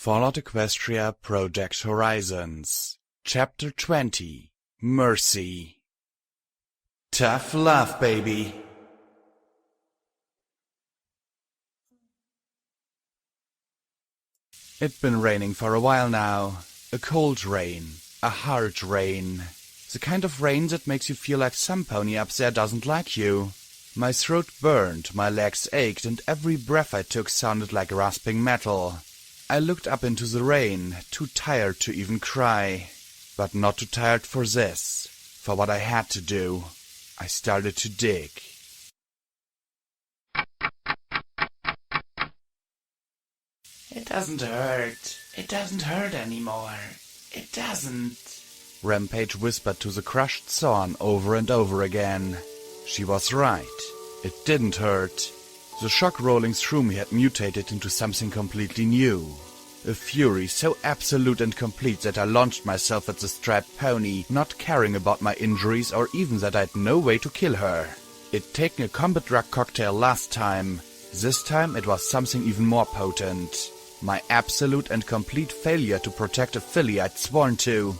Fallout Equestria Project Horizons. Chapter 20. Mercy. Tough love, baby. It'd been raining for a while now. A cold rain. A hard rain. The kind of rain that makes you feel like some pony up there doesn't like you. My throat burned, my legs ached, and every breath I took sounded like rasping metal. I looked up into the rain, too tired to even cry. But not too tired for this, for what I had to do. I started to dig. It doesn't hurt. It doesn't hurt anymore. It doesn't. Rampage whispered to the crushed thorn over and over again. She was right. It didn't hurt. The shock rolling through me had mutated into something completely new. A fury so absolute and complete that I launched myself at the striped pony, not caring about my injuries or even that I had no way to kill her. It'd taken a combat drug cocktail last time. This time it was something even more potent. My absolute and complete failure to protect a filly I'd sworn to.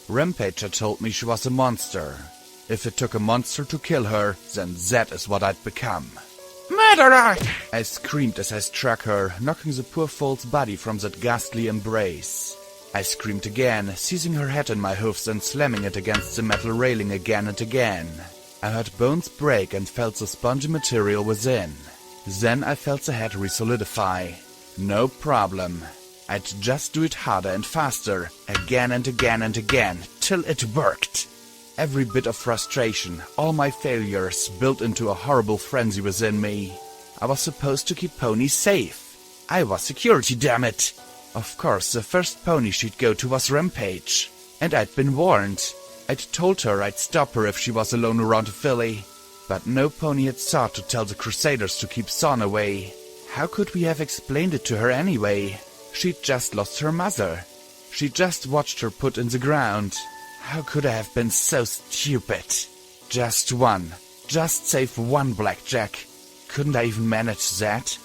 Rampage had told me she was a monster. If it took a monster to kill her, then that is what I'd become. Murderer! I screamed as I struck her, knocking the poor foal's body from that ghastly embrace. I screamed again, seizing her head in my hoofs and slamming it against the metal railing again and again. I heard bones break and felt the spongy material within. Then I felt the head resolidify. No problem. I'd just do it harder and faster, again and again and again, till it worked. Every bit of frustration, all my failures, built into a horrible frenzy within me. I was supposed to keep Pony safe. I was security, damn it! Of course, the first pony she'd go to was Rampage. And I'd been warned. I'd told her I'd stop her if she was alone around a filly. But no pony had thought to tell the Crusaders to keep Son away. How could we have explained it to her anyway? She'd just lost her mother. She'd just watched her put in the ground. How could I have been so stupid? Just one. Just save one blackjack. Couldn't I even manage that?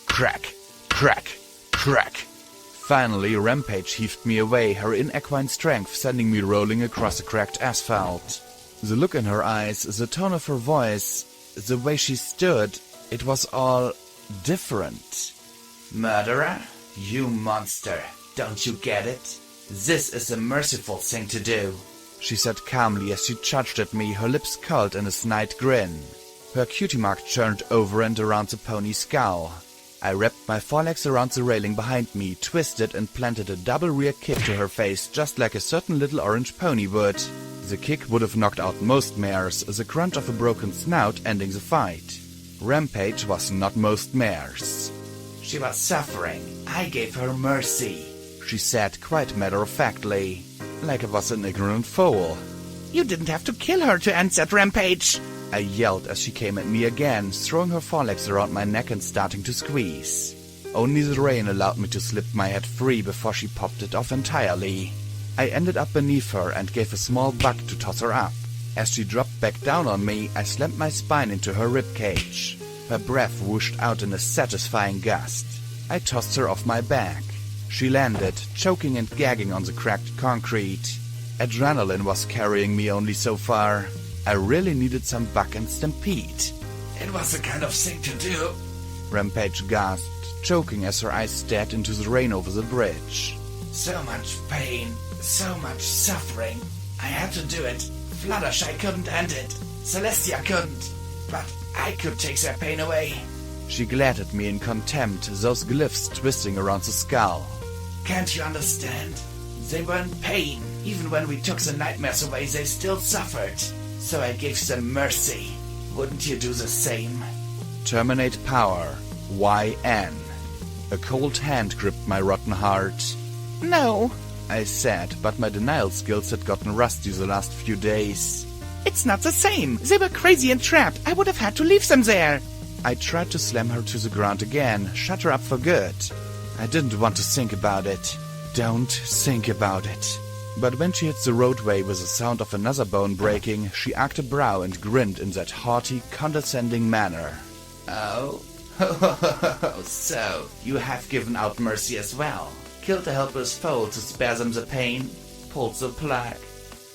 Crack, crack, crack. Finally, Rampage heaved me away, her inequine strength sending me rolling across the cracked asphalt. The look in her eyes, the tone of her voice, the way she stood, it was all different. Murderer? You monster. Don't you get it? This is a merciful thing to do, she said calmly as she charged at me, her lips curled in a snide grin. Her cutie mark churned over and around the pony's skull. I wrapped my forelegs around the railing behind me, twisted and planted a double rear kick to her face just like a certain little orange pony would. The kick would have knocked out most mares, the crunch of a broken snout ending the fight. Rampage was not most mares. She was suffering. I gave her mercy, she said quite matter-of-factly, like I was an ignorant fool. You didn't have to kill her to end that rampage, I yelled as she came at me again, throwing her forelegs around my neck and starting to squeeze. Only the rain allowed me to slip my head free before she popped it off entirely. I ended up beneath her and gave a small buck to toss her up. As she dropped back down on me, I slammed my spine into her ribcage. Her breath whooshed out in a satisfying gust. I tossed her off my back. She landed, choking and gagging on the cracked concrete. Adrenaline was carrying me only so far. I really needed some buck and stampede. It was the kind of thing to do, Rampage gasped, choking as her eyes stared into the rain over the bridge. So much pain, so much suffering. I had to do it. Fluttershy couldn't end it. Celestia couldn't. But I could take their pain away. She glared at me in contempt, those glyphs twisting around the skull. Can't you understand? They were in pain. Even when we took the nightmares away, they still suffered. So I gave them mercy. Wouldn't you do the same? Terminate power. YN. A cold hand gripped my rotten heart. No, I said, but my denial skills had gotten rusty the last few days. It's not the same. They were crazy and trapped. I would have had to leave them there. I tried to slam her to the ground again, shut her up for good. I didn't want to think about it. Don't think about it. But when she hit the roadway with the sound of another bone breaking, she arched a brow and grinned in that haughty, condescending manner. Oh? So, you have given out mercy as well. Killed the helpless foal to spare them the pain. Pulled the plug.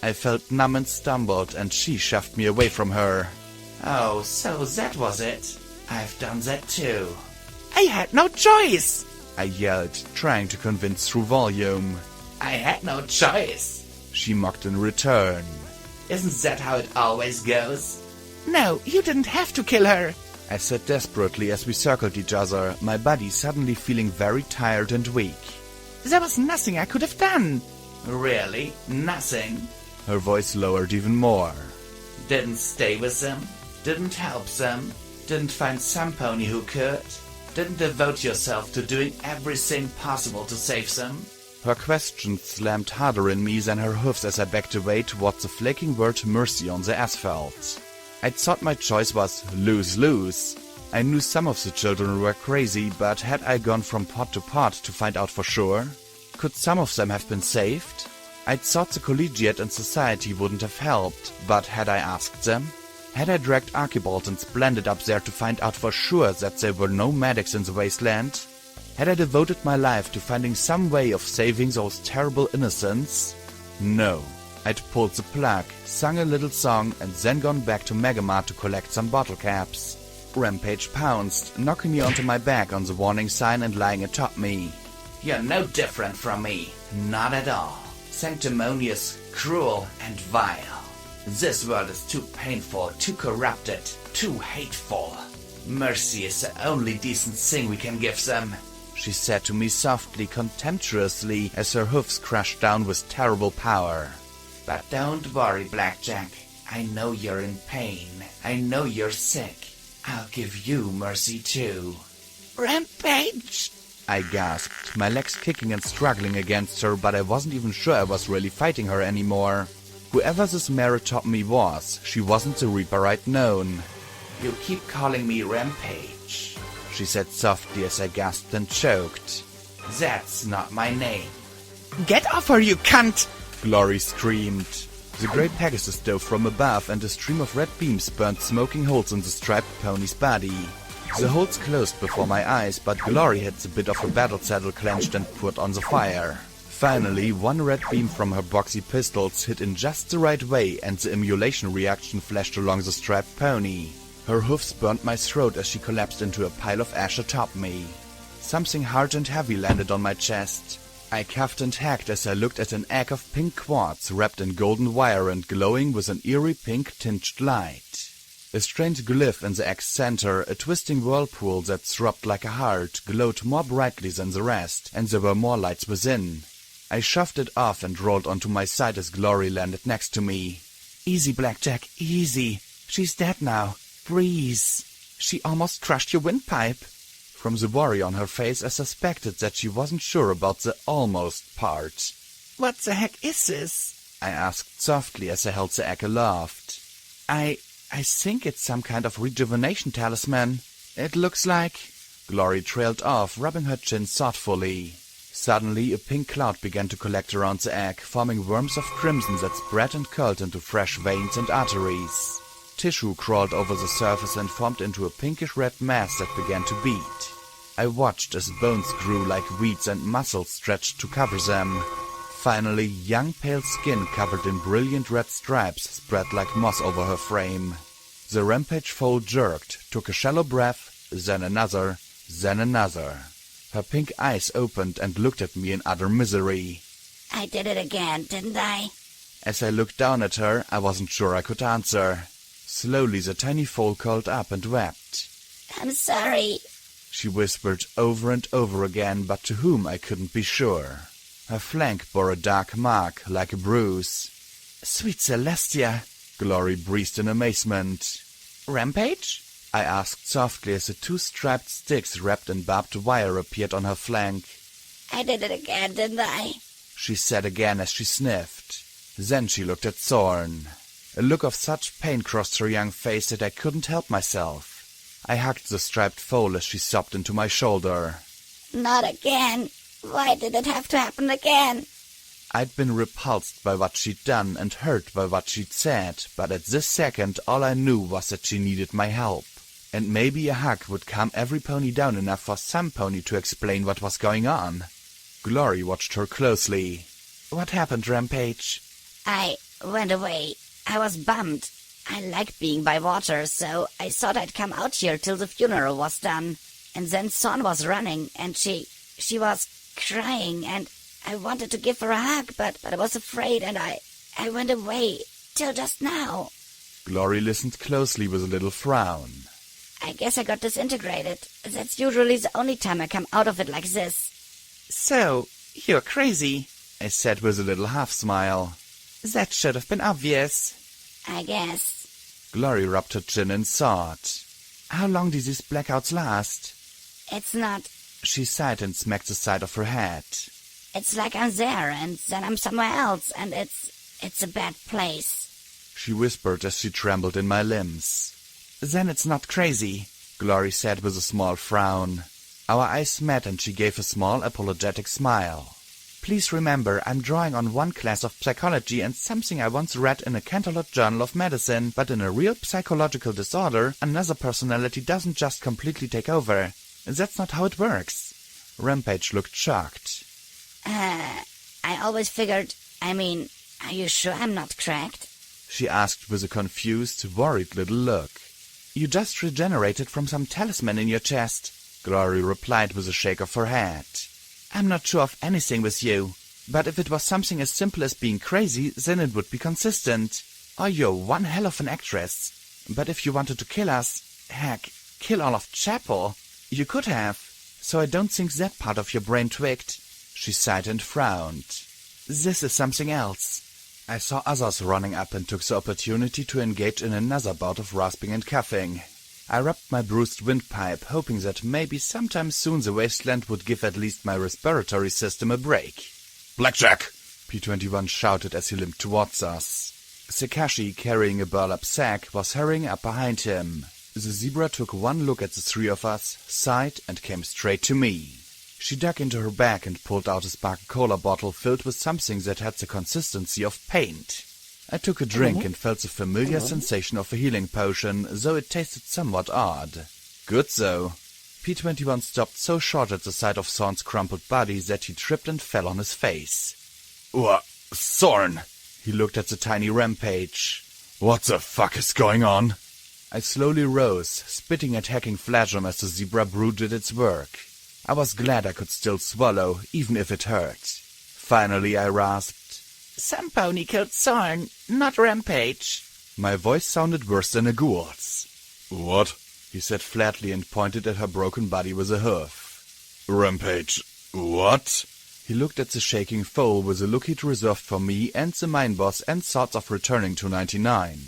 I felt numb and stumbled, and she shoved me away from her. Oh, so that was it. I've done that too. I had no choice, I yelled, trying to convince through volume. I had no choice, she mocked in return. Isn't that how it always goes? No, you didn't have to kill her, I said desperately as we circled each other, my body suddenly feeling very tired and weak. There was nothing I could have done. Really? Nothing? Her voice lowered even more. Didn't stay with them? Didn't help them? Didn't find some pony who could? Didn't devote yourself to doing everything possible to save them? Her question slammed harder in me than her hoofs as I backed away towards the flaking word mercy on the asphalt. I thought my choice was lose-lose. I knew some of the children were crazy, but had I gone from pot to pot to find out for sure? Could some of them have been saved? I'd thought the collegiate and society wouldn't have helped, but had I asked them? Had I dragged Archibald and Splendid up there to find out for sure that there were no medics in the wasteland? Had I devoted my life to finding some way of saving those terrible innocents? No. I'd pulled the plug, sung a little song, and then gone back to Megamart to collect some bottle caps. Rampage pounced, knocking me onto my back on the warning sign and lying atop me. You're no different from me. Not at all. Sanctimonious, cruel, and vile. This world is too painful, too corrupted, too hateful. Mercy is the only decent thing we can give them, she said to me softly, contemptuously, as her hoofs crashed down with terrible power. But don't worry, Blackjack. I know you're in pain. I know you're sick. I'll give you mercy too. Rampage! I gasped, my legs kicking and struggling against her, but I wasn't even sure I was really fighting her anymore. Whoever this mare atop me was, she wasn't the Reaper I'd known. You keep calling me Rampage, she said softly as I gasped and choked. That's not my name. Get off her, you cunt! Glory screamed. The grey Pegasus dove from above, and a stream of red beams burned smoking holes in the striped pony's body. The holes closed before my eyes, but Glory had the bit of her battle saddle clenched and put on the fire. Finally, one red beam from her boxy pistols hit in just the right way, and the immolation reaction flashed along the striped pony. Her hoofs burned my throat as she collapsed into a pile of ash atop me. Something hard and heavy landed on my chest. I coughed and hacked as I looked at an egg of pink quartz wrapped in golden wire and glowing with an eerie pink-tinged light. A strange glyph in the egg's center, a twisting whirlpool that throbbed like a heart, glowed more brightly than the rest, and there were more lights within. I shoved it off and rolled onto my side as Glory landed next to me. Easy, Blackjack, easy. She's dead now. Breathe. She almost crushed your windpipe. From the worry on her face, I suspected that she wasn't sure about the almost part. What the heck is this? I asked softly as I held the egg aloft. I think it's some kind of rejuvenation talisman. It looks like... Glory trailed off, rubbing her chin thoughtfully. Suddenly, a pink cloud began to collect around the egg, forming worms of crimson that spread and curled into fresh veins and arteries. Tissue crawled over the surface and formed into a pinkish-red mass that began to beat. I watched as bones grew like weeds and muscles stretched to cover them. Finally, young pale skin covered in brilliant red stripes spread like moss over her frame. The rampage foal jerked, took a shallow breath, then another, then another. Her pink eyes opened and looked at me in utter misery. I did it again, didn't I? As I looked down at her, I wasn't sure I could answer. Slowly the tiny foal curled up and wept. I'm sorry, she whispered over and over again, but to whom I couldn't be sure. Her flank bore a dark mark, like a bruise. Sweet Celestia, Glory breathed in amazement. Rampage? I asked softly as the two striped sticks wrapped in barbed wire appeared on her flank. I did it again, didn't I? She said again as she sniffed. Then she looked at Thorn. A look of such pain crossed her young face that I couldn't help myself. I hugged the striped foal as she sobbed into my shoulder. Not again. Why did it have to happen again? I'd been repulsed by what she'd done and hurt by what she'd said, but at this second all I knew was that she needed my help. And maybe a hug would calm every pony down enough for some pony to explain what was going on. Glory watched her closely. What happened, Rampage? I went away. I was bummed. I like being by water, so I thought I'd come out here till the funeral was done. And then Son was running, and she was crying, and I wanted to give her a hug, but I was afraid, and I went away till just now. Glory listened closely with a little frown. I guess I got disintegrated. That's usually the only time I come out of it like this. So, you're crazy, I said with a little half-smile. That should have been obvious. I guess. Glory rubbed her chin in thought. How long do these blackouts last? It's not... She sighed and smacked the side of her head. It's like I'm there, and then I'm somewhere else, and it's a bad place. She whispered as she trembled in my limbs. Then it's not crazy, Glory said with a small frown. Our eyes met and she gave a small apologetic smile. Please remember, I'm drawing on one class of psychology and something I once read in a Canterlot Journal of Medicine, but in a real psychological disorder, another personality doesn't just completely take over. That's not how it works. Rampage looked shocked. I always figured... are you sure I'm not cracked? She asked with a confused, worried little look. You just regenerated from some talisman in your chest, Glory replied with a shake of her head. I'm not sure of anything with you, but if it was something as simple as being crazy, then it would be consistent. Oh, you're one hell of an actress. But if you wanted to kill us, heck, kill all of Chapel, you could have. So I don't think that part of your brain twigged. She sighed and frowned. This is something else. I saw others running up and took the opportunity to engage in another bout of rasping and coughing. I rubbed my bruised windpipe, hoping that maybe sometime soon the wasteland would give at least my respiratory system a break. Blackjack! P21 shouted as he limped towards us. Sekashi, carrying a burlap sack, was hurrying up behind him. The zebra took one look at the three of us, sighed, and came straight to me. She dug into her bag and pulled out a sparkle cola bottle filled with something that had the consistency of paint. I took a drink and felt the familiar sensation of a healing potion, though it tasted somewhat odd. Good though. P21 stopped so short at the sight of Thorn's crumpled body that he tripped and fell on his face. Thorn! He looked at the tiny Rampage. What the fuck is going on? I slowly rose, spitting and hacking phlegm as the zebra brew did its work. I was glad I could still swallow, even if it hurt. Finally I rasped, Some pony killed Thorn, not Rampage. My voice sounded worse than a ghoul's. What? He said flatly and pointed at her broken body with a hoof. Rampage, what? He looked at the shaking foal with a look he'd reserved for me and the mine boss and thoughts of returning to 99.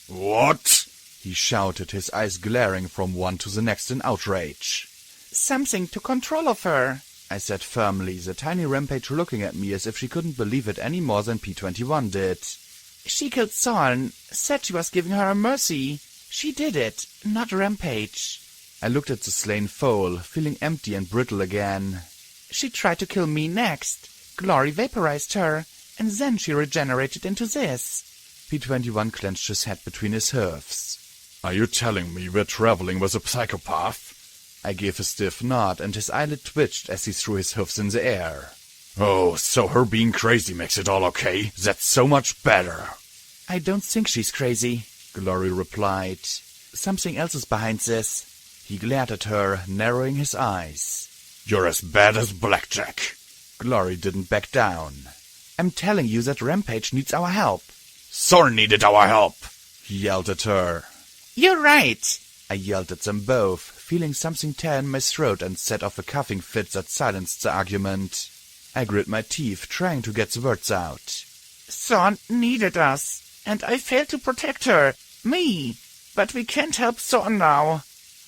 What? He shouted, his eyes glaring from one to the next in outrage. Something to control of her, I said firmly, the tiny Rampage looking at me as if she couldn't believe it any more than P21 did. She killed Thorn, said she was giving her a mercy. She did it, not Rampage. I looked at the slain foal, feeling empty and brittle again. She tried to kill me next. Glory vaporized her, and then she regenerated into this. P21 clenched his head between his hoofs. Are you telling me we're traveling with a psychopath? I gave a stiff nod, and his eyelid twitched as he threw his hoofs in the air. Oh, so her being crazy makes it all okay? That's so much better. I don't think she's crazy, Glory replied. Something else is behind this. He glared at her, narrowing his eyes. You're as bad as Blackjack. Glory didn't back down. I'm telling you that Rampage needs our help. Thorn needed our help, he yelled at her. You're right, I yelled at them both, feeling something tear in my throat and set off a coughing fit that silenced the argument. I grit my teeth, trying to get the words out. Thorn needed us, and I failed to protect her. Me. But we can't help Thorn now,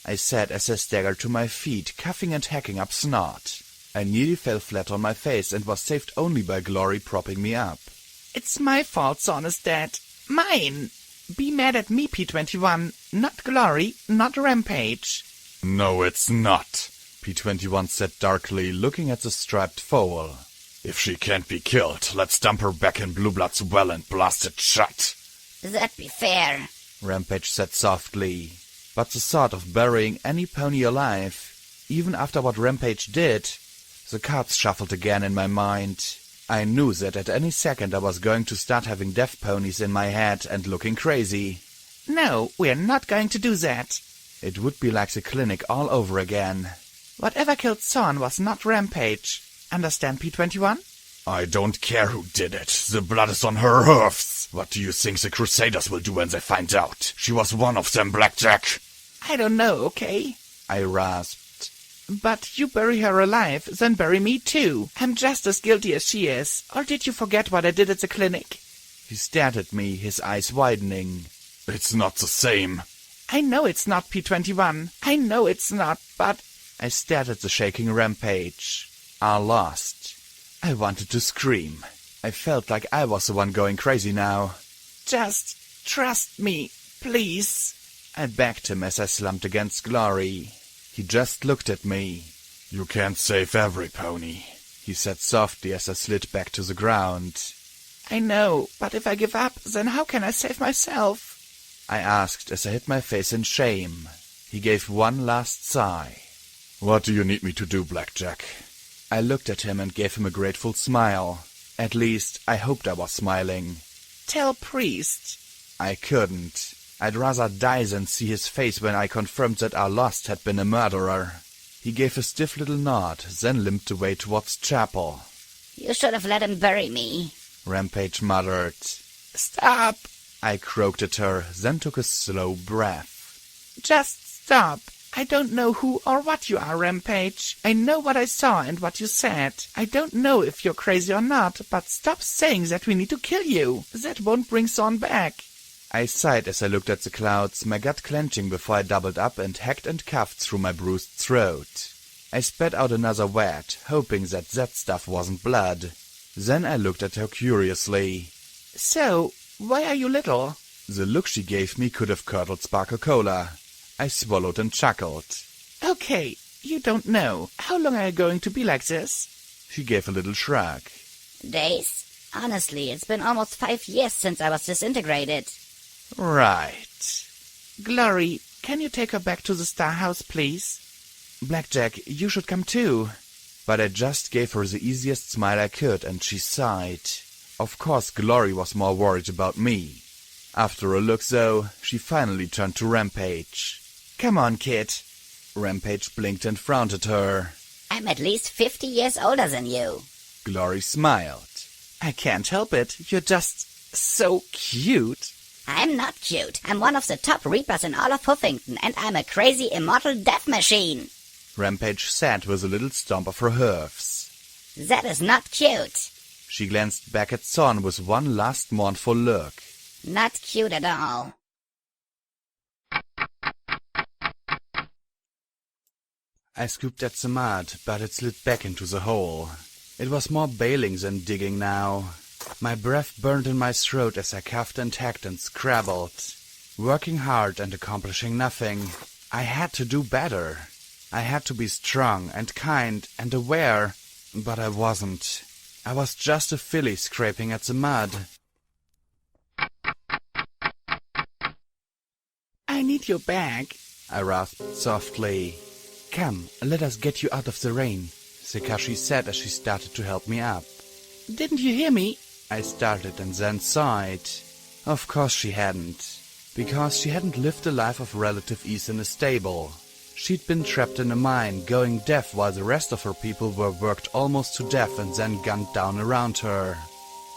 I said as I staggered to my feet, coughing and hacking up snot. I nearly fell flat on my face and was saved only by Glory propping me up. It's my fault Thorn is dead. Mine. Be mad at me, P21. Not Glory, not Rampage. No, it's not, P21 said darkly, looking at the striped foal. If she can't be killed, let's dump her back in Blue Blood's well and blast it shut. That'd be fair, Rampage said softly. But the thought of burying any pony alive, even after what Rampage did, The cards shuffled again in my mind. I knew that at any second I was going to start having deaf ponies in my head and looking crazy. No, we're not going to do that. It would be like the clinic all over again. Whatever killed Son was not Rampage. Understand, P21? I don't care who did it. The blood is on her hoofs. What do you think the Crusaders will do when they find out? She was one of them, Blackjack. I don't know, okay? I rasped. But you bury her alive, then bury me too. I'm just as guilty as she is. Or did you forget what I did at the clinic? He stared at me, his eyes widening. It's not the same. I know it's not, P21. I know it's not, but... I stared at the shaking Rampage. I lost. I wanted to scream. I felt like I was the one going crazy now. Just trust me, please. I begged him as I slumped against Glory. He just looked at me. You can't save every pony, he said softly as I slid back to the ground. I know, but if I give up, then how can I save myself? I asked as I hid my face in shame. He gave one last sigh. What do you need me to do, Blackjack? I looked at him and gave him a grateful smile. At least, I hoped I was smiling. Tell Priest. I couldn't. I'd rather die than see his face when I confirmed that our lost had been a murderer. He gave a stiff little nod, then limped away towards chapel. You should have let him bury me, Rampage muttered. Stop! I croaked at her, then took a slow breath. Just stop. I don't know who or what you are, Rampage. I know what I saw and what you said. I don't know if you're crazy or not, but stop saying that we need to kill you. That won't bring Son back. I sighed as I looked at the clouds, my gut clenching before I doubled up and hacked and cuffed through my bruised throat. I spat out another wet, hoping that stuff wasn't blood. Then I looked at her curiously. So, why are you little? The look she gave me could have curdled Sparkle Cola. I swallowed and chuckled. Okay, you don't know. How long are you going to be like this? She gave a little shrug. Days. Honestly, it's been almost 5 years since I was disintegrated. Right. Glory, can you take her back to the Star House, please? Blackjack, you should come too. But I just gave her the easiest smile I could, and she sighed. Of course, Glory was more worried about me. After a look, though, she finally turned to Rampage. Come on, kid. Rampage blinked and frowned at her. I'm at least 50 years older than you. Glory smiled. I can't help it. You're just so cute. I'm not cute. I'm one of the top reapers in all of Huffington, and I'm a crazy immortal death machine. Rampage said with a little stomp of her hoofs. That is not cute. She glanced back at Son with one last mournful look. Not cute at all. I scooped at the mud, but it slid back into the hole. It was more bailing than digging now. My breath burned in my throat as I cuffed and hacked and scrabbled. Working hard and accomplishing nothing. I had to do better. I had to be strong and kind and aware, but I wasn't. I was just a filly scraping at the mud. I need your bag, I rasped softly. Come, let us get you out of the rain, Sekashi said as she started to help me up. Didn't you hear me? I started and then sighed. Of course she hadn't. Because she hadn't lived a life of relative ease in a stable. She'd been trapped in a mine, going deaf while the rest of her people were worked almost to death and then gunned down around her.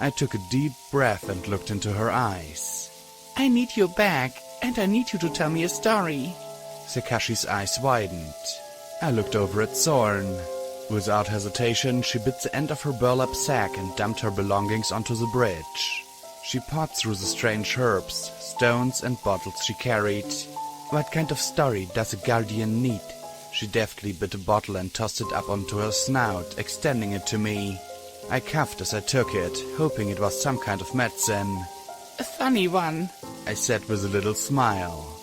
I took a deep breath and looked into her eyes. I need your bag, and I need you to tell me a story. Sekashi's eyes widened. I looked over at Zorn. Without hesitation, she bit the end of her burlap sack and dumped her belongings onto the bridge. She pawed through the strange herbs, stones and bottles she carried. What kind of story does a guardian need? She deftly bit a bottle and tossed it up onto her snout, extending it to me. I coughed as I took it, hoping it was some kind of medicine. A funny one, I said with a little smile.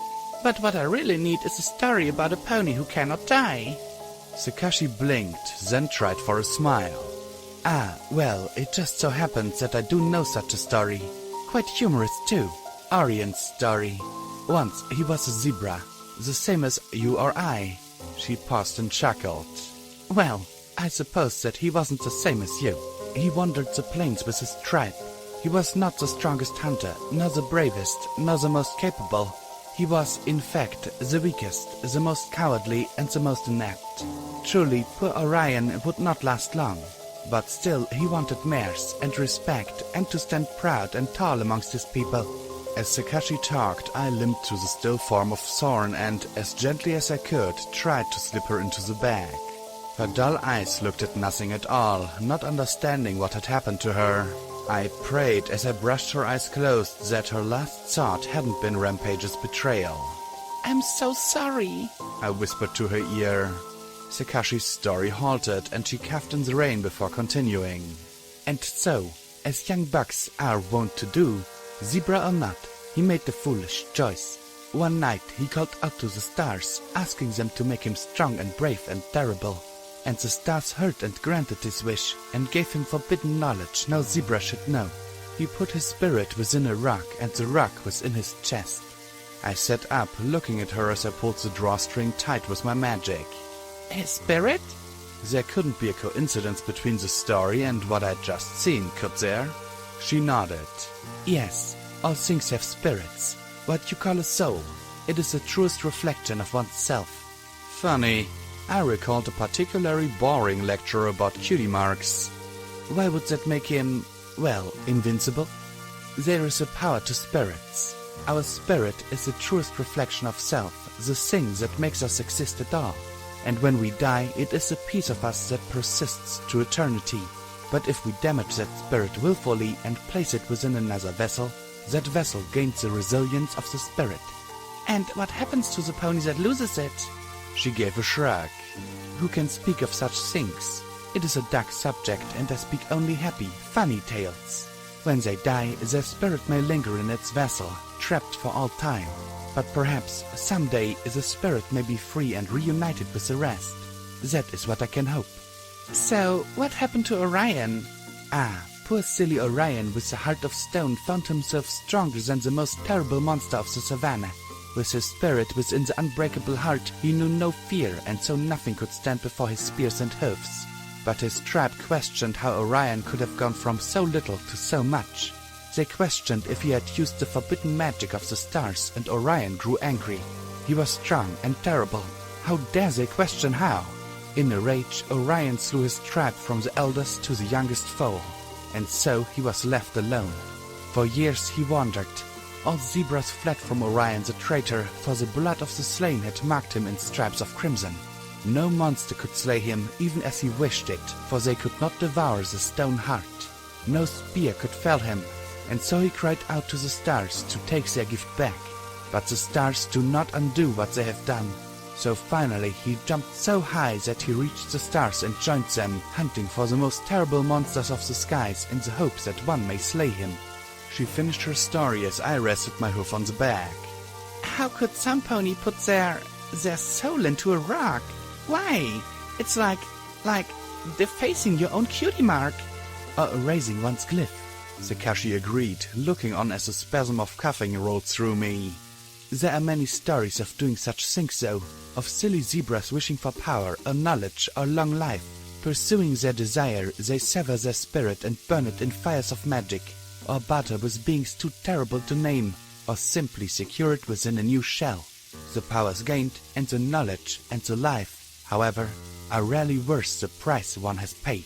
But what I really need is a story about a pony who cannot die. Sekashi blinked, then tried for a smile. Ah, well, it just so happens that I do know such a story. Quite humorous too. Arian's story. Once he was a zebra, the same as you or I. She paused and chuckled. Well, I suppose that he wasn't the same as you. He wandered the plains with his tribe. He was not the strongest hunter, nor the bravest, nor the most capable. He was, in fact, the weakest, the most cowardly, and the most inept. Truly, poor Orion would not last long. But still he wanted mares and respect, and to stand proud and tall amongst his people. As Sakashi talked, I limped to the still form of Thorn and, as gently as I could, tried to slip her into the bag. Her dull eyes looked at nothing at all, not understanding what had happened to her. I prayed as I brushed her eyes closed that her last thought hadn't been Rampage's betrayal. "I'm so sorry," I whispered to her ear. Sakashi's story halted, and she coughed in the rain before continuing. "And so, as young bucks are wont to do, zebra or not, he made the foolish choice. One night he called out to the stars, asking them to make him strong and brave and terrible. And the stars heard and granted his wish, and gave him forbidden knowledge no zebra should know. He put his spirit within a rock, and the rock was in his chest." I sat up, looking at her as I pulled the drawstring tight with my magic. "His spirit?" There couldn't be a coincidence between the story and what I'd just seen, could there? She nodded. "Yes, all things have spirits. What you call a soul. It is the truest reflection of one's self." Funny. I recalled a particularly boring lecture about cutie marks. Why would that make him, well, invincible? There is a power to spirits. Our spirit is the truest reflection of self, the thing that makes us exist at all. And when we die, it is a piece of us that persists to eternity. But if we damage that spirit willfully and place it within another vessel, that vessel gains the resilience of the spirit. "And what happens to the pony that loses it?" She gave a shrug. "Who can speak of such things? It is a dark subject, and I speak only happy, funny tales. When they die, their spirit may linger in its vessel, trapped for all time. But perhaps someday the spirit may be free and reunited with the rest. That is what I can hope." "So, what happened to Orion?" "Ah, poor silly Orion with the heart of stone found himself stronger than the most terrible monster of the savannah. With his spirit within the unbreakable heart, he knew no fear, and so nothing could stand before his spears and hoofs. But his tribe questioned how Orion could have gone from so little to so much. They questioned if he had used the forbidden magic of the stars, and Orion grew angry. He was strong and terrible. How dare they question how? In a rage, Orion slew his tribe from the eldest to the youngest foal, and so he was left alone. For years he wandered. All zebras fled from Orion the traitor, for the blood of the slain had marked him in stripes of crimson. No monster could slay him, even as he wished it, for they could not devour the stone heart. No spear could fell him, and so he cried out to the stars to take their gift back. But the stars do not undo what they have done. So finally he jumped so high that he reached the stars and joined them, hunting for the most terrible monsters of the skies in the hope that one may slay him. She finished her story as I rested my hoof on the bag. "How could some pony put their soul into a rock? Why? It's like defacing your own cutie mark." "Or erasing one's glyph," Sakashi agreed, looking on as a spasm of coughing rolled through me. "There are many stories of doing such things though, of silly zebras wishing for power or knowledge or long life. Pursuing their desire, they sever their spirit and burn it in fires of magic, or barter with beings too terrible to name, or simply secure it within a new shell. The powers gained, and the knowledge, and the life, however, are rarely worth the price one has paid.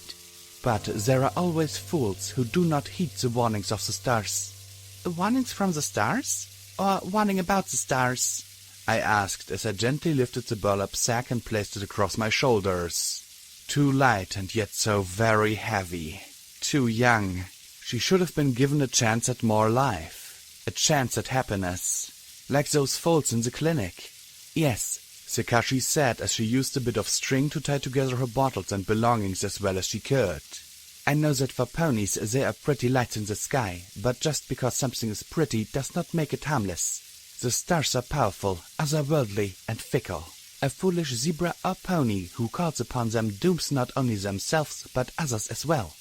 But there are always fools who do not heed the warnings of the stars." "Warnings from the stars? Or warning about the stars?" I asked as I gently lifted the burlap sack and placed it across my shoulders. Too light and yet so very heavy. Too young. She should have been given a chance at more life, a chance at happiness, like those foals in the clinic. "Yes," Sakashi said as she used a bit of string to tie together her bottles and belongings as well as she could. "I know that for ponies they are pretty lights in the sky, but just because something is pretty does not make it harmless. The stars are powerful, otherworldly, and fickle. A foolish zebra or pony who calls upon them dooms not only themselves but others as well."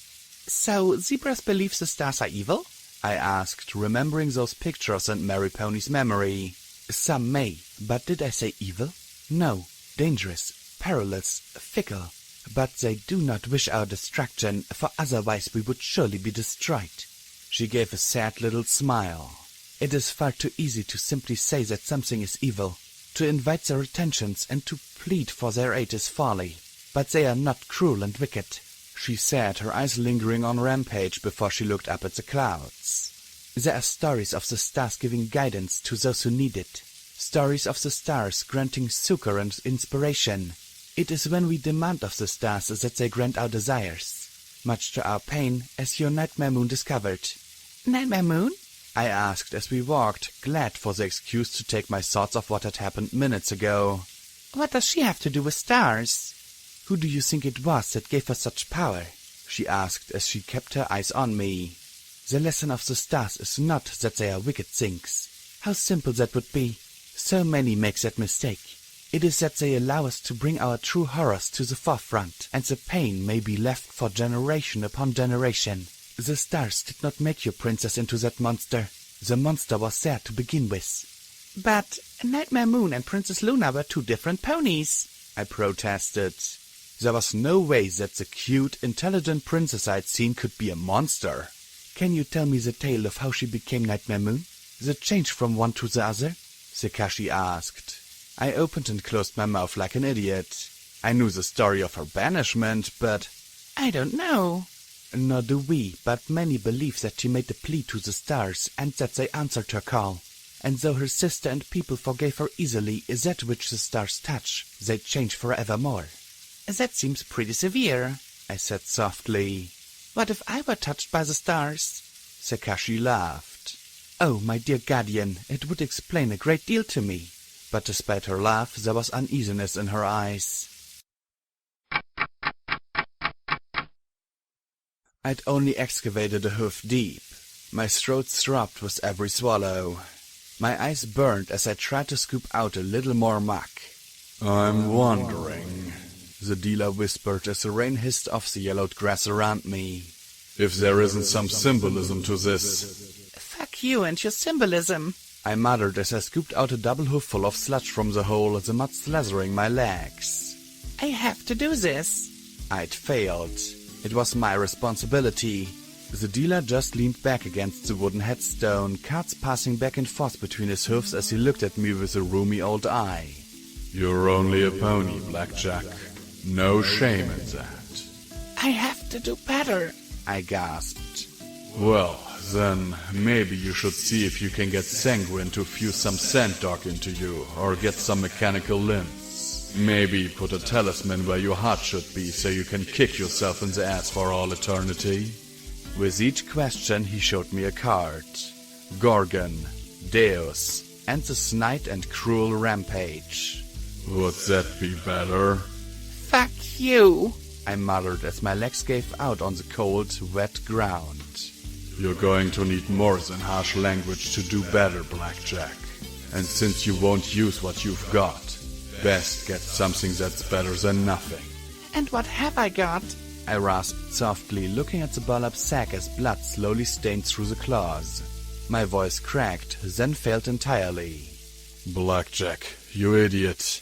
"So zebras believe the stars are evil?" I asked, remembering those pictures and Mary Pony's memory. "Some may, but did I say evil? No, dangerous, perilous, fickle. but they do not wish our destruction, for otherwise we would surely be destroyed. She gave a sad little smile. It is far too easy to simply say that something is evil. To invite their attentions and to plead for their aid is folly. But they are not cruel and wicked, she said, her eyes lingering on Rampage before she looked up at the clouds. There are stories of the stars giving guidance to those who need it. Stories of the stars granting succor and inspiration. It is when we demand of the stars that they grant our desires. Much to our pain, as your Nightmare Moon discovered. Nightmare Moon? I asked as we walked, glad for the excuse to take my thoughts off what had happened minutes ago. What does she have to do with stars? Who do you think it was that gave her such power? She asked as she kept her eyes on me. The lesson of the stars is not that they are wicked things. How simple that would be. So many make that mistake. It is that they allow us to bring our true horrors to the forefront, and the pain may be left for generation upon generation. The stars did not make your princess into that monster. The monster was there to begin with. But Nightmare Moon and Princess Luna were two different ponies, I protested. There was no way that the cute, intelligent princess I'd seen could be a monster. Can you tell me the tale of how she became Nightmare Moon? The change from one to the other? Sakashi asked. I opened and closed my mouth like an idiot. I knew the story of her banishment, but I don't know. Nor do we, but many believe that she made a plea to the stars, and that they answered her call. And though her sister and people forgave her easily, that which the stars touch, they change forevermore. That seems pretty severe, I said softly. What if I were touched by the stars? Sakashi laughed. Oh, my dear guardian, it would explain a great deal to me. But despite her laugh, there was uneasiness in her eyes. I'd only excavated a hoof deep. My throat throbbed with every swallow. My eyes burned as I tried to scoop out a little more muck. I'm wondering, the dealer whispered as the rain hissed off the yellowed grass around me, if there isn't some symbolism to this. Fuck you and your symbolism, I muttered as I scooped out a double hoofful of sludge from the hole, the mud slathering my legs. I have to do this. I'd failed. It was my responsibility. The dealer just leaned back against the wooden headstone, cards passing back and forth between his hoofs as he looked at me with a rheumy old eye. You're only a pony, Blackjack. No shame in that. I have to do better, I gasped. Well, then maybe you should see if you can get Sanguine to fuse some sand dog into you, or get some mechanical limbs. Maybe put a talisman where your heart should be so you can kick yourself in the ass for all eternity. With each question he showed me a card. Gorgon, Deus, and the snide and cruel Rampage. Would that be better? Fuck you, I muttered as my legs gave out on the cold, wet ground. You're going to need more than harsh language to do better, Blackjack. And since you won't use what you've got, best get something that's better than nothing. And what have I got? I rasped softly, looking at the burlap sack as blood slowly stained through the claws. My voice cracked, then failed entirely. Blackjack, you idiot.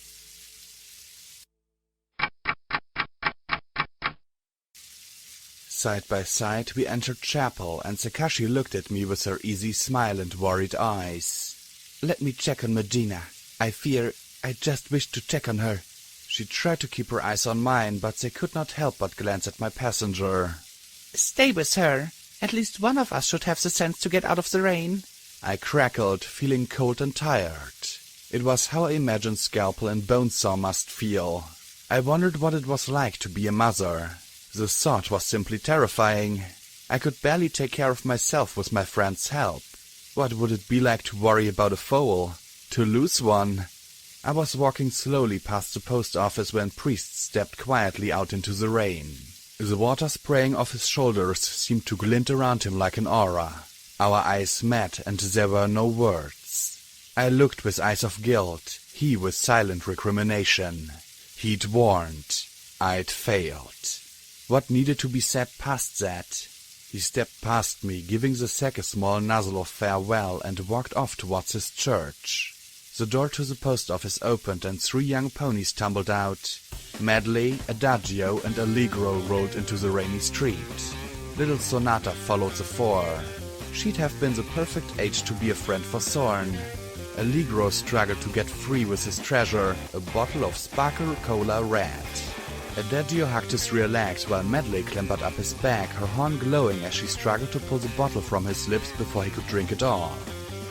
Side by side, we entered chapel, and Sakashi looked at me with her easy smile and worried eyes. Let me check on Medina. I just wished to check on her. She tried to keep her eyes on mine, but they could not help but glance at my passenger. Stay with her. At least one of us should have the sense to get out of the rain. I crackled, feeling cold and tired. It was how I imagined Scalpel and Bonesaw must feel. I wondered what it was like to be a mother. The thought was simply terrifying. I could barely take care of myself with my friend's help. What would it be like to worry about a foal? To lose one? I was walking slowly past the post office when Priest stepped quietly out into the rain. The water spraying off his shoulders seemed to glint around him like an aura. Our eyes met, and there were no words. I looked with eyes of guilt, he with silent recrimination. He'd warned. I'd failed. What needed to be said past that? He stepped past me, giving the sack a small nuzzle of farewell, and walked off towards his church. The door to the post office opened, and 3 young ponies tumbled out. Medley, Adagio, and Allegro rolled into the rainy street. Little Sonata followed the four. She'd have been the perfect age to be a friend for Zorn. Allegro struggled to get free with his treasure, a bottle of Sparkle Cola Red. Adagio hugged his rear legs while Medley clambered up his back, her horn glowing as she struggled to pull the bottle from his lips before he could drink it all.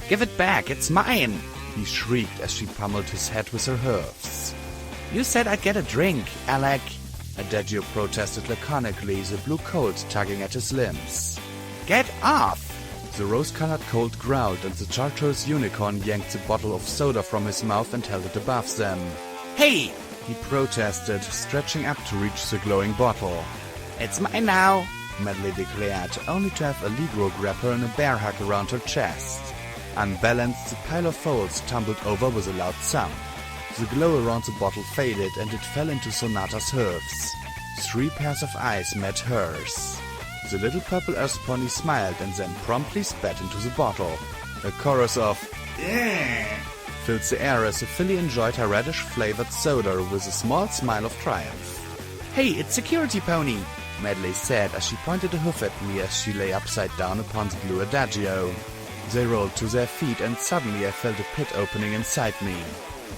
Give it back, it's mine! He shrieked as she pummeled his head with her hoofs. You said I'd get a drink, Alec. Adagio protested laconically, the blue colt tugging at his limbs. Get off! The rose-colored colt growled and the chartreuse unicorn yanked the bottle of soda from his mouth and held it above them. Hey! He protested, stretching up to reach the glowing bottle. It's mine now, Medley declared, only to have Allegro grab her in a bear hug around her chest. Unbalanced, the pile of folds tumbled over with a loud thump. The glow around the bottle faded and it fell into Sonata's hooves. 3 pairs of eyes met hers. The little purple earth pony smiled and then promptly spat into the bottle. A chorus of filled the air as the filly enjoyed her radish-flavored soda with a small smile of triumph. Hey, it's Security Pony, Medley said as she pointed a hoof at me as she lay upside down upon the blue Adagio. They rolled to their feet and suddenly I felt a pit opening inside me.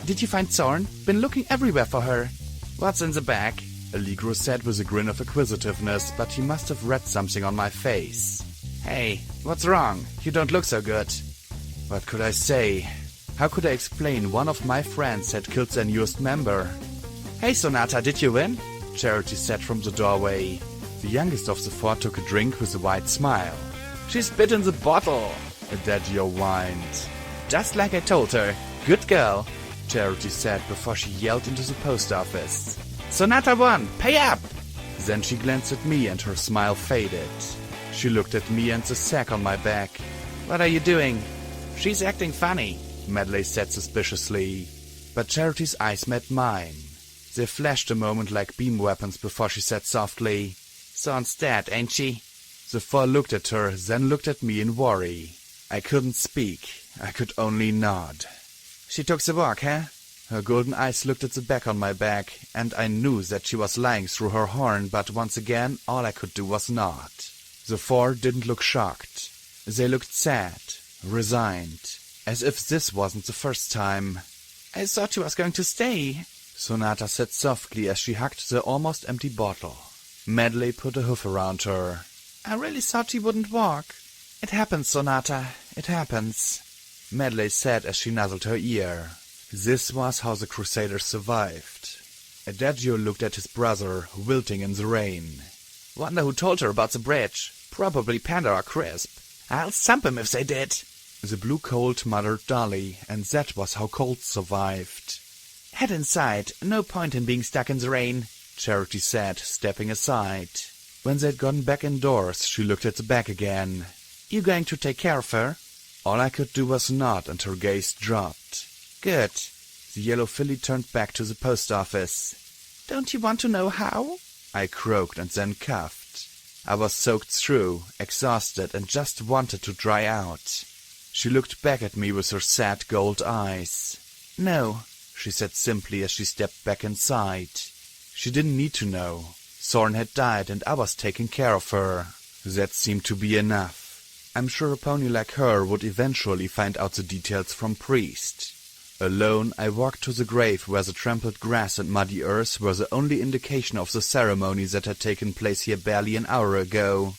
Did you find Zorn? Been looking everywhere for her. What's in the bag? Allegro said with a grin of acquisitiveness, but he must have read something on my face. Hey, what's wrong? You don't look so good. What could I say? How could I explain one of my friends had killed their newest member? Hey Sonata, did you win? Charity said from the doorway. The youngest of the four took a drink with a wide smile. She's bit in the bottle, Adagio whined. Just like I told her. Good girl, Charity said before she yelled into the post office. Sonata won! Pay up! Then she glanced at me and her smile faded. She looked at me and the sack on my back. What are you doing? She's acting funny, Medley said suspiciously. But Charity's eyes met mine. They flashed a moment like beam weapons before she said softly, Zorn's dead, ain't she? The four looked at her, then looked at me in worry. I couldn't speak. I could only nod. She took the walk, huh? Her golden eyes looked at the back on my back, and I knew that she was lying through her horn, but once again all I could do was nod. The four didn't look shocked. They looked sad, resigned, as if this wasn't the first time. I thought she was going to stay, Sonata said softly as she hugged the almost empty bottle. Medley put a hoof around her. I really thought she wouldn't walk. It happens, Sonata. It happens, Medley said as she nuzzled her ear. This was how the Crusaders survived. Adagio looked at his brother, wilting in the rain. Wonder who told her about the bridge. Probably Panda or Crisp. I'll thump him if they did. The blue colt muttered dully, and that was how colts survived. Head inside. No point in being stuck in the rain, Charity said, stepping aside. When they'd gone back indoors, she looked at the bag again. You going to take care of her? All I could do was nod, and her gaze dropped. Good. The yellow filly turned back to the post office. Don't you want to know how? I croaked and then coughed. I was soaked through, exhausted, and just wanted to dry out. She looked back at me with her sad gold eyes. No, she said simply as she stepped back inside. She didn't need to know. Zorn had died and I was taking care of her. That seemed to be enough. I'm sure a pony like her would eventually find out the details from Priest. Alone, I walked to the grave where the trampled grass and muddy earth were the only indication of the ceremony that had taken place here barely an hour ago.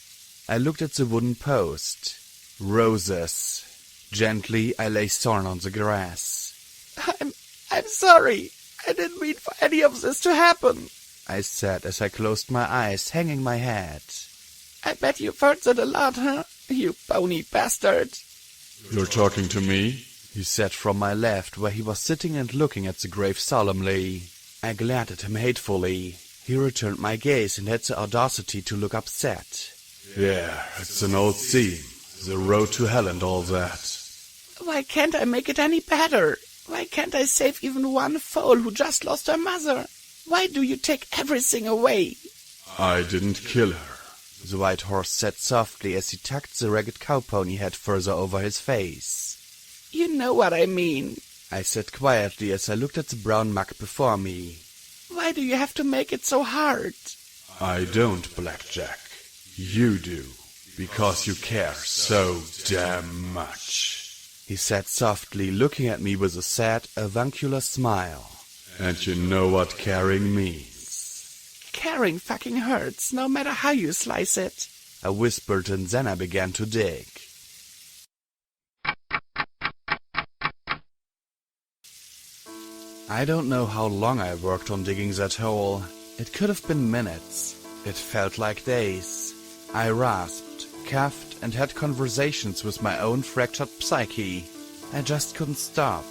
I looked at the wooden post. Roses. Gently, I lay Zorn on the grass. I'm sorry. I didn't mean for any of this to happen, I said as I closed my eyes, hanging my head. I bet you've heard that a lot, huh? You pony bastard. You're talking to me? He said from my left, where he was sitting and looking at the grave solemnly. I glared at him hatefully. He returned my gaze and had the audacity to look upset. Yeah, it's an old theme. The road to hell and all that. Why can't I make it any better? Why can't I save even one foal who just lost her mother? Why do you take everything away? I didn't kill her, the white horse said softly as he tucked the ragged cowpony head further over his face. You know what I mean, I said quietly as I looked at the brown muck before me. Why do you have to make it so hard? I don't, Blackjack. You do. Because you care so damn much. He said softly, looking at me with a sad, avuncular smile. And you know what caring means. Caring fucking hurts, no matter how you slice it. I whispered, and then I began to dig. I don't know how long I worked on digging that hole. It could have been minutes. It felt like days. I rasped, coughed, and had conversations with my own fractured psyche. I just couldn't stop.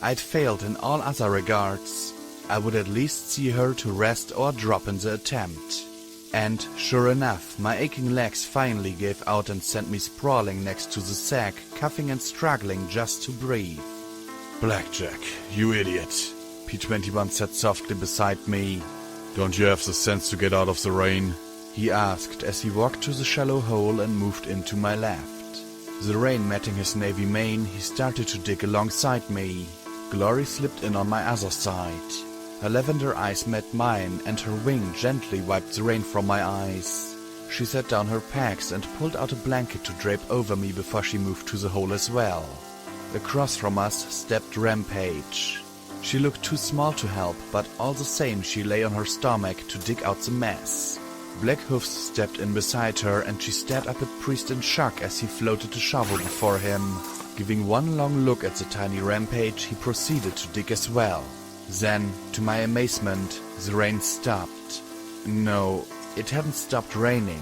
I'd failed in all other regards. I would at least see her to rest or drop in the attempt. And, sure enough, my aching legs finally gave out and sent me sprawling next to the sack, coughing and struggling just to breathe. Blackjack, you idiot, P21 said softly beside me. Don't you have the sense to get out of the rain? He asked as he walked to the shallow hole and moved into my left. The rain matting his navy mane, he started to dig alongside me. Glory slipped in on my other side. Her lavender eyes met mine, and her wing gently wiped the rain from my eyes. She set down her packs and pulled out a blanket to drape over me before she moved to the hole as well. Across from us stepped Rampage. She looked too small to help, but all the same she lay on her stomach to dig out the mess. Black Hoofs stepped in beside her, and she stared up at Priest in shock as he floated a shovel before him. Giving one long look at the tiny Rampage, he proceeded to dig as well. Then, to my amazement, the rain stopped. No, it hadn't stopped raining.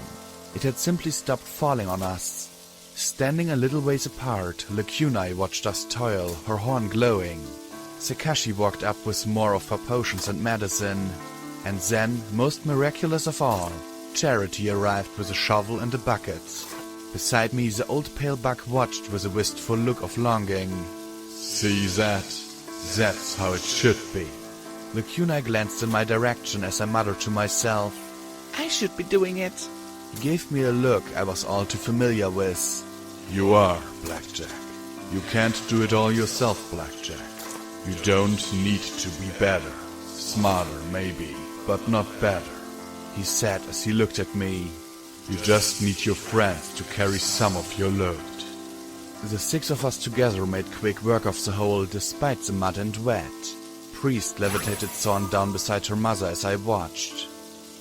It had simply stopped falling on us. Standing a little ways apart, Lacunai watched us toil, her horn glowing. Sakashi walked up with more of her potions and medicine. And then, most miraculous of all, Charity arrived with a shovel and a bucket. Beside me, the old pale buck watched with a wistful look of longing. See that? That's how it should be. Lacunai glanced in my direction as I muttered to myself, I should be doing it. He gave me a look I was all too familiar with. You are, Blackjack. You can't do it all yourself, Blackjack. You don't need to be better. Smarter, maybe, but not better, he said as he looked at me. You just need your friends to carry some of your load. The six of us together made quick work of the hole despite the mud and wet. Priest levitated Thorn down beside her mother as I watched.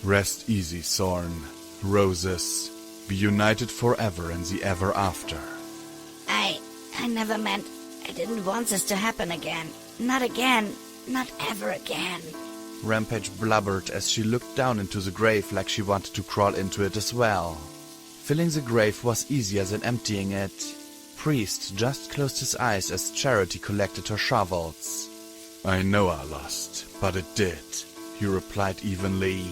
Rest easy, Thorn. Roses, be united forever in the ever after. I never meant... I didn't want this to happen again. Not again. Not ever again. Rampage blubbered as she looked down into the grave like she wanted to crawl into it as well. Filling the grave was easier than emptying it. Priest just closed his eyes as Charity collected her shovels. I know I lost, but it did, he replied evenly.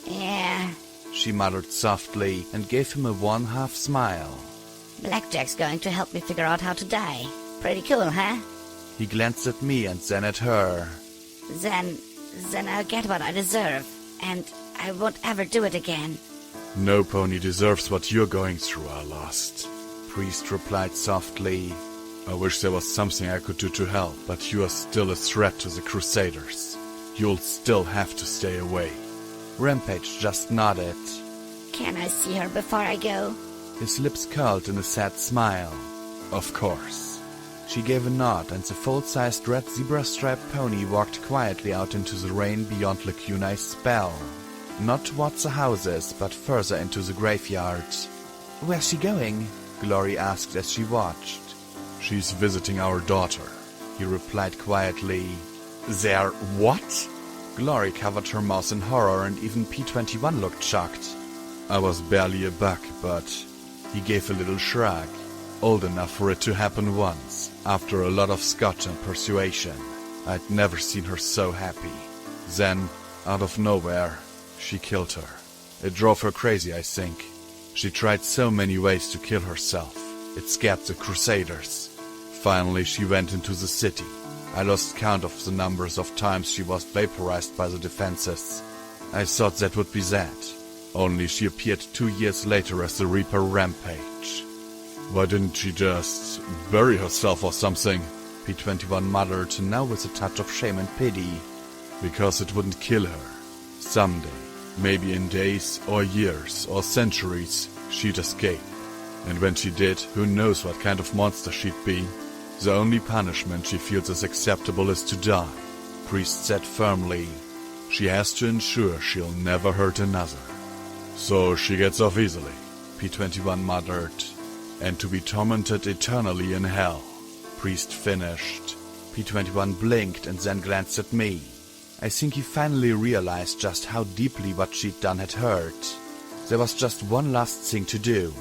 Yeah, she muttered softly and gave him a wan half smile. Blackjack's going to help me figure out how to die. Pretty cool, huh? He glanced at me and then at her. Then I'll get what I deserve, and I won't ever do it again. No pony deserves what you're going through, I lost, Priest replied softly. I wish there was something I could do to help, but you are still a threat to the Crusaders. You'll still have to stay away. Rampage just nodded. Can I see her before I go? His lips curled in a sad smile. Of course. She gave a nod, and the full-sized red zebra-striped pony walked quietly out into the rain beyond Lacunai's spell. Not towards the houses, but further into the graveyard. Where's she going? Glory asked as she watched. She's visiting our daughter, he replied quietly. There what? Glory covered her mouth in horror, and even P21 looked shocked. I was barely a buck, but... He gave a little shrug. Old enough for it to happen once, after a lot of scotch and persuasion. I'd never seen her so happy. Then, out of nowhere, she killed her. It drove her crazy, I think. She tried so many ways to kill herself. It scared the Crusaders. Finally, she went into the city. I lost count of the numbers of times she was vaporized by the defenses. I thought that would be that. Only she appeared 2 years later as the Reaper Rampage. Why didn't she just bury herself or something? P21 muttered, now with a touch of shame and pity. because it wouldn't kill her. Someday, maybe in days or years or centuries, she'd escape. And when she did, who knows what kind of monster she'd be. The only punishment she feels is acceptable is to die. Priest said firmly. She has to ensure she'll never hurt another. So she gets off easily, P21 muttered. And to be tormented eternally in hell, Priest finished. P21 blinked and then glanced at me. I think he finally realized just how deeply what she'd done had hurt. There was just one last thing to do.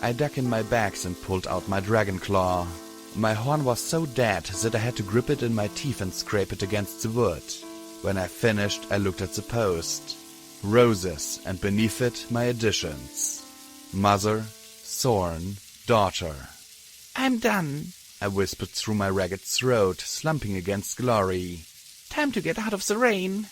I dug in my bags and pulled out my dragon claw. My horn was so dead that I had to grip it in my teeth and scrape it against the wood. When I finished, I looked at the post. Roses, and beneath it, my additions. Mother, Thorn, Daughter. I'm done, I whispered through my ragged throat, slumping against Glory. Time to get out of the rain.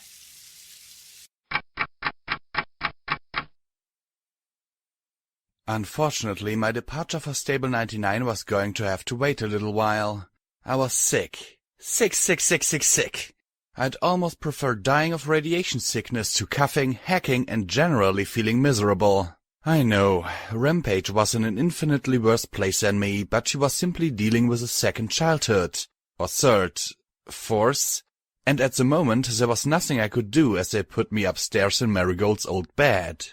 Unfortunately, my departure for Stable 99 was going to have to wait a little while. I was sick. Sick. I'd almost prefer dying of radiation sickness to coughing, hacking, and generally feeling miserable. I know, Rampage was in an infinitely worse place than me, but she was simply dealing with a second childhood. Or third. Fourth. And at the moment there was nothing I could do as they put me upstairs in Marigold's old bed.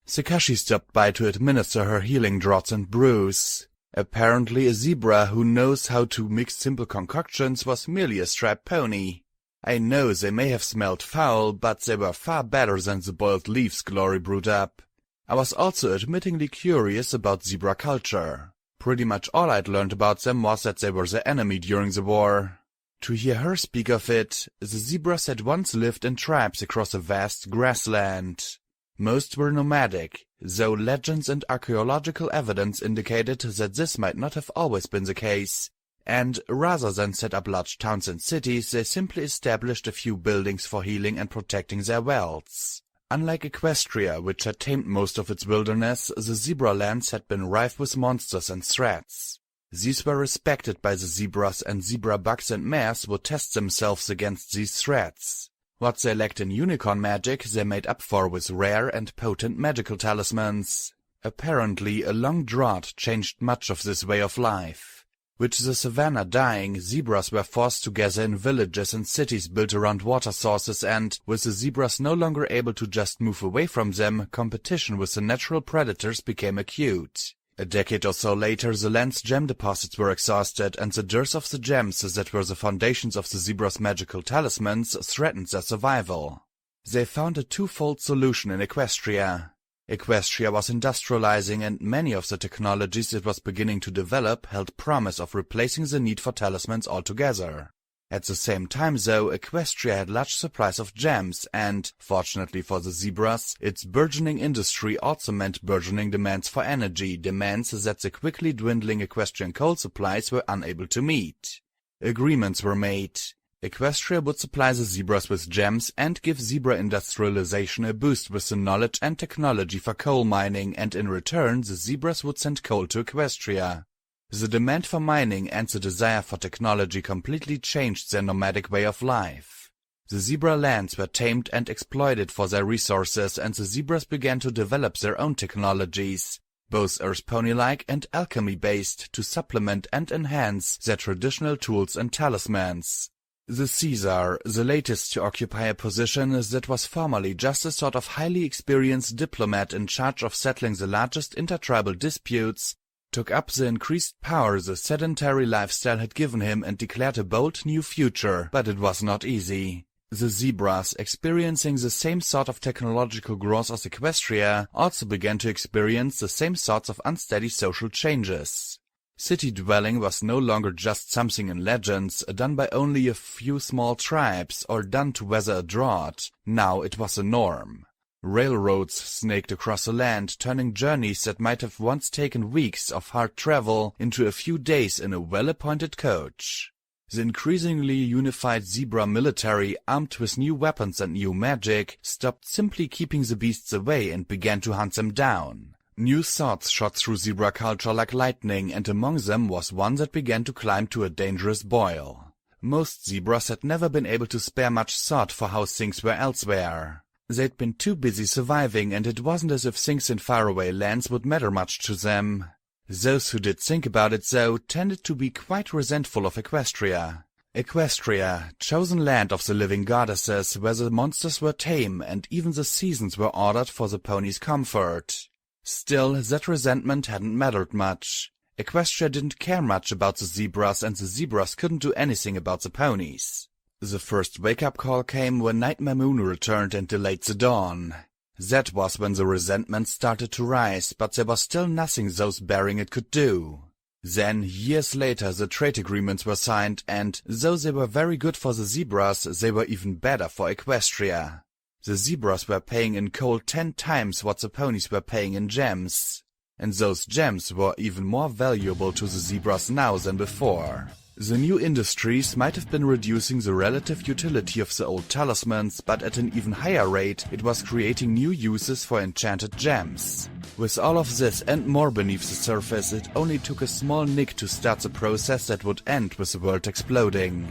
Sakashi stopped by to administer her healing draughts and brews. Apparently a zebra who knows how to mix simple concoctions was merely a striped pony. I know they may have smelled foul, but they were far better than the boiled leaves Glory brewed up. I was also admittingly curious about zebra culture. Pretty much all I'd learned about them was that they were the enemy during the war. To hear her speak of it, the zebras had once lived in tribes across a vast grassland. Most were nomadic, though legends and archaeological evidence indicated that this might not have always been the case, and rather than set up large towns and cities, they simply established a few buildings for healing and protecting their wealths. Unlike Equestria, which had tamed most of its wilderness, the zebra lands had been rife with monsters and threats. These were respected by the zebras, and zebra bucks and mares would test themselves against these threats. What they lacked in unicorn magic, they made up for with rare and potent magical talismans. Apparently, a long drought changed much of this way of life. With the savanna dying, zebras were forced to gather in villages and cities built around water sources, and, with the zebras no longer able to just move away from them, competition with the natural predators became acute. A decade or so later, the land's gem deposits were exhausted, and the dearth of the gems that were the foundations of the zebra's magical talismans threatened their survival. They found a twofold solution in Equestria. Equestria was industrializing, and many of the technologies it was beginning to develop held promise of replacing the need for talismans altogether. At the same time, though, Equestria had large supplies of gems, and, fortunately for the zebras, its burgeoning industry also meant burgeoning demands for energy, demands that the quickly dwindling Equestrian coal supplies were unable to meet. Agreements were made. Equestria would supply the zebras with gems and give zebra industrialization a boost with the knowledge and technology for coal mining, and in return the zebras would send coal to Equestria. The demand for mining and the desire for technology completely changed their nomadic way of life. The zebra lands were tamed and exploited for their resources, and the zebras began to develop their own technologies, both earth pony-like and alchemy-based, to supplement and enhance their traditional tools and talismans. The Caesar, the latest to occupy a position that was formerly just a sort of highly experienced diplomat in charge of settling the largest intertribal disputes, took up the increased power the sedentary lifestyle had given him and declared a bold new future, but it was not easy. The zebras, experiencing the same sort of technological growth as Equestria, also began to experience the same sorts of unsteady social changes. City dwelling was no longer just something in legends, done by only a few small tribes, or done to weather a drought. Now it was a norm. Railroads snaked across the land, turning journeys that might have once taken weeks of hard travel into a few days in a well-appointed coach. The increasingly unified zebra military, armed with new weapons and new magic, stopped simply keeping the beasts away and began to hunt them down. New thoughts shot through zebra culture like lightning, and among them was one that began to climb to a dangerous boil. Most zebras had never been able to spare much thought for how things were elsewhere. They'd been too busy surviving, and it wasn't as if things in faraway lands would matter much to them. Those who did think about it, though, tended to be quite resentful of Equestria. Equestria, chosen land of the living goddesses, where the monsters were tame and even the seasons were ordered for the ponies' comfort. Still, that resentment hadn't mattered much. Equestria didn't care much about the zebras, and the zebras couldn't do anything about the ponies. The first wake-up call came when Nightmare Moon returned and delayed the dawn. That was when the resentment started to rise, but there was still nothing those bearing it could do. Then, years later, the trade agreements were signed, and though they were very good for the zebras, they were even better for Equestria. The zebras were paying in coal 10 times what the ponies were paying in gems. And those gems were even more valuable to the zebras now than before. The new industries might have been reducing the relative utility of the old talismans, but at an even higher rate it was creating new uses for enchanted gems. With all of this and more beneath the surface, it only took a small nick to start the process that would end with the world exploding.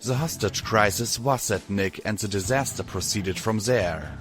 The hostage crisis was that nick, and the disaster proceeded from there.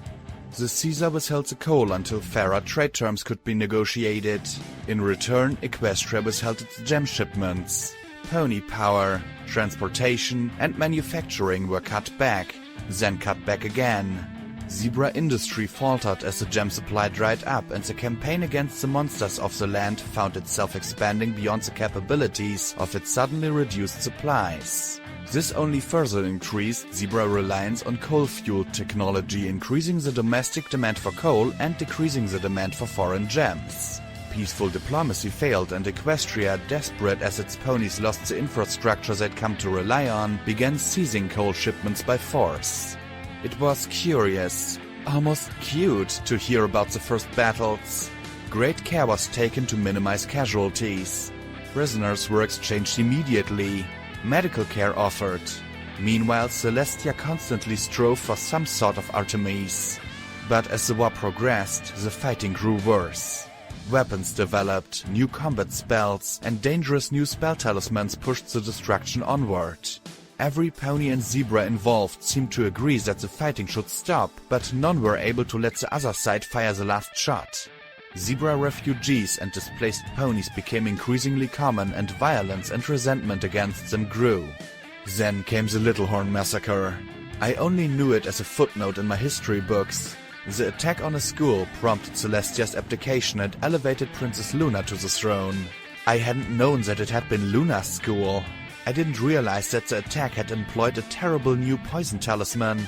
The Caesar withheld the coal until fairer trade terms could be negotiated. In return, Equestria withheld its gem shipments. Pony power, transportation and manufacturing were cut back, then cut back again. Zebra industry faltered as the gem supply dried up, and the campaign against the monsters of the land found itself expanding beyond the capabilities of its suddenly reduced supplies. This only further increased zebra reliance on coal-fueled technology, increasing the domestic demand for coal and decreasing the demand for foreign gems. Peaceful diplomacy failed, and Equestria, desperate as its ponies lost the infrastructure they'd come to rely on, began seizing coal shipments by force. It was curious, almost cute, to hear about the first battles. Great care was taken to minimize casualties. Prisoners were exchanged immediately. Medical care offered. Meanwhile, Celestia constantly strove for some sort of Artemis. But as the war progressed, the fighting grew worse. Weapons developed, new combat spells, and dangerous new spell talismans pushed the destruction onward. Every pony and zebra involved seemed to agree that the fighting should stop, but none were able to let the other side fire the last shot. Zebra refugees and displaced ponies became increasingly common, and violence and resentment against them grew. Then came the Little Horn Massacre. I only knew it as a footnote in my history books. The attack on a school prompted Celestia's abdication and elevated Princess Luna to the throne. I hadn't known that it had been Luna's school. I didn't realize that the attack had employed a terrible new poison talisman.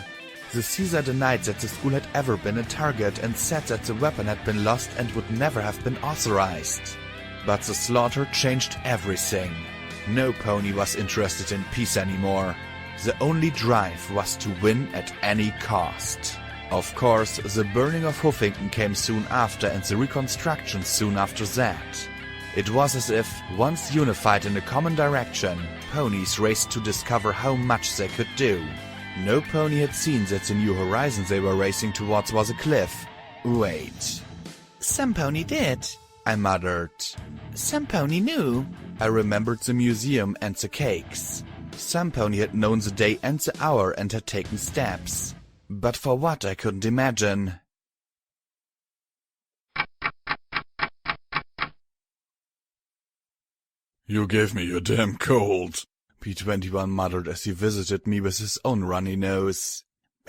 The Caesar denied that the school had ever been a target and said that the weapon had been lost and would never have been authorized. But the slaughter changed everything. No pony was interested in peace anymore. The only drive was to win at any cost. Of course, the burning of Huffington came soon after, and the reconstruction soon after that. It was as if, once unified in a common direction, ponies raced to discover how much they could do. No pony had seen that the new horizon they were racing towards was a cliff. Wait. Some pony did, I muttered. Some pony knew. I remembered the museum and the cakes. Some pony had known the day and the hour and had taken steps. But for what, I couldn't imagine. You gave me your damn cold, P21 muttered as he visited me with his own runny nose.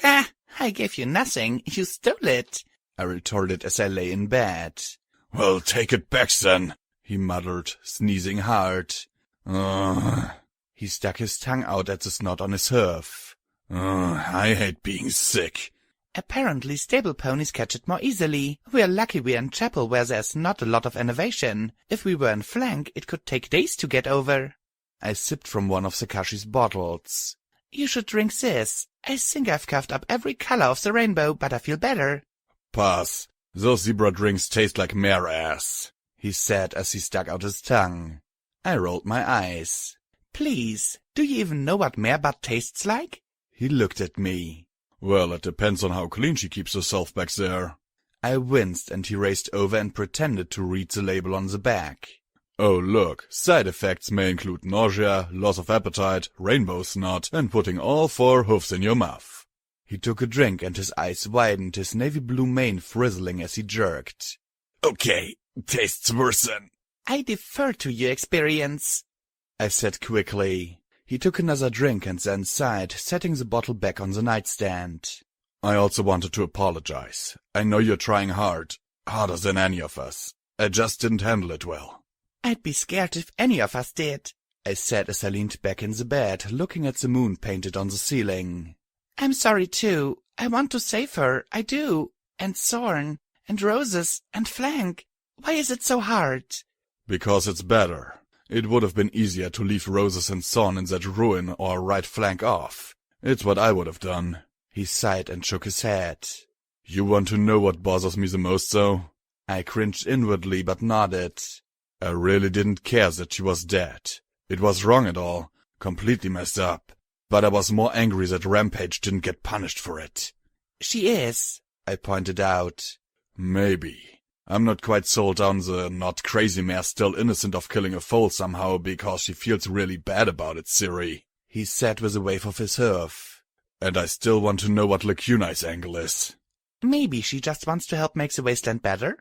Ah, I gave you nothing. You stole it, I retorted as I lay in bed. Well, take it back then, he muttered, sneezing hard. He stuck his tongue out at the snot on his hoof. I hate being sick. Apparently stable ponies catch it more easily. We're lucky we're in Chapel where there's not a lot of innovation. If we were in Flank, it could take days to get over. I sipped from one of Sakashi's bottles. You should drink this. I think I've coughed up every color of the rainbow, but I feel better. Pass. Those zebra drinks taste like mare ass, he said as he stuck out his tongue. I rolled my eyes. Please, do you even know what mare butt tastes like? He looked at me. Well, it depends on how clean she keeps herself back there. I winced, and he raced over and pretended to read the label on the back. Oh look, side effects may include nausea, loss of appetite, rainbow snot, and putting all 4 hoofs in your mouth. He took a drink and his eyes widened, his navy blue mane frizzling as he jerked. Okay, tastes worse than... I defer to your experience, I said quickly. He took another drink and then sighed, setting the bottle back on the nightstand. I also wanted to apologize. I know you're trying hard, harder than any of us. I just didn't handle it well. I'd be scared if any of us did, I said as I leaned back in the bed, looking at the moon painted on the ceiling. I'm sorry too. I want to save her, I do. And Thorn, and Roses, and Flank. Why is it so hard? Because it's better. It would have been easier to leave Roses and Thorn in that ruin or write Flank off. It's what I would have done. He sighed and shook his head. You want to know what bothers me the most, though? I cringed inwardly but nodded. I really didn't care that she was dead. It was wrong at all, completely messed up. But I was more angry that Rampage didn't get punished for it. She is, I pointed out. Maybe. I'm not quite sold on the not crazy mare still innocent of killing a foal somehow because she feels really bad about it, Ciri, he said with a wave of his hoof. And I still want to know what Lacunai's angle is. Maybe she just wants to help make the wasteland better?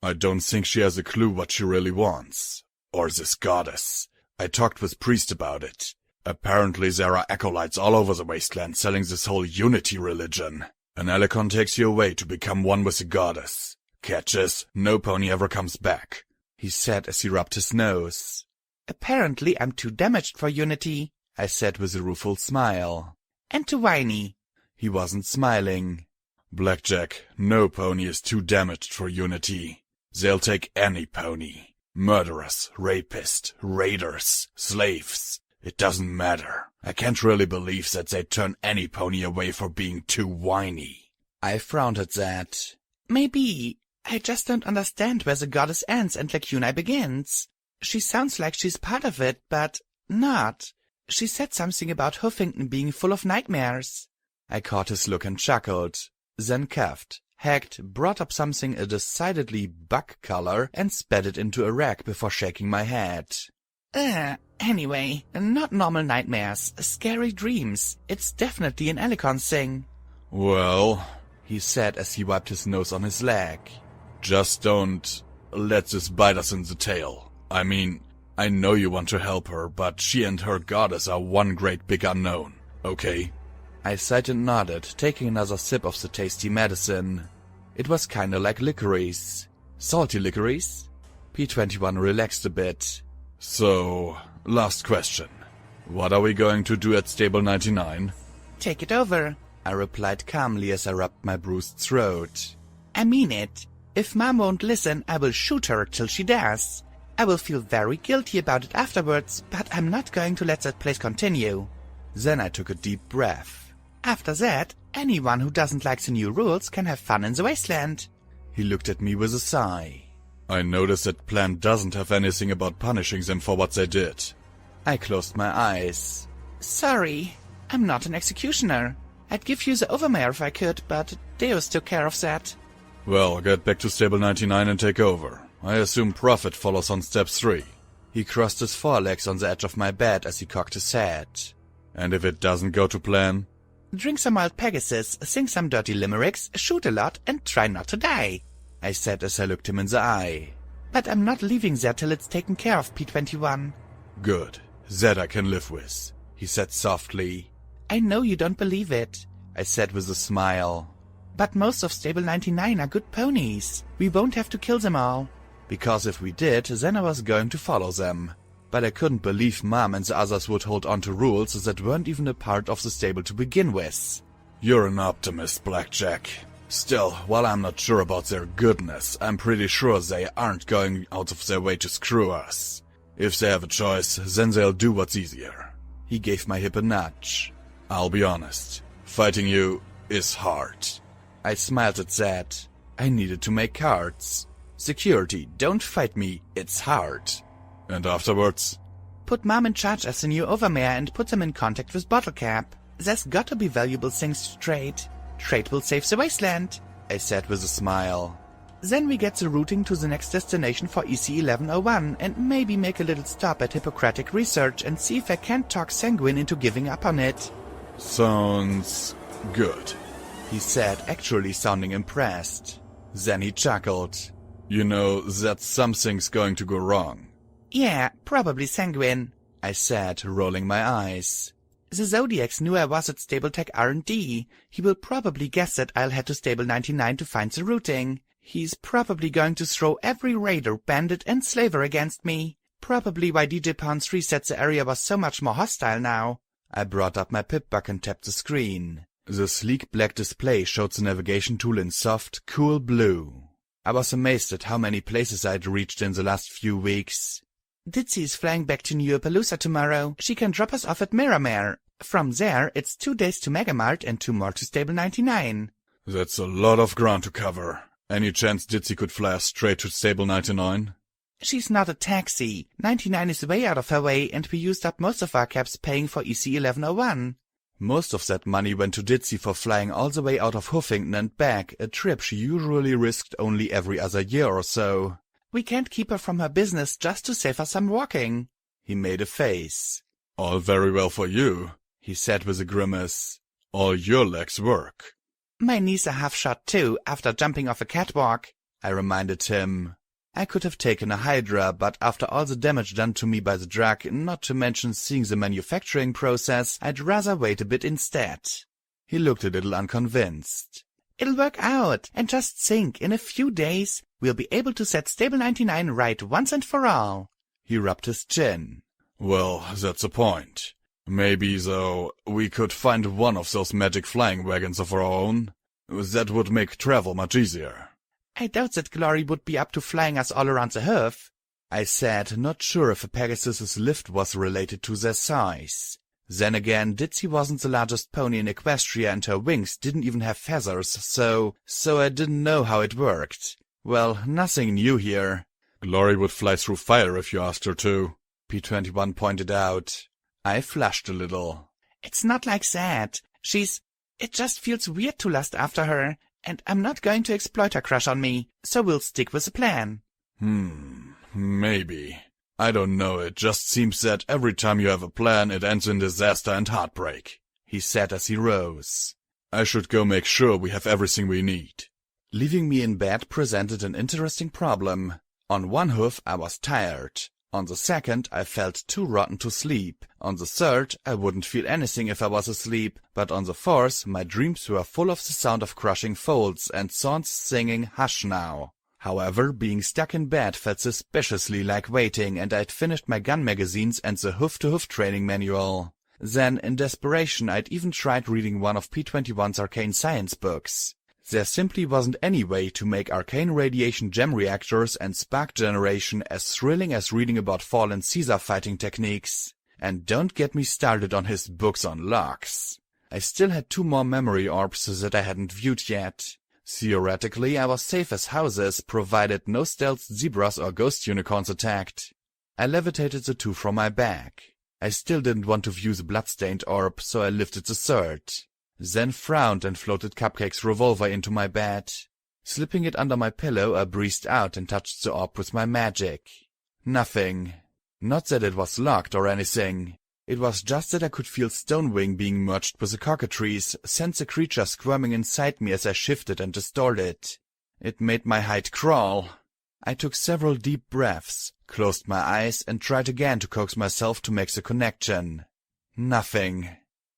I don't think she has a clue what she really wants. Or this goddess. I talked with Priest about it. Apparently there are acolytes all over the wasteland selling this whole unity religion. An Alicon takes you away to become one with the goddess. Catches, no pony ever comes back, he said as he rubbed his nose. Apparently I'm too damaged for unity, I said with a rueful smile. And too whiny. He wasn't smiling. Blackjack, no pony is too damaged for unity. They'll take any pony. Murderers, rapists, raiders, slaves. It doesn't matter. I can't really believe that they'd turn any pony away for being too whiny. I frowned at that. Maybe. I just don't understand where the goddess ends and Lacunai begins. She sounds like she's part of it, but not. She said something about Huffington being full of nightmares. I caught his look and chuckled, then coughed, hacked, brought up something a decidedly buck color, and spat it into a rack before shaking my head. Anyway, not normal nightmares, scary dreams. It's definitely an Alicon thing. Well, he said as he wiped his nose on his leg. Just don't let this bite us in the tail. I mean, I know you want to help her, but she and her goddess are one great big unknown, okay? I sighed and nodded, taking another sip of the tasty medicine. It was kinda like licorice. Salty licorice? P21 relaxed a bit. So, last question. What are we going to do at Stable 99? Take it over, I replied calmly as I rubbed my bruised throat. I mean it. If Mom won't listen, I will shoot her till she does. I will feel very guilty about it afterwards, but I'm not going to let that place continue. Then I took a deep breath. After that, anyone who doesn't like the new rules can have fun in the wasteland. He looked at me with a sigh. I noticed that plan doesn't have anything about punishing them for what they did. I closed my eyes. Sorry, I'm not an executioner. I'd give you the Overmare if I could, but Deus took care of that. Well, get back to Stable 99 and take over. I assume Prophet follows on step 3. He crossed his forelegs on the edge of my bed as he cocked his head. And if it doesn't go to plan? Drink some wild Pegasus, sing some dirty limericks, shoot a lot, and try not to die, I said as I looked him in the eye. But I'm not leaving there till it's taken care of, P21. Good. That I can live with, he said softly. I know you don't believe it, I said with a smile. But most of Stable 99 are good ponies. We won't have to kill them all. Because if we did, then I was going to follow them. But I couldn't believe Mom and the others would hold on to rules that weren't even a part of the stable to begin with. You're an optimist, Blackjack. Still, while I'm not sure about their goodness, I'm pretty sure they aren't going out of their way to screw us. If they have a choice, then they'll do what's easier. He gave my hip a nudge. I'll be honest, fighting you is hard. I smiled at that. I needed to make cards. Security, don't fight me, it's hard. And afterwards? Put Mom in charge as the new Overmare and put them in contact with Bottlecap. There's got to be valuable things to trade. Trade will save the wasteland, I said with a smile. Then we get the routing to the next destination for EC-1101 and maybe make a little stop at Hippocratic Research and see if I can't talk Sanguine into giving up on it. Sounds good, He said, actually sounding impressed. Then he chuckled. You know that something's going to go wrong. Yeah, probably Sanguine, I said, rolling my eyes. The Zodiacs knew I was at Stabletech R&D. He will probably guess that I'll head to Stable 99 to find the routing. He's probably going to throw every raider, bandit and slaver against me. Probably why DJ Pawn 3 said the area was so much more hostile now. I brought up my pip-buck and tapped the screen. The sleek black display showed the navigation tool in soft, cool blue. I was amazed at how many places I'd reached in the last few weeks. Ditsy is flying back to New Appaloosa tomorrow. She can drop us off at Miramare. From there, it's 2 days to Megamart and 2 more to Stable 99. That's a lot of ground to cover. Any chance Ditsy could fly us straight to Stable 99? She's not a taxi. 99 is way out of her way, and we used up most of our caps paying for EC-1101. Most of that money went to Ditsy for flying all the way out of Huffington and back, a trip she usually risked only every other year or so. We can't keep her from her business just to save her some walking. He made a face. All very well for you, he said with a grimace. All your legs work. My knees are half shot too, after jumping off a catwalk, I reminded him. I could have taken a Hydra, but after all the damage done to me by the drug, not to mention seeing the manufacturing process, I'd rather wait a bit instead. He looked a little unconvinced. It'll work out, and just think, in a few days, we'll be able to set Stable 99 right once and for all. He rubbed his chin. Well, that's a point. Maybe, though, we could find one of those magic flying wagons of our own. That would make travel much easier. I doubt that Glory would be up to flying us all around the Hoof, I said, not sure if a Pegasus's lift was related to their size. Then again, Ditsy wasn't the largest pony in Equestria and her wings didn't even have feathers, so I didn't know how it worked. Well, nothing new here. Glory would fly through fire if you asked her to, P21 pointed out. I flushed a little. It's not like that. It just feels weird to lust after her. And I'm not going to exploit her crush on me, so we'll stick with the plan. Maybe. I don't know, it just seems that every time you have a plan, it ends in disaster and heartbreak, he said as he rose. I should go make sure we have everything we need. Leaving me in bed presented an interesting problem. On one hoof, I was tired. On the second, I felt too rotten to sleep. On the third, I wouldn't feel anything if I was asleep. But on the fourth, my dreams were full of the sound of crushing folds and songs singing Hush Now. However, being stuck in bed felt suspiciously like waiting, and I'd finished my gun magazines and the hoof-to-hoof training manual. Then, in desperation, I'd even tried reading one of P21's arcane science books. There simply wasn't any way to make arcane radiation gem reactors and spark generation as thrilling as reading about fallen Caesar fighting techniques. And don't get me started on his books on locks. I still had 2 more memory orbs that I hadn't viewed yet. Theoretically, I was safe as houses, provided no stealth zebras or ghost unicorns attacked. I levitated the 2 from my back. I still didn't want to view the bloodstained orb, so I lifted the third. Then frowned and floated Cupcake's revolver into my bed. Slipping it under my pillow, I breezed out and touched the orb with my magic. Nothing. Not that it was locked or anything. It was just that I could feel Stonewing being merged with the cockatrice, sense the creature squirming inside me as I shifted and distorted. It made my hide crawl. I took several deep breaths, closed my eyes, and tried again to coax myself to make the connection. Nothing.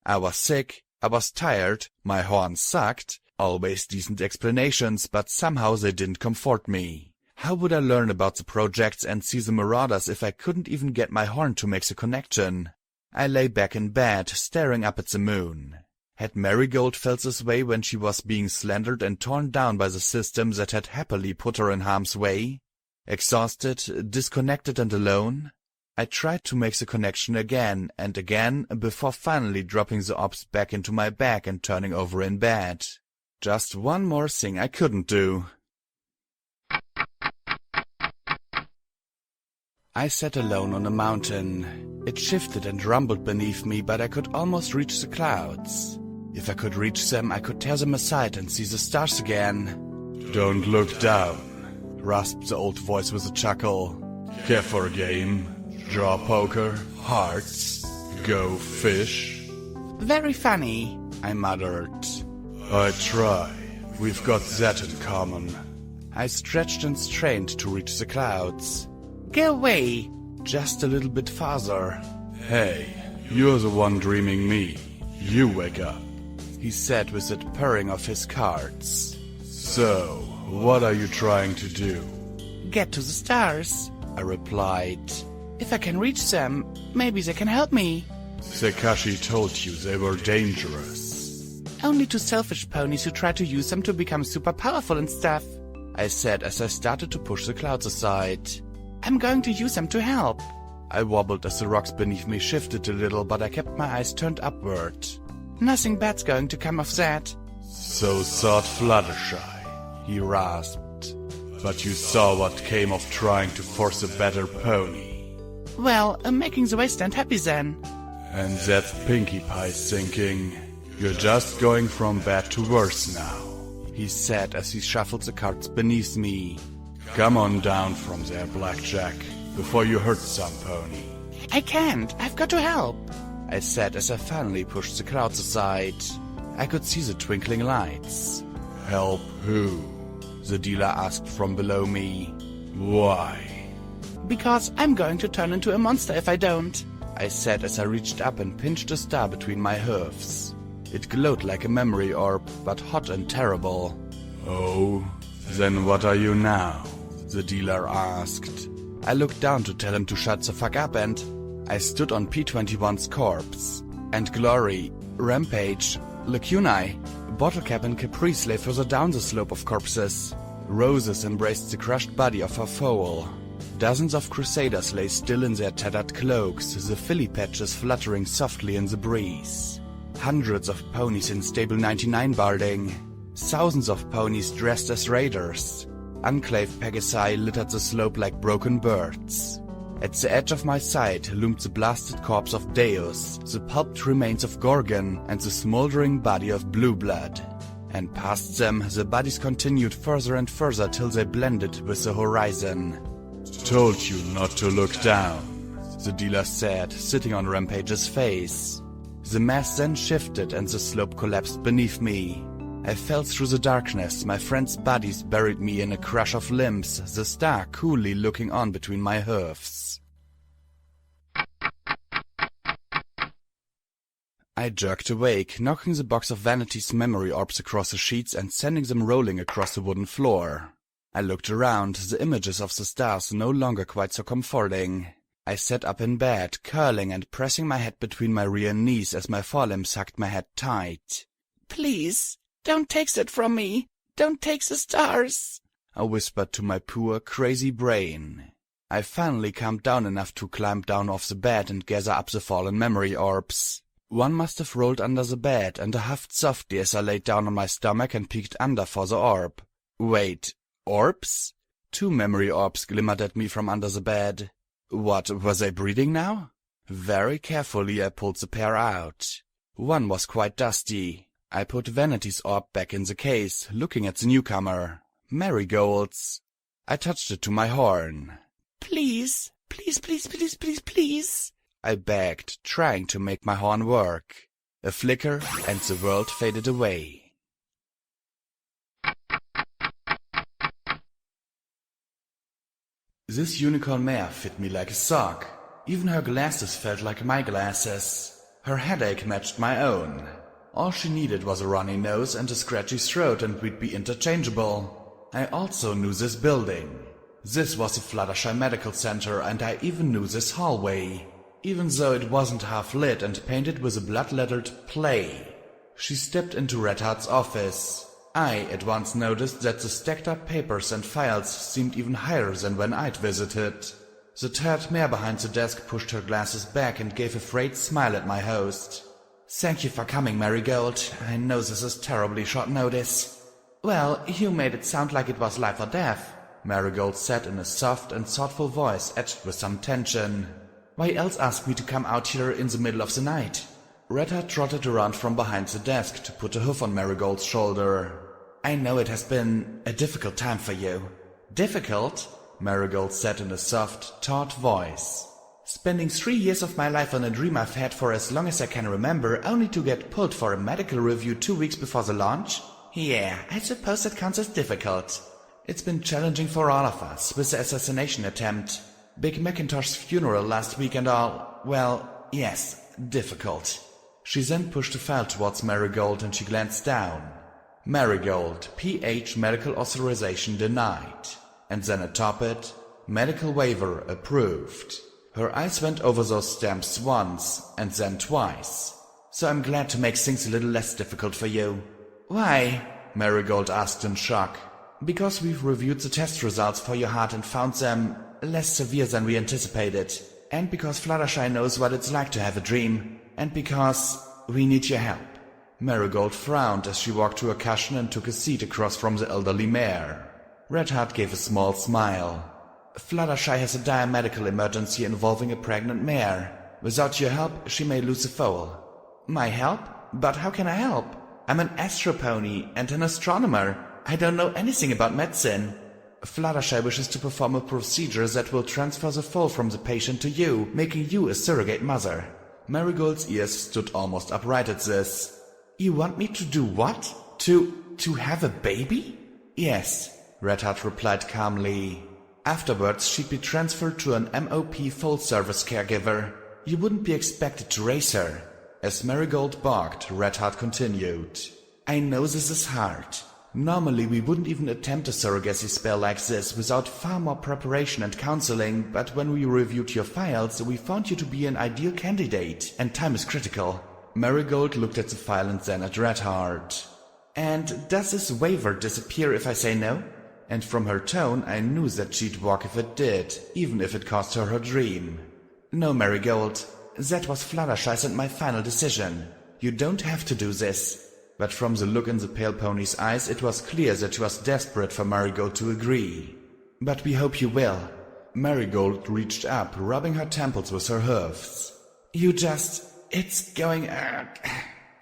I was sick. I was tired, my horn sucked, always decent explanations, but somehow they didn't comfort me. How would I learn about the projects and see the marauders if I couldn't even get my horn to make the connection? I lay back in bed, staring up at the moon. Had Marigold felt this way when she was being slandered and torn down by the system that had happily put her in harm's way? Exhausted, disconnected and alone? I tried to make the connection again and again before finally dropping the orbs back into my bag and turning over in bed. Just one more thing I couldn't do. I sat alone on a mountain. It shifted and rumbled beneath me, but I could almost reach the clouds. If I could reach them, I could tear them aside and see the stars again. Don't look down, rasped the old voice with a chuckle. Care for a game? Draw poker? Hearts? Go fish? Very funny, I muttered. I try. We've got that in common. I stretched and strained to reach the clouds. Go away! Just a little bit farther. Hey, you're the one dreaming me. You wake up. He said with that purring of his cards. So, what are you trying to do? Get to the stars, I replied. If I can reach them, maybe they can help me. Sekashi told you they were dangerous. Only to selfish ponies who try to use them to become super powerful and stuff, I said as I started to push the clouds aside. I'm going to use them to help. I wobbled as the rocks beneath me shifted a little, but I kept my eyes turned upward. Nothing bad's going to come of that. So thought Fluttershy, he rasped. But you saw what came of trying to force a better pony. Well, I'm making the wasteland happy then. And that's Pinkie Pie's thinking. You're just going from bad to worse now, he said as he shuffled the cards beneath me. Come on down from there, Blackjack, before you hurt some pony. I can't, I've got to help, I said as I finally pushed the clouds aside. I could see the twinkling lights. Help who? The dealer asked from below me. Why? Because I'm going to turn into a monster if I don't, I said as I reached up and pinched a star between my hoofs. It glowed like a memory orb, but hot and terrible. Oh, then what are you now? The dealer asked. I looked down to tell him to shut the fuck up and I stood on P-21's corpse. And Glory, Rampage, Lacunae, Bottlecap and Caprice lay further down the slope of corpses. Roses embraced the crushed body of her foal. Dozens of crusaders lay still in their tattered cloaks, the filly patches fluttering softly in the breeze. Hundreds of ponies in Stable 99 barding. Thousands of ponies dressed as raiders. Unclaved Pegasi littered the slope like broken birds. At the edge of my sight loomed the blasted corpse of Deus, the pulped remains of Gorgon, and the smoldering body of Blue Blood. And past them, the bodies continued further and further till they blended with the horizon. Told you not to look down, the dealer said, sitting on Rampage's face. The mass then shifted and the slope collapsed beneath me. I fell through the darkness, my friends' bodies buried me in a crush of limbs, the star coolly looking on between my hoofs. I jerked awake, knocking the box of Vanity's memory orbs across the sheets and sending them rolling across the wooden floor. I looked around, the images of the stars no longer quite so comforting. I sat up in bed, curling and pressing my head between my rear knees as my forelimbs hugged my head tight. Please, don't take that from me. Don't take the stars, I whispered to my poor, crazy brain. I finally calmed down enough to climb down off the bed and gather up the fallen memory orbs. One must have rolled under the bed, and I huffed softly as I laid down on my stomach and peeked under for the orb. Wait, orbs? 2 memory orbs glimmered at me from under the bed. What, were they breathing now? Very carefully I pulled the pair out. One was quite dusty. I put Vanity's orb back in the case, looking at the newcomer. Marigolds. I touched it to my horn. Please, please, please, please, please, please, I begged, trying to make my horn work. A flicker, and the world faded away. This unicorn mare fit me like a sock. Even her glasses felt like my glasses. Her headache matched my own. All she needed was a runny nose and a scratchy throat, and we'd be interchangeable. I also knew this building. This was the Fluttershy Medical Center, and I even knew this hallway, even though it wasn't half lit and painted with a blood-lettered play. She stepped into Red Heart's office. I at once noticed that the stacked-up papers and files seemed even higher than when I'd visited. The tired mare behind the desk pushed her glasses back and gave a frayed smile at my host. Thank you for coming, Marigold. I know this is terribly short notice. Well, you made it sound like it was life or death, Marigold said in a soft and thoughtful voice etched with some tension. Why else ask me to come out here in the middle of the night? Red Hat trotted around from behind the desk to put a hoof on Marigold's shoulder. I know it has been a difficult time for you, Difficult? Marigold said in a soft, taut voice. Spending 3 years of my life on a dream I've had for as long as I can remember, only to get pulled for a medical review 2 weeks before the launch? Yeah, I suppose that counts as difficult. It's been challenging for all of us, with the assassination attempt, Big Macintosh's funeral last week and all. Well, yes, difficult. She then pushed a file towards Marigold and she glanced down. Marigold, PH medical authorization denied. And then atop it, medical waiver approved. Her eyes went over those stamps once and then twice. So I'm glad to make things a little less difficult for you. Why? Marigold asked in shock. Because we've reviewed the test results for your heart and found them less severe than we anticipated. And because Fluttershy knows what it's like to have a dream. And because we need your help. Marigold frowned as she walked to a cushion and took a seat across from the elderly mare. Redheart gave a small smile. Fluttershy has a dire medical emergency involving a pregnant mare. Without your help, she may lose a foal. My help? But how can I help? I'm an astropony and an astronomer. I don't know anything about medicine. Fluttershy wishes to perform a procedure that will transfer the foal from the patient to you, making you a surrogate mother. Marigold's ears stood almost upright at this. You want me to do what? To have a baby? Yes, Redheart replied calmly. Afterwards, she'd be transferred to an MOP full-service caregiver. You wouldn't be expected to raise her. As Marigold barked, Redheart continued. I know this is hard. Normally, we wouldn't even attempt a surrogacy spell like this without far more preparation and counseling, but when we reviewed your files, we found you to be an ideal candidate, and time is critical. Marigold looked at the file and then at Redheart. And does this waiver disappear if I say no? And from her tone, I knew that she'd walk if it did, even if it cost her her dream. No, Marigold. That was Fluttershy's and my final decision. You don't have to do this. But from the look in the pale pony's eyes, it was clear that she was desperate for Marigold to agree. But we hope you will. Marigold reached up, rubbing her temples with her hoofs. It's going...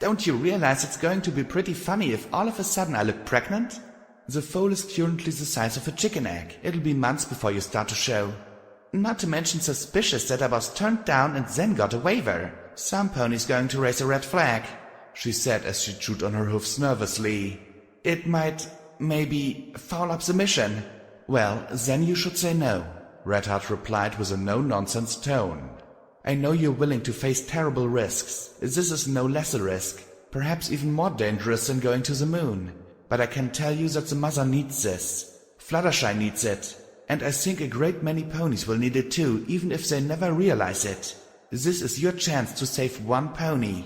Don't you realize it's going to be pretty funny if all of a sudden I look pregnant? The foal is currently the size of a chicken egg. It'll be months before you start to show. Not to mention suspicious that I was turned down and then got a waiver. Some pony's going to raise a red flag, she said as she chewed on her hoofs nervously. It might, maybe, foul up the mission. Well, then you should say no, Redheart replied with a no-nonsense tone. I know you're willing to face terrible risks. This is no less a risk, perhaps even more dangerous than going to the moon. But I can tell you that the mother needs this. Fluttershy needs it. And I think a great many ponies will need it too, even if they never realize it. This is your chance to save one pony.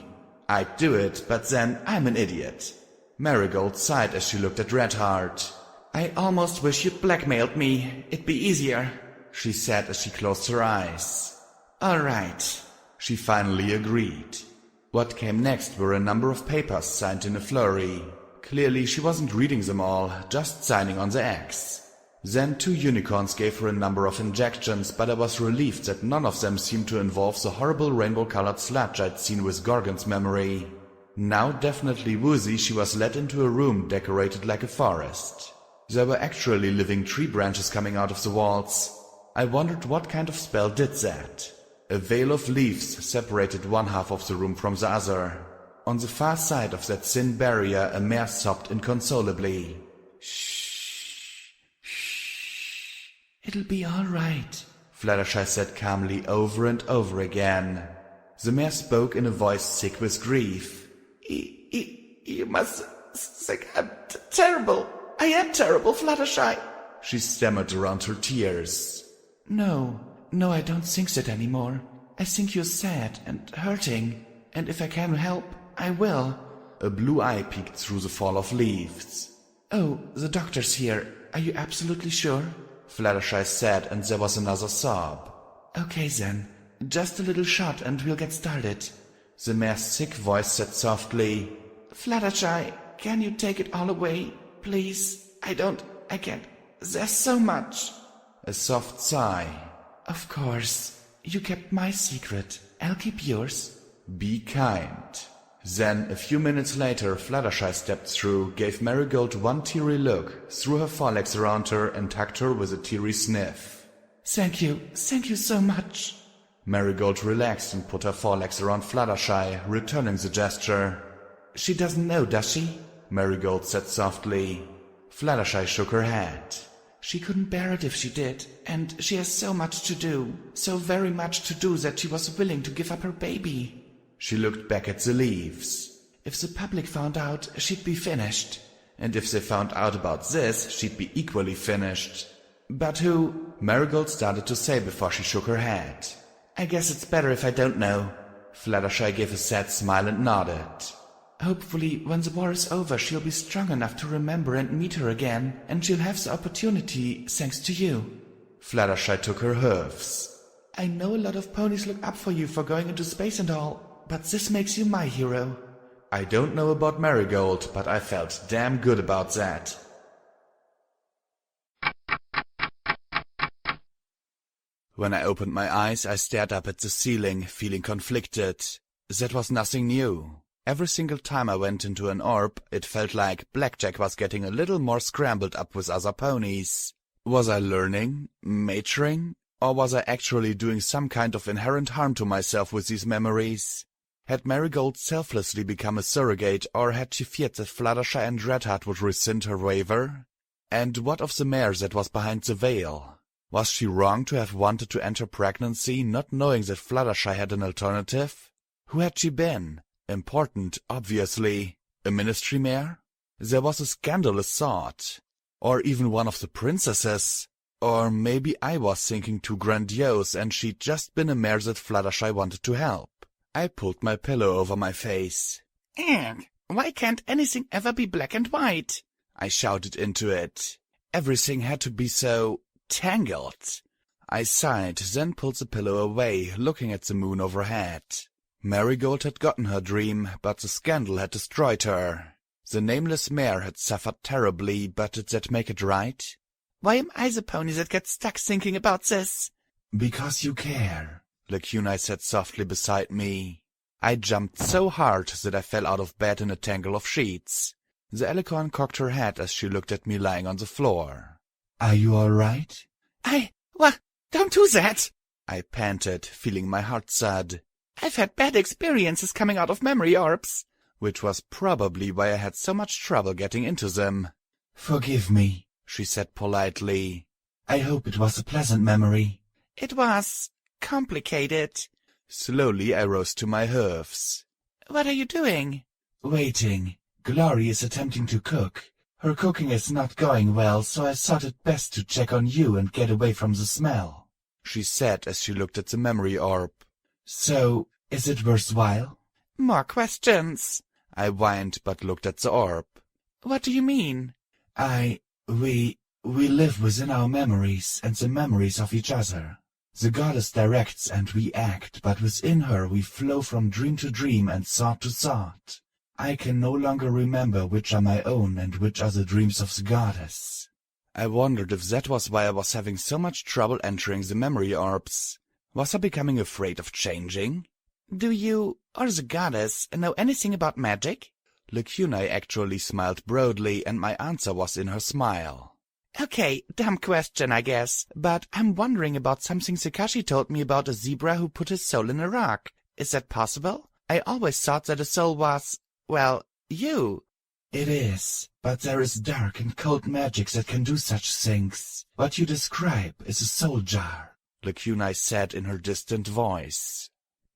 I'd do it, but then I'm an idiot. Marigold sighed as she looked at Redheart. I almost wish you'd blackmailed me. It'd be easier, she said as she closed her eyes. All right, she finally agreed. What came next were a number of papers signed in a flurry. Clearly she wasn't reading them all, just signing on the X. Then 2 unicorns gave her a number of injections, but I was relieved that none of them seemed to involve the horrible rainbow-colored sludge I'd seen with Gorgon's memory. Now definitely woozy, she was led into a room decorated like a forest. There were actually living tree branches coming out of the walls. I wondered what kind of spell did that. A veil of leaves separated one half of the room from the other. On the far side of that thin barrier, a mare sobbed inconsolably. Shh. It'll be all right, Fluttershy said calmly over and over again. The mare spoke in a voice sick with grief. You must think I'm terrible. I am terrible, Fluttershy, she stammered around her tears. No, I don't think that anymore. I think you're sad and hurting, and if I can help, I will. A blue eye peeked through the fall of leaves. Oh, the doctor's here. Are you absolutely sure? Fluttershy said, and there was another sob. Okay then, just a little shot and we'll get started. The mare's sick voice said softly, Fluttershy, can you take it all away, please? I can't. There's so much. A soft sigh. Of course. You kept my secret. I'll keep yours. Be kind. Then, a few minutes later, Fluttershy stepped through, gave Marigold one teary look, threw her forelegs around her and tugged her with a teary sniff. Thank you so much. Marigold relaxed and put her forelegs around Fluttershy, returning the gesture. She doesn't know, does she? Marigold said softly. Fluttershy shook her head. She couldn't bear it if she did, and she has so much to do, so very much to do that she was willing to give up her baby. She looked back at the leaves. If the public found out, she'd be finished. And if they found out about this, she'd be equally finished. But who? Marigold started to say before she shook her head. I guess it's better if I don't know. Fluttershy gave a sad smile and nodded. Hopefully, when the war is over, she'll be strong enough to remember and meet her again, and she'll have the opportunity thanks to you. Fluttershy took her hoofs. I know a lot of ponies look up for you for going into space and all, but this makes you my hero. I don't know about Marigold, but I felt damn good about that. When I opened my eyes, I stared up at the ceiling, feeling conflicted. That was nothing new. Every single time I went into an orb, it felt like Blackjack was getting a little more scrambled up with other ponies. Was I learning, maturing, or was I actually doing some kind of inherent harm to myself with these memories? Had Marigold selflessly become a surrogate, or had she feared that Fluttershy and Redheart would rescind her waiver? And what of the mare that was behind the veil? Was she wrong to have wanted to end her pregnancy, not knowing that Fluttershy had an alternative? Who had she been? Important, obviously. A ministry mare? There was a scandalous thought. Or even one of the princesses. Or maybe I was thinking too grandiose and she'd just been a mare that Fluttershy wanted to help. I pulled my pillow over my face. "Ugh, why can't anything ever be black and white?" I shouted into it. Everything had to be so tangled. I sighed, then pulled the pillow away, looking at the moon overhead. Marigold had gotten her dream, but the scandal had destroyed her. The nameless mare had suffered terribly, but did that make it right? Why am I the pony that gets stuck thinking about this? Because you care, Lacuna said softly beside me. I jumped so hard that I fell out of bed in a tangle of sheets. The Alicorn cocked her head as she looked at me lying on the floor. Are you all right? What? Don't do that! I panted, feeling my heart thud. I've had bad experiences coming out of memory orbs. Which was probably why I had so much trouble getting into them. Forgive me, she said politely. I hope it was a pleasant memory. It was complicated. Slowly I rose to my hoofs. What are you doing? Waiting. Glory is attempting to cook. Her cooking is not going well, so I thought it best to check on you and get away from the smell, she said as she looked at the memory orb. So, is it worthwhile? More questions. I whined, but looked at the orb. What do you mean? We live within our memories and the memories of each other. The goddess directs and we act, but within her we flow from dream to dream and thought to thought. I can no longer remember which are my own and which are the dreams of the goddess. I wondered if that was why I was having so much trouble entering the memory orbs. Was I becoming afraid of changing? Do you, or the goddess, know anything about magic? Lacuna actually smiled broadly, and my answer was in her smile. Okay, dumb question, I guess, but I'm wondering about something Sakashi told me about a zebra who put his soul in a rock. Is that possible? I always thought that a soul was, well, you. It is, but there is dark and cold magic that can do such things. What you describe is a soul jar, Lacuna said in her distant voice.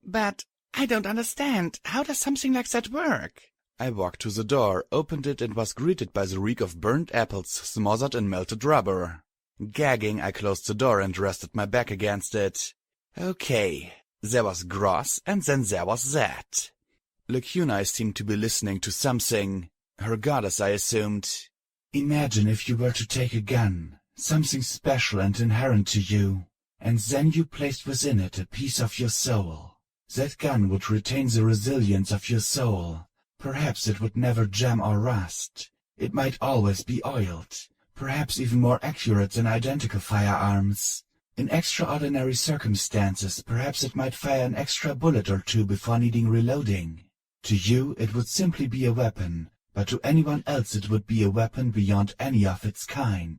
But I don't understand. How does something like that work? I walked to the door, opened it, and was greeted by the reek of burnt apples smothered in melted rubber. Gagging, I closed the door and rested my back against it. Okay, there was Gross, and then there was that. Lacuna seemed to be listening to something. Her goddess, I assumed. Imagine if you were to take a gun, something special and inherent to you, and then you placed within it a piece of your soul. That gun would retain the resilience of your soul. Perhaps it would never jam or rust. It might always be oiled, perhaps even more accurate than identical firearms. In extraordinary circumstances, perhaps it might fire an extra bullet or two before needing reloading. To you, it would simply be a weapon, but to anyone else it would be a weapon beyond any of its kind.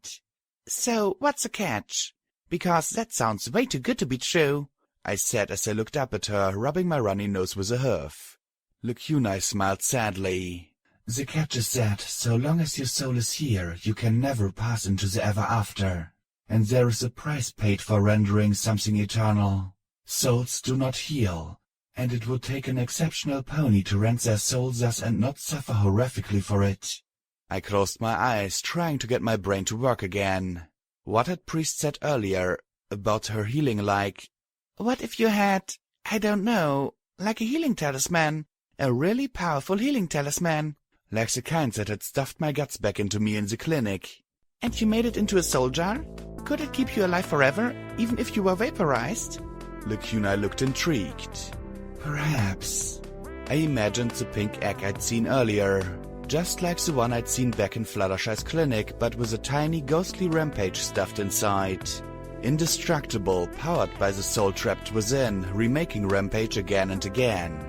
So, what's the catch? Because that sounds way too good to be true, I said as I looked up at her, rubbing my runny nose with a hoof. Lacuna smiled sadly. The catch is that, so long as your soul is here, you can never pass into the ever-after. And there is a price paid for rendering something eternal. Souls do not heal, and it would take an exceptional pony to rend their soul thus and not suffer horrifically for it. I closed my eyes, trying to get my brain to work again. What had Priest said earlier about her healing like? What if you had, I don't know, like a healing talisman? A really powerful healing talisman? Like the kind that had stuffed my guts back into me in the clinic. And you made it into a soul jar? Could it keep you alive forever, even if you were vaporized? Lacuna looked intrigued. Perhaps. I imagined the pink egg I'd seen earlier, just like the one I'd seen back in Fluttershy's clinic, but with a tiny ghostly rampage stuffed inside. Indestructible, powered by the soul trapped within, remaking Rampage again and again.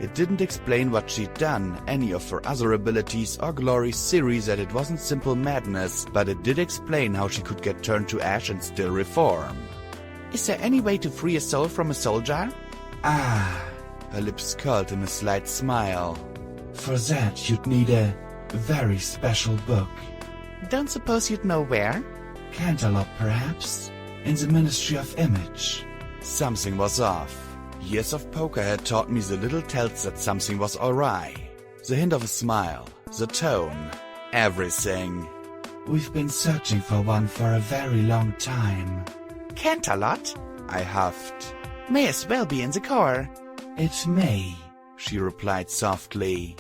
It didn't explain what she'd done, any of her other abilities or glories theory that it wasn't simple madness, but it did explain how she could get turned to ash and still reform. Is there any way to free a soul from a soul jar? Ah, her lips curled in a slight smile. For that you'd need a very special book. Don't suppose you'd know where? Cantaloupe, perhaps? In the Ministry of Image. Something was off. Years of poker had taught me the little tells that something was awry. The hint of a smile, the tone, everything. We've been searching for one for a very long time. Cantalot? I huffed. May as well be in the core. It may, she replied softly.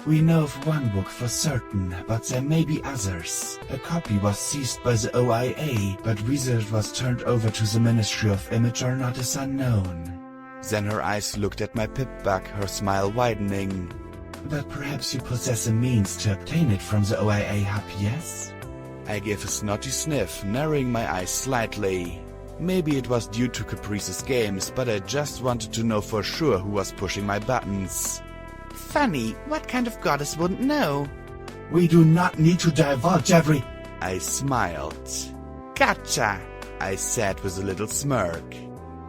We know of one book for certain, but there may be others. A copy was seized by the OIA, but whether it was turned over to the Ministry of Image or not is unknown. Then her eyes looked at my pip-bug, her smile widening. But perhaps you possess a means to obtain it from the OIA hub, yes? I gave a snotty sniff, narrowing my eyes slightly. Maybe it was due to Caprice's games, but I just wanted to know for sure who was pushing my buttons. Funny, what kind of goddess wouldn't know? We do not need to divulge every... I smiled. Gotcha, I said with a little smirk.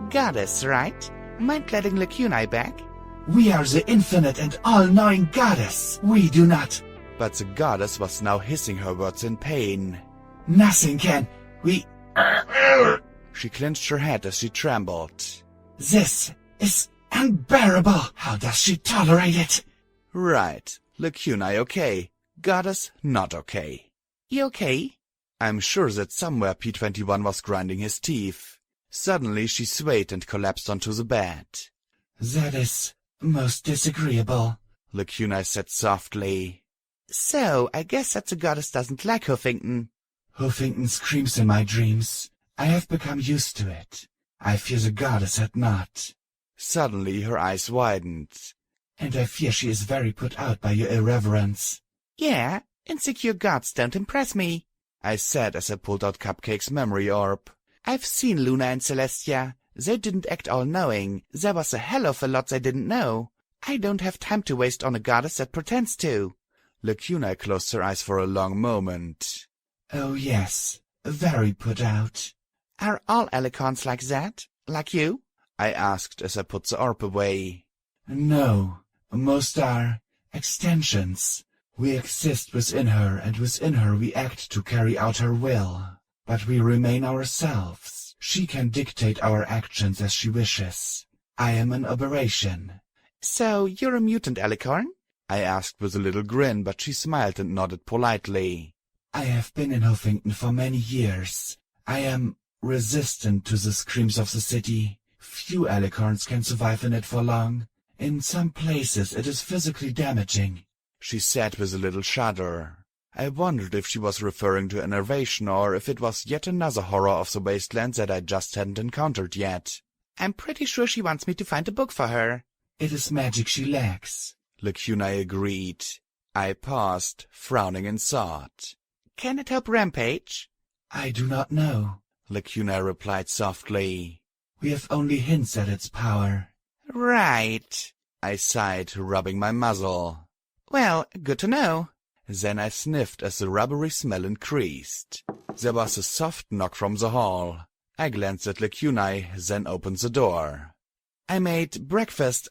Goddess, right? Mind letting Lacuna back? We are the infinite and all-knowing goddess. We do not... But the goddess was now hissing her words in pain. Nothing can... We... She clenched her head as she trembled. This is unbearable. How does she tolerate it? Right. Lacuna okay. Goddess not okay. You okay? I'm sure that somewhere P21 was grinding his teeth. Suddenly she swayed and collapsed onto the bed. That is most disagreeable, Lacuna said softly. So, I guess that the goddess doesn't like Huffington. Huffington screams in my dreams. I have become used to it. I fear the goddess had not. Suddenly her eyes widened. And I fear she is very put out by your irreverence. Yeah, insecure gods don't impress me, I said as I pulled out Cupcake's memory orb. I've seen Luna and Celestia. They didn't act all-knowing. There was a hell of a lot they didn't know. I don't have time to waste on a goddess that pretends to. Lacuna closed her eyes for a long moment. Oh yes, very put out. Are all alicorns like that? Like you? I asked as I put the orb away. No, most are extensions. We exist within her, and within her we act to carry out her will. But we remain ourselves. She can dictate our actions as she wishes. I am an aberration. So you're a mutant alicorn? I asked with a little grin, but she smiled and nodded politely. I have been in Huffington for many years. I am resistant to the screams of the city. Few alicorns can survive in it for long. In some places it is physically damaging, she said with a little shudder. I wondered if she was referring to enervation or if it was yet another horror of the wasteland that I just hadn't encountered yet. I'm pretty sure she wants me to find a book for her. It is magic she lacks, Lacuna agreed. I paused, frowning in thought. Can it help Rampage? I do not know, Lacuna replied softly. We have only hints at its power. Right. I sighed, rubbing my muzzle. Well, good to know. Then I sniffed as the rubbery smell increased. There was a soft knock from the hall. I glanced at Lacunai, then opened the door. I made breakfast,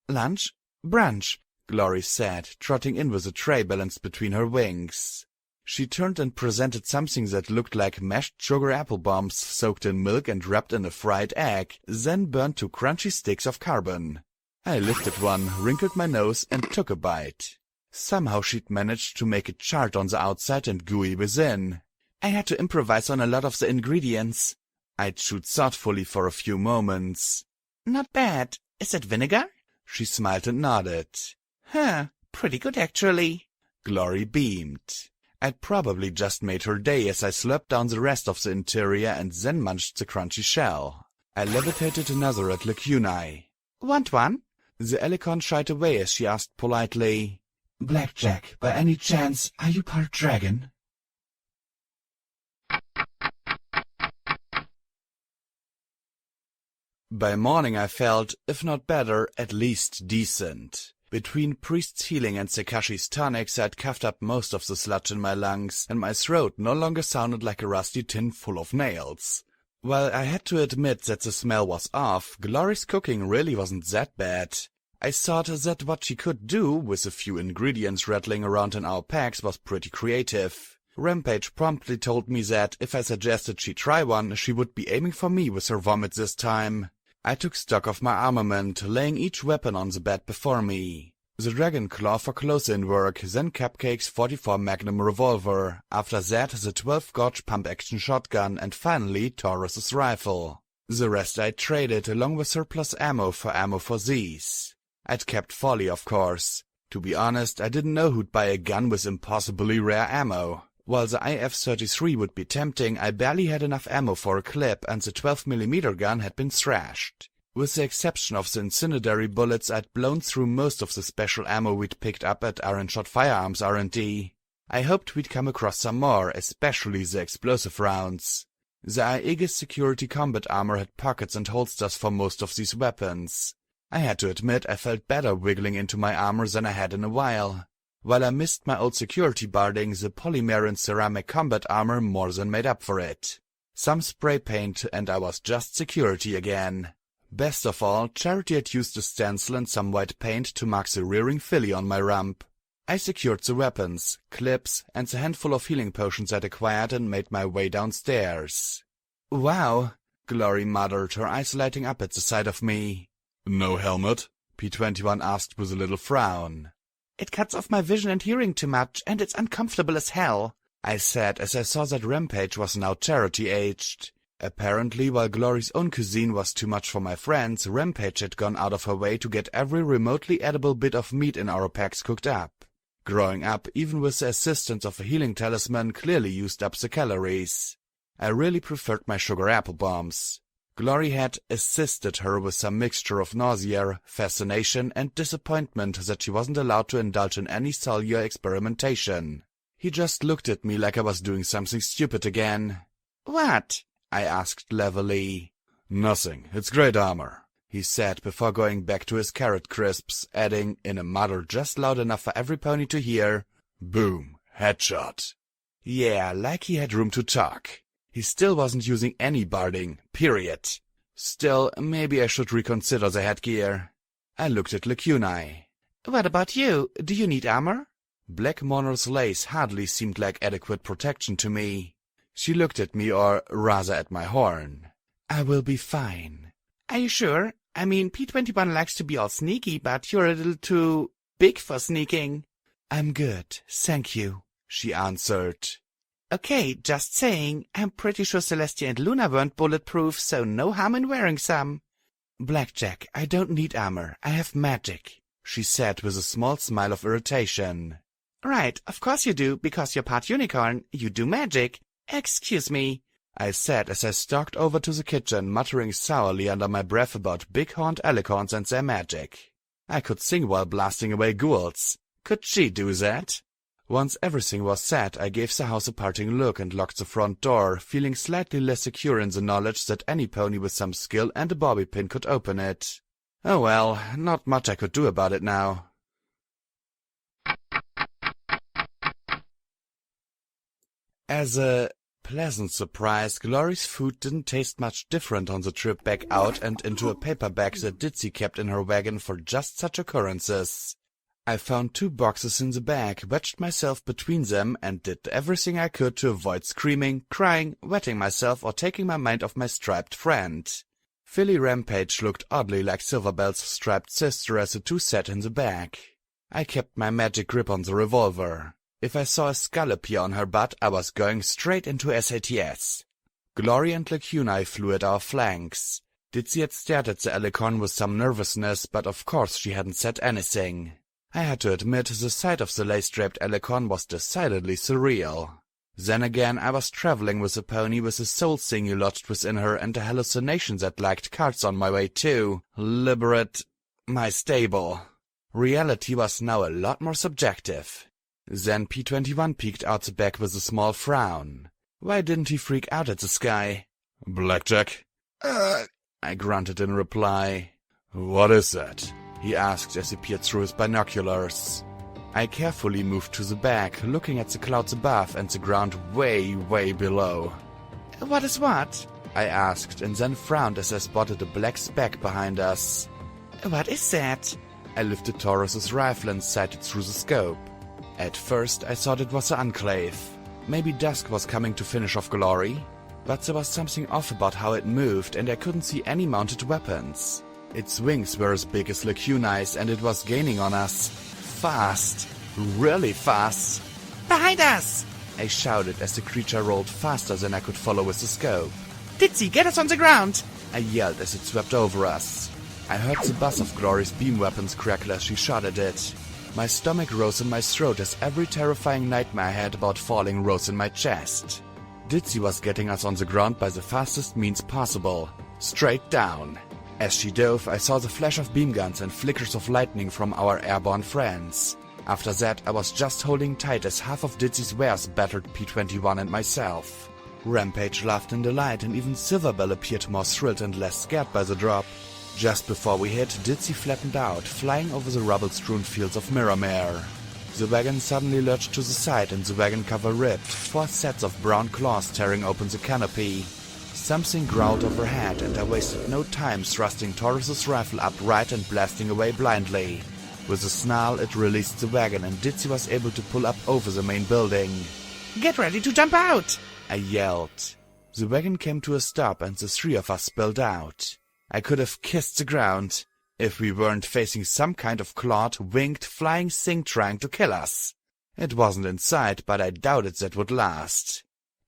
lunch, brunch, Glory said, trotting in with a tray balanced between her wings. She turned and presented something that looked like mashed sugar apple bombs soaked in milk and wrapped in a fried egg, then burned to crunchy sticks of carbon. I lifted one, wrinkled my nose, and took a bite. Somehow she'd managed to make it charred on the outside and gooey within. I had to improvise on a lot of the ingredients. I chewed thoughtfully for a few moments. Not bad. Is that vinegar? She smiled and nodded. Huh, pretty good actually. Glory beamed. I'd probably just made her day as I slurped down the rest of the interior and then munched the crunchy shell. I levitated another at Lacunai. Want one? The Elikon shied away as she asked politely, Blackjack, by any chance, are you part dragon? By morning I felt, if not better, at least decent. Between Priest's healing and Sekashi's tonics, I'd coughed up most of the sludge in my lungs, and my throat no longer sounded like a rusty tin full of nails. While I had to admit that the smell was off, Glory's cooking really wasn't that bad. I thought that what she could do, with a few ingredients rattling around in our packs, was pretty creative. Rampage promptly told me that, if I suggested she try one, she would be aiming for me with her vomit this time. I took stock of my armament, laying each weapon on the bed before me. The Dragon Claw for close-in work, then Cupcake's 44 Magnum revolver, after that the 12-gauge pump-action shotgun, and finally Taurus's rifle. The rest I traded along with surplus ammo for these. I'd kept Folly, of course. To be honest, I didn't know who'd buy a gun with impossibly rare ammo. While the IF-33 would be tempting, I barely had enough ammo for a clip, and the 12mm gun had been thrashed. With the exception of the incendiary bullets, I'd blown through most of the special ammo we'd picked up at Iron Shot Firearms R&D. I hoped we'd come across some more, especially the explosive rounds. The Aegis security combat armor had pockets and holsters for most of these weapons. I had to admit I felt better wiggling into my armor than I had in a while. While I missed my old security barding, the polymer and ceramic combat armor more than made up for it. Some spray paint and I was just security again. Best of all, Charity had used a stencil and some white paint to mark the rearing filly on my rump. I secured the weapons, clips, and the handful of healing potions I'd acquired and made my way downstairs. Wow, Glory muttered, her eyes lighting up at the sight of me. No helmet? P21 asked with a little frown. It cuts off my vision and hearing too much, and it's uncomfortable as hell, I said as I saw that Rampage was now Charity-aged. Apparently, while Glory's own cuisine was too much for my friends, Rampage had gone out of her way to get every remotely edible bit of meat in our packs cooked up. Growing up, even with the assistance of a healing talisman, clearly used up the calories. I really preferred my sugar apple bombs. Glory had assisted her with some mixture of nausea, fascination, and disappointment that she wasn't allowed to indulge in any cellular experimentation. He just looked at me like I was doing something stupid again. What? I asked levelly. Nothing. It's great armor, he said before going back to his carrot crisps, adding, in a mutter just loud enough for every pony to hear, boom, headshot. Yeah, like he had room to talk. He still wasn't using any barding, period. Still, maybe I should reconsider the headgear. I looked at Lacunai. What about you? Do you need armor? Black Monor's lace hardly seemed like adequate protection to me. She looked at me, or rather at my horn. I will be fine. Are you sure? I mean, P21 likes to be all sneaky, but you're a little too big for sneaking. I'm good, thank you, she answered. Okay, just saying. I'm pretty sure Celestia and Luna weren't bulletproof, so no harm in wearing some. Blackjack, I don't need armor. I have magic, she said with a small smile of irritation. Right, of course you do, because you're part unicorn. You do magic. Excuse me, I said as I stalked over to the kitchen, muttering sourly under my breath about big-horned alicorns and their magic. I could sing while blasting away ghouls. Could she do that? Once everything was said, I gave the house a parting look and locked the front door, feeling slightly less secure in the knowledge that any pony with some skill and a bobby pin could open it. Oh well, not much I could do about it now. As a pleasant surprise, Glory's food didn't taste much different on the trip back out and into a paper bag that Ditsy kept in her wagon for just such occurrences. I found 2 boxes in the bag, wedged myself between them, and did everything I could to avoid screaming, crying, wetting myself, or taking my mind off my striped friend. Philly Rampage looked oddly like Silverbell's striped sister as the 2 sat in the bag. I kept my magic grip on the revolver. If I saw a skull appear on her butt, I was going straight into SATS. Glory and Lacunae flew at our flanks. Ditsy had stared at the Alicorn with some nervousness, but of course she hadn't said anything. I had to admit the sight of the lace-draped Alicorn was decidedly surreal. Then again, I was traveling with a pony with a soul sinew lodged within her and a hallucination that liked cards on my way to liberate my stable. Reality was now a lot more subjective. Then P21 peeked out the back with a small frown. Why didn't he freak out at the sky? "Blackjack?" I grunted in reply. "What is that?" he asked as he peered through his binoculars. I carefully moved to the back, looking at the clouds above and the ground way, way below. What is what? I asked, and then frowned as I spotted a black speck behind us. What is that? I lifted Taurus's rifle and sighted through the scope. At first, I thought it was the Enclave. Maybe Dusk was coming to finish off Glory, but there was something off about how it moved, and I couldn't see any mounted weapons. Its wings were as big as Lacunae's, and it was gaining on us. Fast. Really fast. Behind us! I shouted as the creature rolled faster than I could follow with the scope. Ditsy, get us on the ground! I yelled as it swept over us. I heard the buzz of Glory's beam weapons crackle as she shot at it. My stomach rose in my throat as every terrifying nightmare I had about falling rose in my chest. Ditsy was getting us on the ground by the fastest means possible. Straight down. As she dove, I saw the flash of beam guns and flickers of lightning from our airborne friends. After that, I was just holding tight as half of Ditsy's wares battered P21 and myself. Rampage laughed in delight, and even Silverbell appeared more thrilled and less scared by the drop. Just before we hit, Ditsy flattened out, flying over the rubble-strewn fields of Mirrormere. The wagon suddenly lurched to the side and the wagon cover ripped, 4 sets of brown claws tearing open the canopy. Something growled overhead, and I wasted no time thrusting Taurus's rifle upright and blasting away blindly. With a snarl, it released the wagon, and Ditsy was able to pull up over the main building. Get ready to jump out! I yelled. The wagon came to a stop, and the 3 of us spilled out. I could have kissed the ground if we weren't facing some kind of clawed, winged, flying thing trying to kill us. It wasn't in sight, but I doubted that would last.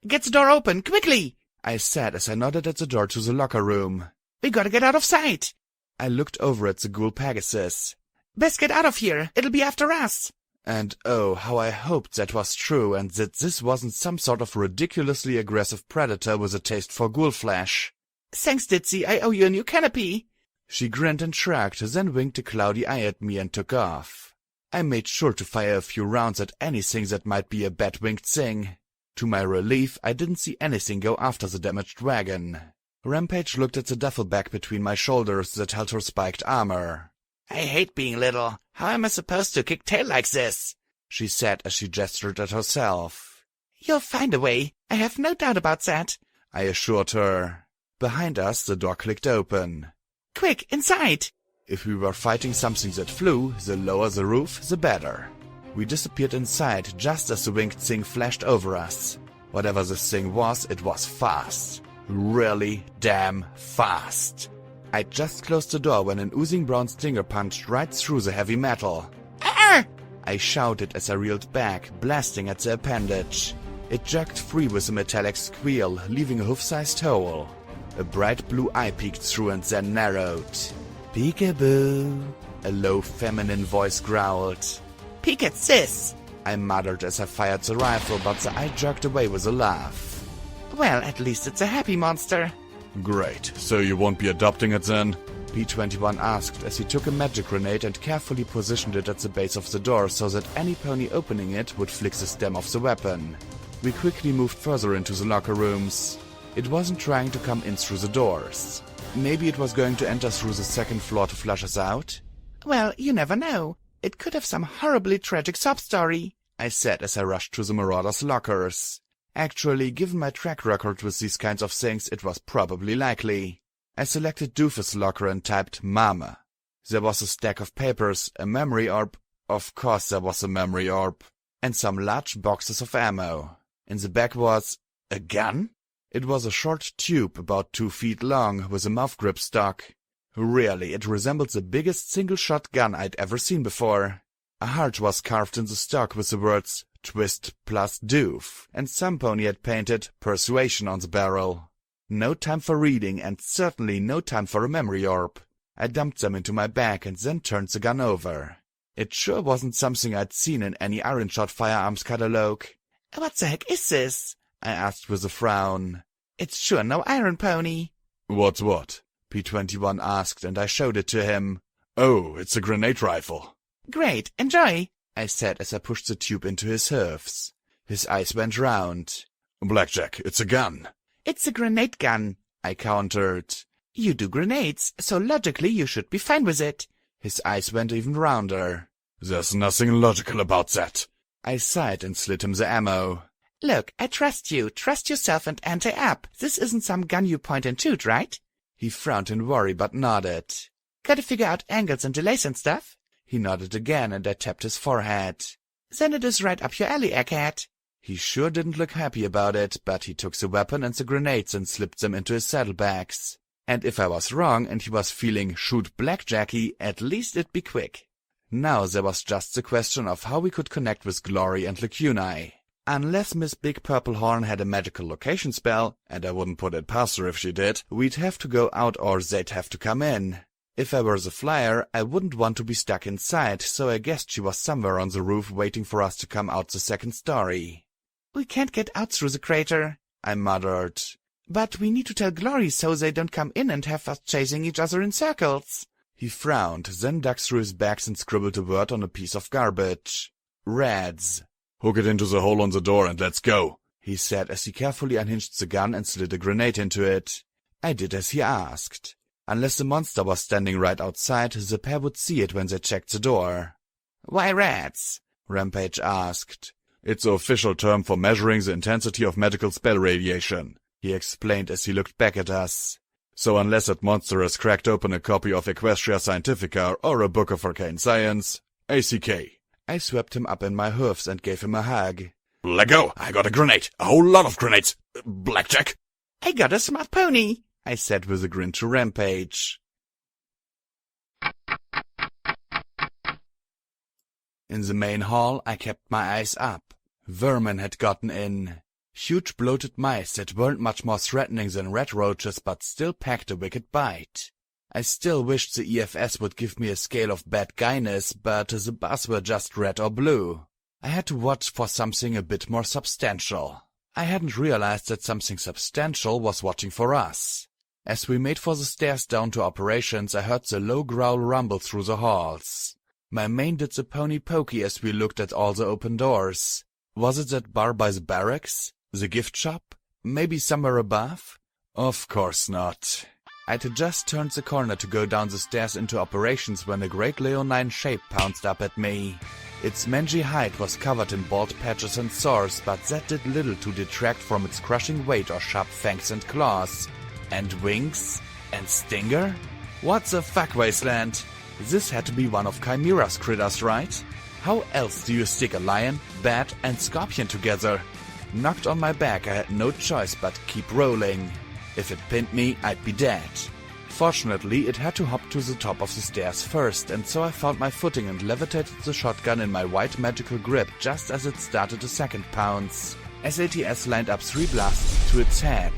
Get the door open, quickly! I said as I nodded at the door to the locker room. We gotta get out of sight! I looked over at the ghoul Pegasus. Best get out of here, it'll be after us! And oh, how I hoped that was true and that this wasn't some sort of ridiculously aggressive predator with a taste for ghoul flesh. Thanks, Ditsy, I owe you a new canopy. She grinned and shrugged, then winked a cloudy eye at me and took off. I made sure to fire a few rounds at anything that might be a bat-winged thing. To my relief, I didn't see anything go after the damaged wagon. Rampage looked at the duffel bag between my shoulders that held her spiked armor. I hate being little. How am I supposed to kick tail like this? She said as she gestured at herself. You'll find a way. I have no doubt about that, I assured her. Behind us, the door clicked open. Quick, inside! If we were fighting something that flew, the lower the roof, the better. We disappeared inside just as the winged thing flashed over us. Whatever this thing was, it was fast. Really damn fast. I just closed the door when an oozing brown stinger punched right through the heavy metal. Arr! I shouted as I reeled back, blasting at the appendage. It jerked free with a metallic squeal, leaving a hoof-sized hole. A bright blue eye peeked through and then narrowed. "Peekaboo," a low feminine voice growled. Peek at sis, I muttered as I fired the rifle, but the eye jerked away with a laugh. Well, at least it's a happy monster. Great, so you won't be adopting it then? P21 asked as he took a magic grenade and carefully positioned it at the base of the door so that any pony opening it would flick the stem of the weapon. We quickly moved further into the locker rooms. It wasn't trying to come in through the doors. Maybe it was going to enter through the second floor to flush us out? Well, you never know. It could have some horribly tragic sob story, I said as I rushed to the Marauders' lockers. Actually, given my track record with these kinds of things, it was probably likely. I selected Doofus' locker and typed Mama. There was a stack of papers, a memory orb, of course there was a memory orb, and some large boxes of ammo. In the back was a gun? It was a short tube about 2 feet long with a mouth grip stock. Really, it resembled the biggest single-shot gun I'd ever seen before. A heart was carved in the stock with the words Twist plus Doof, and some pony had painted Persuasion on the barrel. No time for reading, and certainly no time for a memory orb. I dumped them into my bag and then turned the gun over. It sure wasn't something I'd seen in any Ironshot firearms catalogue. What the heck is this? I asked with a frown. It's sure no Iron Pony. What's what? P-21 asked, and I showed it to him. Oh, it's a grenade rifle. Great, enjoy, I said as I pushed the tube into his hooves. His eyes went round. Blackjack, it's a gun. It's a grenade gun, I countered. You do grenades, so logically you should be fine with it. His eyes went even rounder. There's nothing logical about that. I sighed and slid him the ammo. Look, I trust you. Trust yourself and ante up. This isn't some gun you point and shoot, right? He frowned in worry but nodded. Gotta figure out angles and delays and stuff? He nodded again and I tapped his forehead. Then it is right up your alley, Egghead. He sure didn't look happy about it, but he took the weapon and the grenades and slipped them into his saddlebags. And if I was wrong and he was feeling shoot blackjacky, at least it'd be quick. Now there was just the question of how we could connect with Glory and Lacunae. Unless Miss Big Purple Horn had a magical location spell, and I wouldn't put it past her if she did, we'd have to go out or they'd have to come in. If I were the flyer, I wouldn't want to be stuck inside, so I guessed she was somewhere on the roof waiting for us to come out the second story. We can't get out through the crater, I muttered. But we need to tell Glory so they don't come in and have us chasing each other in circles. He frowned, then dug through his bags and scribbled a word on a piece of garbage. Reds. Hook it into the hole on the door and let's go, he said as he carefully unhinged the gun and slid a grenade into it. I did as he asked. Unless the monster was standing right outside, the pair would see it when they checked the door. Why rats? Rampage asked. It's the official term for measuring the intensity of medical spell radiation, he explained as he looked back at us. So unless that monster has cracked open a copy of Equestria Scientifica or a book of arcane science, ACK. I swept him up in my hoofs and gave him a hug. Let go! I got a grenade! A whole lot of grenades! Blackjack! I got a smart pony! I said with a grin to Rampage. In the main hall, I kept my eyes up. Vermin had gotten in. Huge bloated mice that weren't much more threatening than rat roaches but still packed a wicked bite. I still wished the EFS would give me a scale of bad guyness, but the bars were just red or blue. I had to watch for something a bit more substantial. I hadn't realized that something substantial was watching for us. As we made for the stairs down to operations, I heard the low growl rumble through the halls. My mane did the pony pokey as we looked at all the open doors. Was it that bar by the barracks? The gift shop? Maybe somewhere above? Of course not. I'd just turned the corner to go down the stairs into operations when a great leonine shape pounced up at me. Its mangy hide was covered in bald patches and sores, but that did little to detract from its crushing weight or sharp fangs and claws. And wings? And stinger? What the fuck, Wasteland? This had to be one of Chimera's critters, right? How else do you stick a lion, bat, and scorpion together? Knocked on my back, I had no choice but keep rolling. If it pinned me, I'd be dead. Fortunately, it had to hop to the top of the stairs first, and so I found my footing and levitated the shotgun in my white magical grip just as it started a second pounce. SATS lined up 3 blasts to its head.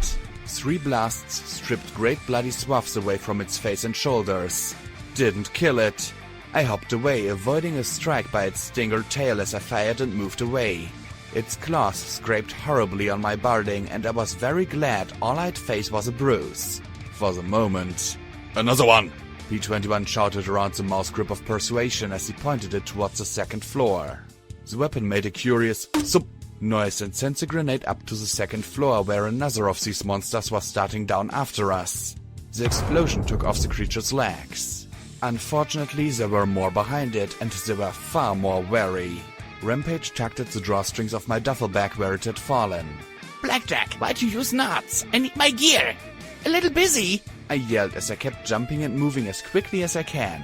3 blasts stripped great bloody swaths away from its face and shoulders. Didn't kill it. I hopped away, avoiding a strike by its stinger tail as I fired and moved away. Its claws scraped horribly on my barding, and I was very glad all I'd face was a bruise. For the moment. Another one! P-21 shouted around the mouse grip of persuasion as he pointed it towards the second floor. The weapon made a curious sup noise and sent the grenade up to the second floor where another of these monsters was starting down after us. The explosion took off the creature's legs. Unfortunately, there were more behind it, and they were far more wary. Rampage tugged at the drawstrings of my duffel bag where it had fallen. Blackjack, why'd you use knots? I need my gear. A little busy. I yelled as I kept jumping and moving as quickly as I can.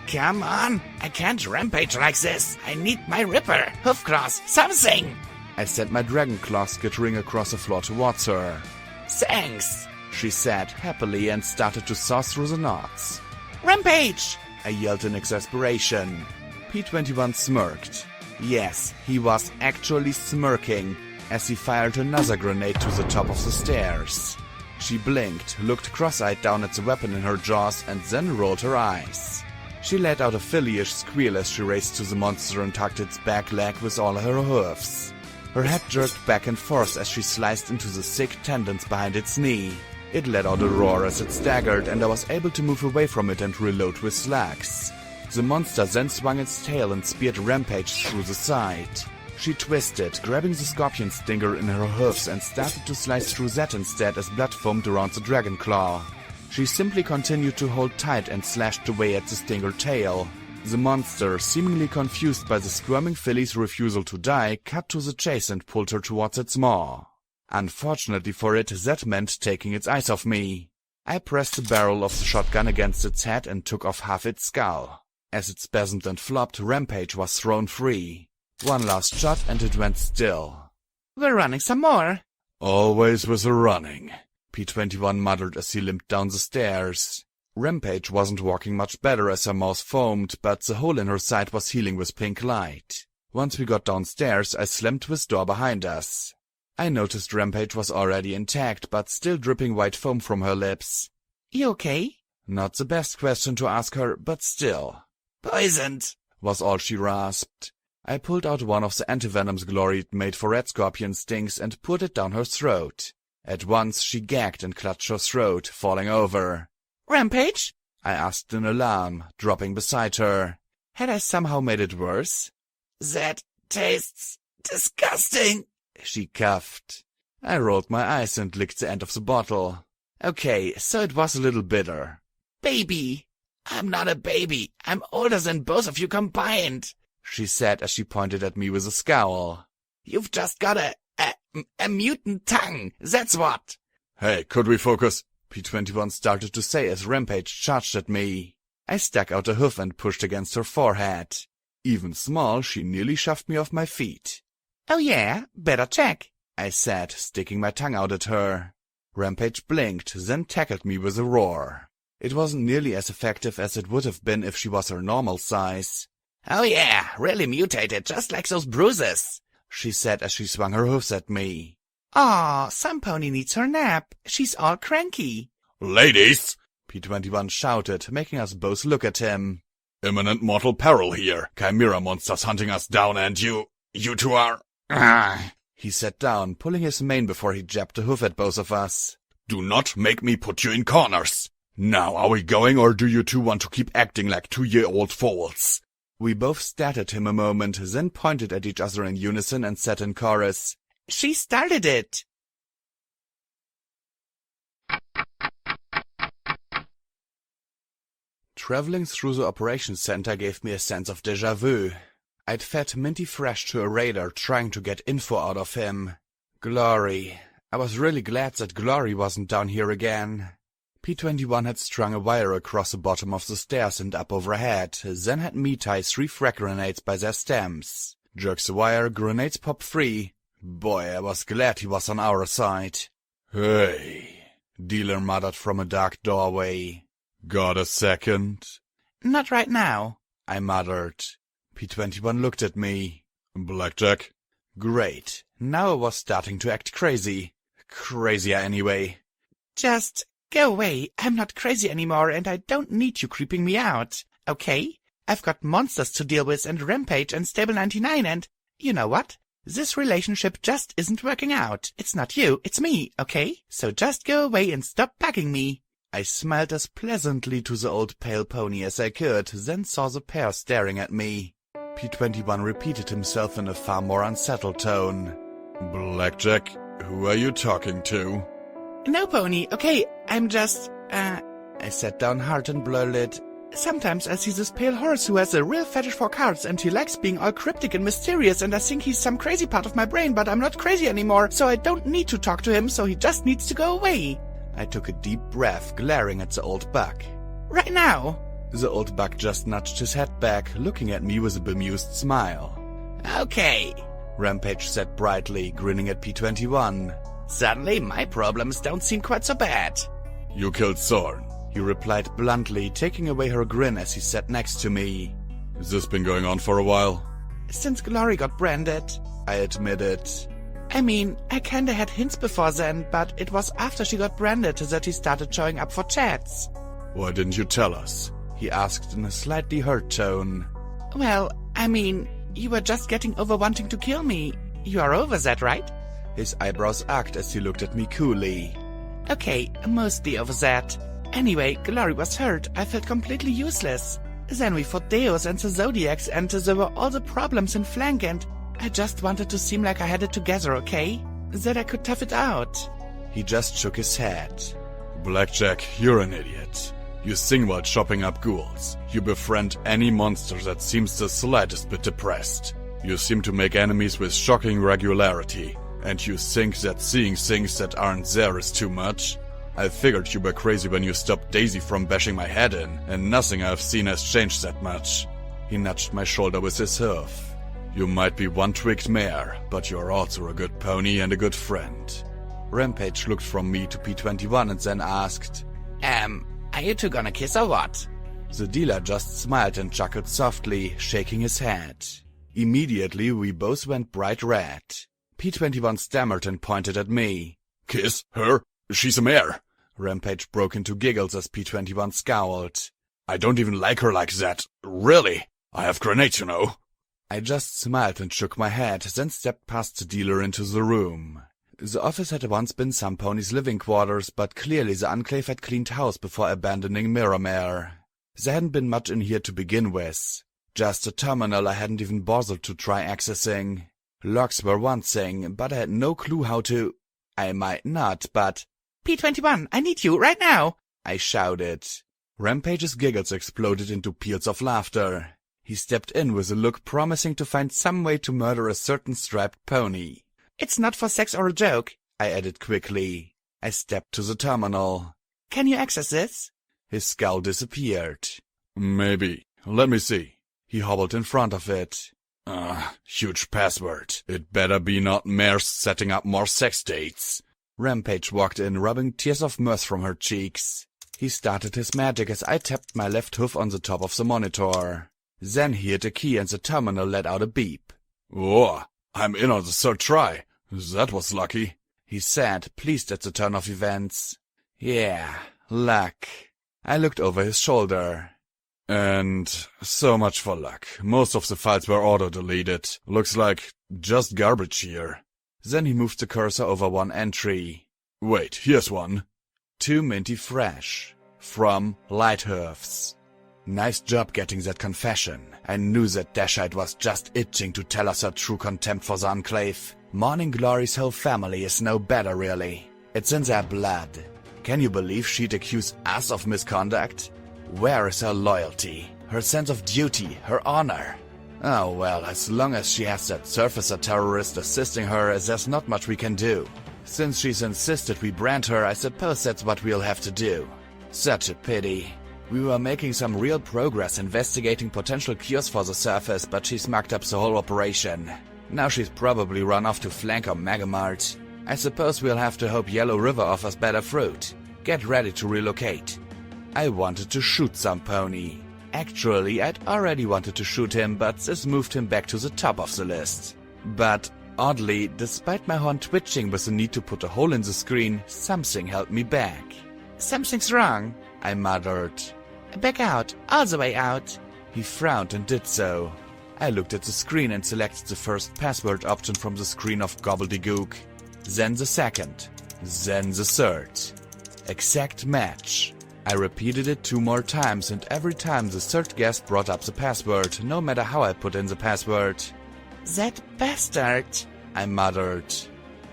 Come on, I can't rampage like this. I need my ripper, hoofcross, something. I sent my dragon claw skittering across the floor towards her. Thanks, she said happily and started to saw through the knots. Rampage! I yelled in exasperation. P-21 smirked. Yes, he was actually smirking as he fired another grenade to the top of the stairs. She blinked, looked cross-eyed down at the weapon in her jaws, and then rolled her eyes. She let out a filly-ish squeal as she raced to the monster and tugged its back leg with all her hoofs. Her head jerked back and forth as she sliced into the thick tendons behind its knee. It let out a roar as it staggered, and I was able to move away from it and reload with slugs. The monster then swung its tail and speared Rampage through the side. She twisted, grabbing the scorpion stinger in her hoofs, and started to slice through that instead as blood foamed around the dragon claw. She simply continued to hold tight and slashed away at the stinger tail. The monster, seemingly confused by the squirming filly's refusal to die, cut to the chase and pulled her towards its maw. Unfortunately for it, that meant taking its eyes off me. I pressed the barrel of the shotgun against its head and took off half its skull. As it spasmed and flopped, Rampage was thrown free. One last shot and it went still. We're running some more. Always with the running, P-21 muttered as he limped down the stairs. Rampage wasn't walking much better as her mouth foamed, but the hole in her side was healing with pink light. Once we got downstairs, I slammed this door behind us. I noticed Rampage was already intact, but still dripping white foam from her lips. You okay? Not the best question to ask her, but still. Poisoned, was all she rasped. I pulled out one of the antivenoms Glory made for red scorpion stings and poured it down her throat. At once she gagged and clutched her throat, falling over. Rampage? I asked in alarm, dropping beside her. Had I somehow made it worse? That tastes disgusting, she coughed. I rolled my eyes and licked the end of the bottle. Okay, so it was a little bitter. Baby. I'm not a baby. I'm older than both of you combined, she said as she pointed at me with a scowl. You've just got a mutant tongue, that's what. Hey, could we focus? P-21 started to say as Rampage charged at me. I stuck out a hoof and pushed against her forehead. Even small, she nearly shoved me off my feet. Oh yeah, better check, I said, sticking my tongue out at her. Rampage blinked, then tackled me with a roar. It wasn't nearly as effective as it would have been if she was her normal size. Oh yeah, really mutated, just like those bruises, she said as she swung her hoofs at me. Aw, some pony needs her nap. She's all cranky. Ladies, P-21 shouted, making us both look at him. Imminent mortal peril here. Chimera monsters hunting us down and you two are... He sat down, pulling his mane before he jabbed a hoof at both of us. Do not make me put you in corners. Now, are we going, or do you two want to keep acting like 2-year-old fools? We both stared at him a moment, then pointed at each other in unison and said in chorus, She started it! Traveling through the operations center gave me a sense of déjà vu. I'd fed Minty Fresh to a raider trying to get info out of him. Glory. I was really glad that Glory wasn't down here again. P-21 had strung a wire across the bottom of the stairs and up overhead, then had me tie 3 frag grenades by their stems. Jerks the wire, grenades pop free. Boy, I was glad he was on our side. Hey, Dealer muttered from a dark doorway. Got a second? Not right now, I muttered. P-21 looked at me. Blackjack? Great. Now I was starting to act crazy. Crazier anyway. Just go away. I'm not crazy anymore and I don't need you creeping me out, okay? I've got monsters to deal with and Rampage and Stable 99 and... You know what? This relationship just isn't working out. It's not you, it's me, okay? So just go away and stop bugging me. I smiled as pleasantly to the old pale pony as I could, then saw the pair staring at me. P-21 repeated himself in a far more unsettled tone. Blackjack, who are you talking to? No, Pony, okay, I'm just, I sat down hard and blurted, "Sometimes I see this pale horse who has a real fetish for cards and he likes being all cryptic and mysterious and I think he's some crazy part of my brain, but I'm not crazy anymore, so I don't need to talk to him, so he just needs to go away." I took a deep breath, glaring at the old buck. "Right now." The old buck just nudged his head back, looking at me with a bemused smile. Okay, Rampage said brightly, grinning at P21. "Suddenly my problems don't seem quite so bad." You killed Zorn. He replied bluntly, taking away her grin as he sat next to me. Has this been going on for a while? "Since Glory got branded," I admitted. "I mean, I kinda had hints before then, but it was after she got branded that he started showing up for chats." Why didn't you tell us? He asked in a slightly hurt tone. "Well, I mean, you were just getting over wanting to kill me. You are over that, right?" His eyebrows arched as he looked at me coolly. "Okay, mostly over that. Anyway, Glory was hurt. I felt completely useless. Then we fought Deus and the Zodiacs and there were all the problems in Flank and I just wanted to seem like I had it together, okay? That I could tough it out." He just shook his head. Blackjack, you're an idiot. You sing while chopping up ghouls. You befriend any monster that seems the slightest bit depressed. You seem to make enemies with shocking regularity. And you think that seeing things that aren't there is too much? I figured you were crazy when you stopped Daisy from bashing my head in, and nothing I've seen has changed that much. He nudged my shoulder with his hoof. You might be one twigged mare, but you're also a good pony and a good friend. Rampage looked from me to P21 and then asked, Are you two gonna kiss or what?" The dealer just smiled and chuckled softly, shaking his head. Immediately we both went bright red. P21 stammered and pointed at me. Kiss her? She's a mare. Rampage broke into giggles as P21 scowled. I don't even like her like that. Really? I have grenades, you know. I just smiled and shook my head, then stepped past the dealer into the room. The office had once been some ponies' living quarters, but clearly the Enclave had cleaned house before abandoning Mirrormare. There hadn't been much in here to begin with. Just a terminal I hadn't even bothered to try accessing. Logs were one thing, but I had no clue how to... I might not, but... "P21, I need you, right now!" I shouted. Rampage's giggles exploded into peals of laughter. He stepped in with a look promising to find some way to murder a certain striped pony. "It's not for sex or a joke," I added quickly. I stepped to the terminal. "Can you access this?" His scowl disappeared. Maybe. Let me see. He hobbled in front of it. Huge password. It better be not mares setting up more sex dates. Rampage walked in, rubbing tears of mirth from her cheeks. He started his magic as I tapped my left hoof on the top of the monitor. Then he hit a key and the terminal let out a beep. Oh, I'm in on the third try. That was lucky, he said, pleased at the turn of events. Yeah, luck. I looked over his shoulder. And so much for luck. Most of the files were auto-deleted. Looks like just garbage here. Then he moved the cursor over one entry. Wait, here's one. Too minty fresh. From Lighthooves. Nice job getting that confession. I knew that Dashite was just itching to tell us her true contempt for the Enclave. Morning Glory's whole family is no better, really. It's in their blood. Can you believe she'd accuse us of misconduct? Where is her loyalty, her sense of duty, her honor? Oh well, as long as she has that surfacer terrorist assisting her, there's not much we can do. Since she's insisted we brand her, I suppose that's what we'll have to do. Such a pity. We were making some real progress investigating potential cures for the surface, but she's mucked up the whole operation. Now she's probably run off to Flank or Megamart. I suppose we'll have to hope Yellow River offers better fruit. Get ready to relocate. I wanted to shoot some pony. Actually, I'd already wanted to shoot him, but this moved him back to the top of the list. But, oddly, despite my horn twitching with the need to put a hole in the screen, something held me back. "Something's wrong," I muttered. "Back out, all the way out." He frowned and did so. I looked at the screen and selected the first password option from the screen of gobbledygook. Then the second. Then the third. Exact match. I repeated it 2 more times, and every time the third guess brought up the password, no matter how I put in the password. "That bastard," I muttered.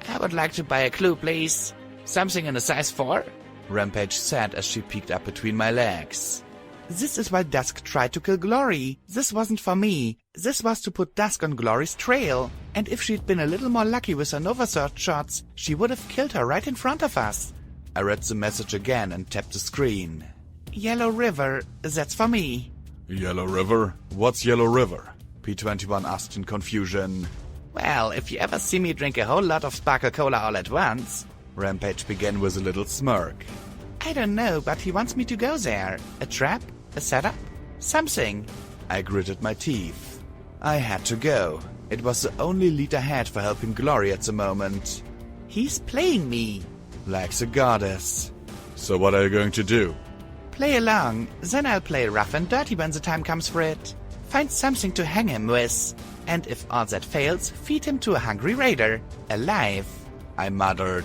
"I would like to buy a clue, please. Something in a size 4? Rampage said as she peeked up between my legs. This is why Dusk tried to kill Glory. This wasn't for me. This was to put Dusk on Glory's trail. And if she'd been a little more lucky with her Nova Search shots, she would have killed her right in front of us. I read the message again and tapped the screen. Yellow River, that's for me. Yellow River? What's Yellow River? P21 asked in confusion. Well, if you ever see me drink a whole lot of Sparkle Cola all at once... Rampage began with a little smirk. I don't know, but he wants me to go there. A trap? A setup? Something. I gritted my teeth. I had to go. It was the only lead I had for helping Glory at the moment. He's playing me. Like the goddess. So what are you going to do? Play along, then I'll play rough and dirty when the time comes for it. Find something to hang him with. And if all that fails, feed him to a hungry raider. Alive. I muttered.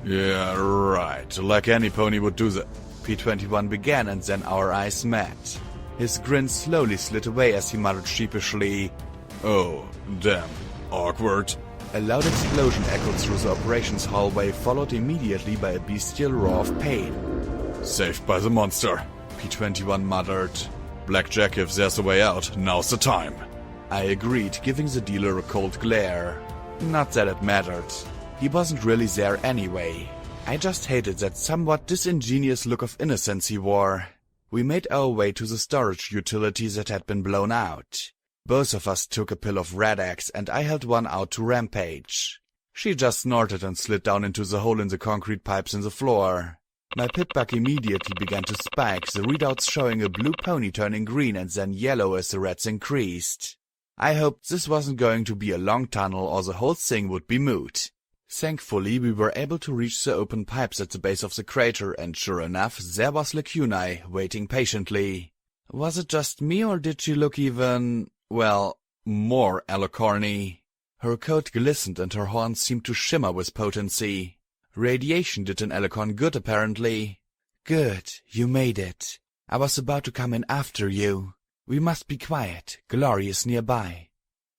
Yeah, right. Like any pony would do that. P21 began and then our eyes met. His grin slowly slid away as he muttered sheepishly, Oh, damn. Awkward. A loud explosion echoed through the operations hallway, followed immediately by a bestial roar of pain. Saved by the monster. P21 muttered. Blackjack, if there's a way out, now's the time. I agreed, giving the dealer a cold glare. Not that it mattered. He wasn't really there anyway. I just hated that somewhat disingenuous look of innocence he wore. We made our way to the storage utility that had been blown out. Both of us took a pill of Red X and I held one out to Rampage. She just snorted and slid down into the hole in the concrete pipes in the floor. My pitbuck immediately began to spike, the readouts showing a blue pony turning green and then yellow as the reds increased. I hoped this wasn't going to be a long tunnel or the whole thing would be moot. Thankfully, we were able to reach the open pipes at the base of the crater, and sure enough, there was Lacunai, waiting patiently. Was it just me, or did she look even, well, more alicorny? Her coat glistened and her horns seemed to shimmer with potency. Radiation did an alicorn good, apparently. Good, you made it. I was about to come in after you. We must be quiet, Glory is nearby.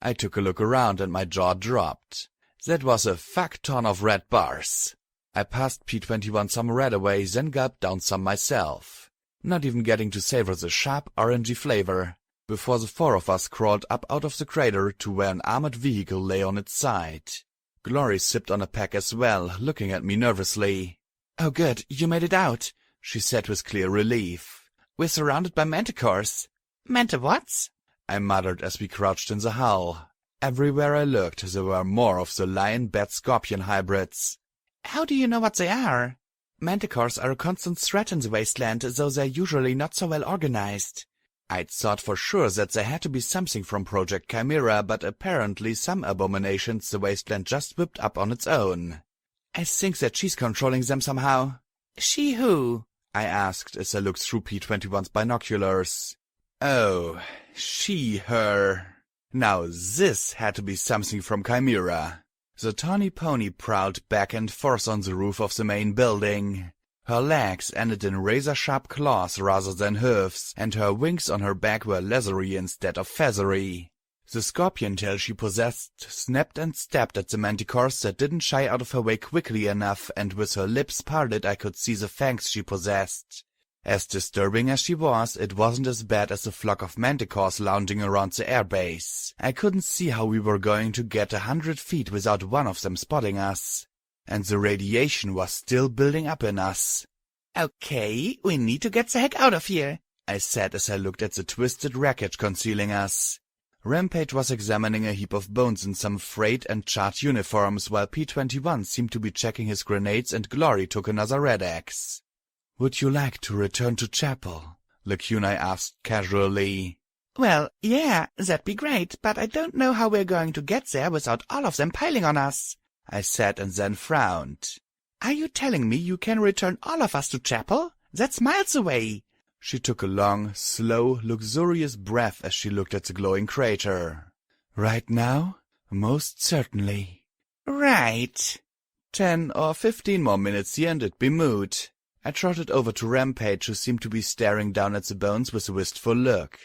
I took a look around and my jaw dropped. That was a fuck ton of red bars. I passed P21 some red away, then gulped down some myself, not even getting to savor the sharp, orangey flavor, before the four of us crawled up out of the crater to where an armored vehicle lay on its side. Glory sipped on a pack as well, looking at me nervously. Oh good, you made it out, she said with clear relief. We're surrounded by manticores. Manta-whats? I muttered as we crouched in the hull. Everywhere I looked, there were more of the lion-bat-scorpion hybrids. How do you know what they are? Manticores are a constant threat in the wasteland, though they're usually not so well organized. I'd thought for sure that they had to be something from Project Chimera, but apparently some abominations the wasteland just whipped up on its own. I think that she's controlling them somehow. She who? I asked as I looked through P21's binoculars. Oh, she, her. Now this had to be something from Chimera. The tawny pony prowled back and forth on the roof of the main building. Her legs ended in razor-sharp claws rather than hooves, and her wings on her back were leathery instead of feathery. The scorpion tail she possessed snapped and stabbed at the manticores that didn't shy out of her way quickly enough, and with her lips parted I could see the fangs she possessed. As disturbing as she was, it wasn't as bad as the flock of manticores lounging around the airbase. I couldn't see how we were going to get 100 feet without one of them spotting us. And the radiation was still building up in us. Okay, we need to get the heck out of here, I said as I looked at the twisted wreckage concealing us. Rampage was examining a heap of bones in some frayed and charred uniforms, while P21 seemed to be checking his grenades and Glory took another Red X. Would you like to return to chapel? Lacunai asked casually. Well, yeah, that'd be great, but I don't know how we're going to get there without all of them piling on us, I said and then frowned. Are you telling me you can return all of us to chapel? That's miles away. She took a long, slow, luxurious breath as she looked at the glowing crater. Right now? Most certainly. Right. 10 or 15 more minutes here and it'd be moot. I trotted over to Rampage, who seemed to be staring down at the bones with a wistful look.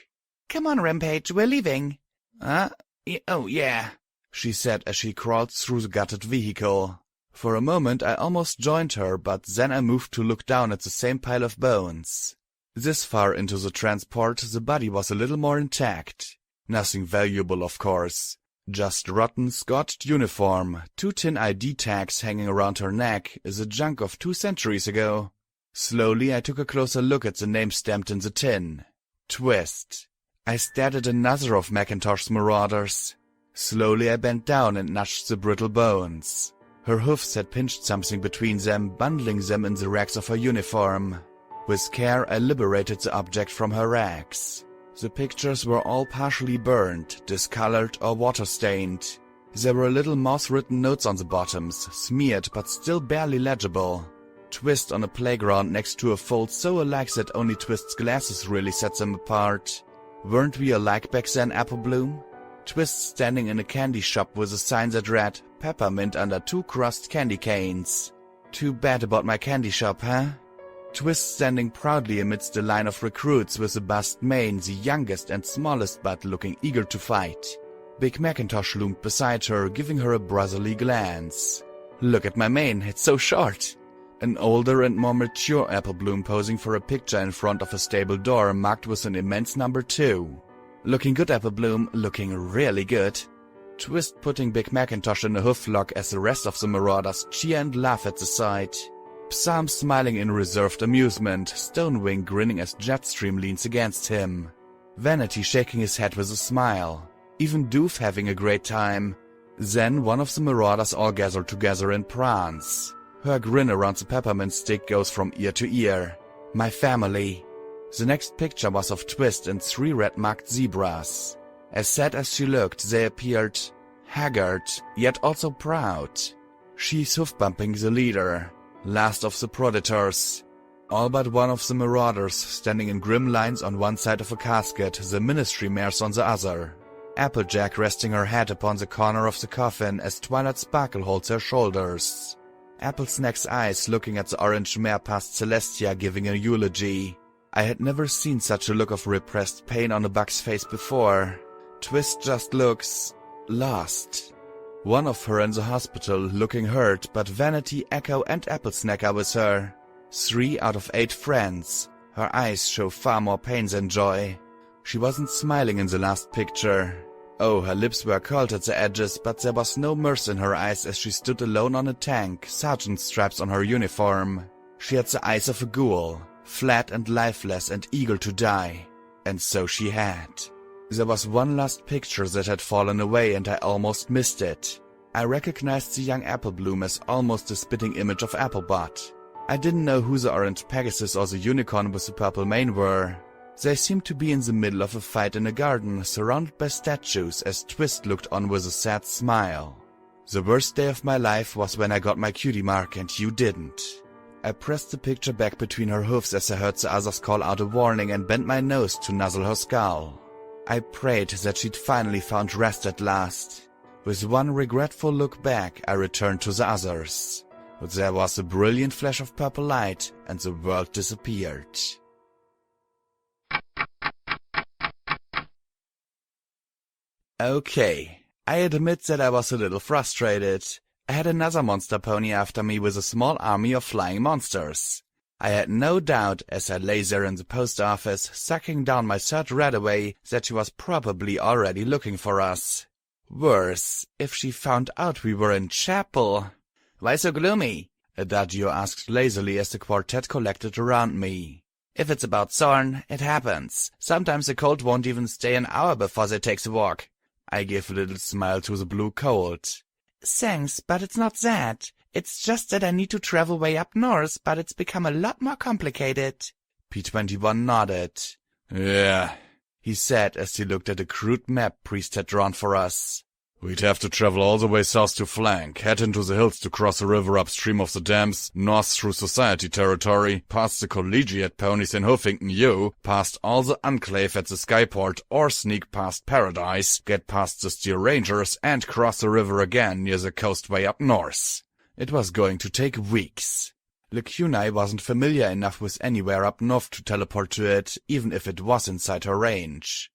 Come on, Rampage, we're leaving. Oh, yeah, she said as she crawled through the gutted vehicle. For a moment I almost joined her, but then I moved to look down at the same pile of bones. This far into the transport, the body was a little more intact. Nothing valuable, of course. Just rotten, scotched uniform, 2 tin ID tags hanging around her neck, the junk of 2 centuries ago. Slowly I took a closer look at the name stamped in the tin. Twist. I stared at another of Macintosh's marauders. Slowly I bent down and nudged the brittle bones. Her hoofs had pinched something between them, bundling them in the rags of her uniform. With care I liberated the object from her rags. The pictures were all partially burned, discolored or water-stained. There were little mouse-written notes on the bottoms, smeared but still barely legible. Twist on a playground next to a fold so alike that only Twist's glasses really set them apart. Weren't we alike back then, Apple Bloom? Twist standing in a candy shop with a sign that read, "Peppermint under 2 crushed candy canes." Too bad about my candy shop, huh? Twist standing proudly amidst a line of recruits with a bust mane, the youngest and smallest but looking eager to fight. Big Macintosh loomed beside her, giving her a brotherly glance. Look at my mane, it's so short. An older and more mature Apple Bloom posing for a picture in front of a stable door marked with an immense number 2. Looking good, Apple Bloom, looking really good. Twist putting Big Macintosh in a hoof lock as the rest of the marauders cheer and laugh at the sight. Psalm smiling in reserved amusement, Stonewing grinning as Jetstream leans against him. Vanity shaking his head with a smile. Even Doof having a great time. Then one of the marauders all gather together in prance. Her grin around the peppermint stick goes from ear to ear. My family. The next picture was of Twist and 3 red-marked zebras. As sad as she looked, they appeared haggard, yet also proud. She's hoof-bumping the leader, last of the predators. All but one of the marauders, standing in grim lines on one side of a casket, the ministry mares on the other. Applejack resting her head upon the corner of the coffin as Twilight Sparkle holds her shoulders. Applesnack's eyes looking at the orange mare past Celestia giving a eulogy. I had never seen such a look of repressed pain on a bug's face before. Twist just looks lost. One of her in the hospital looking hurt, but Vanity, Echo and Applesnack are with her. 3 out of 8 friends. Her eyes show far more pain than joy. She wasn't smiling in the last picture. Oh, her lips were curled at the edges, but there was no mirth in her eyes as she stood alone on a tank, sergeant stripes on her uniform. She had the eyes of a ghoul, flat and lifeless and eager to die. And so she had. There was one last picture that had fallen away and I almost missed it. I recognized the young Apple Bloom as almost a spitting image of Applebot. I didn't know who the orange Pegasus or the unicorn with the purple mane were. They seemed to be in the middle of a fight in a garden, surrounded by statues as Twist looked on with a sad smile. The worst day of my life was when I got my cutie mark and you didn't. I pressed the picture back between her hoofs as I heard the others call out a warning and bent my nose to nuzzle her skull. I prayed that she'd finally found rest at last. With one regretful look back, I returned to the others. But there was a brilliant flash of purple light, and the world disappeared. Okay, I admit that I was a little frustrated. I had another monster pony after me with a small army of flying monsters. I had no doubt, as I lay there in the post office, sucking down my third rat away, that she was probably already looking for us. Worse, if she found out we were in chapel. "Why so gloomy?" Adagio asked lazily as the quartet collected around me. "If it's about Zorn, it happens. Sometimes the colt won't even stay an hour before they takes a walk." I gave a little smile to the blue colt. "Thanks, but it's not that. It's just that I need to travel way up north, but it's become a lot more complicated." P21 nodded. Yeah, He said as he looked at a crude map Priest had drawn for us. we'd have to travel all the way south to flank, head into the hills to cross the river upstream of the dams, north through Society territory, past the Collegiate ponies in Huffington U, past all the Enclave at the Skyport, or sneak past Paradise, get past the Steel Rangers, and cross the river again near the coast way up north. It was going to take weeks. Lacunai wasn't familiar enough with anywhere up north to teleport to it, even if it was inside her range.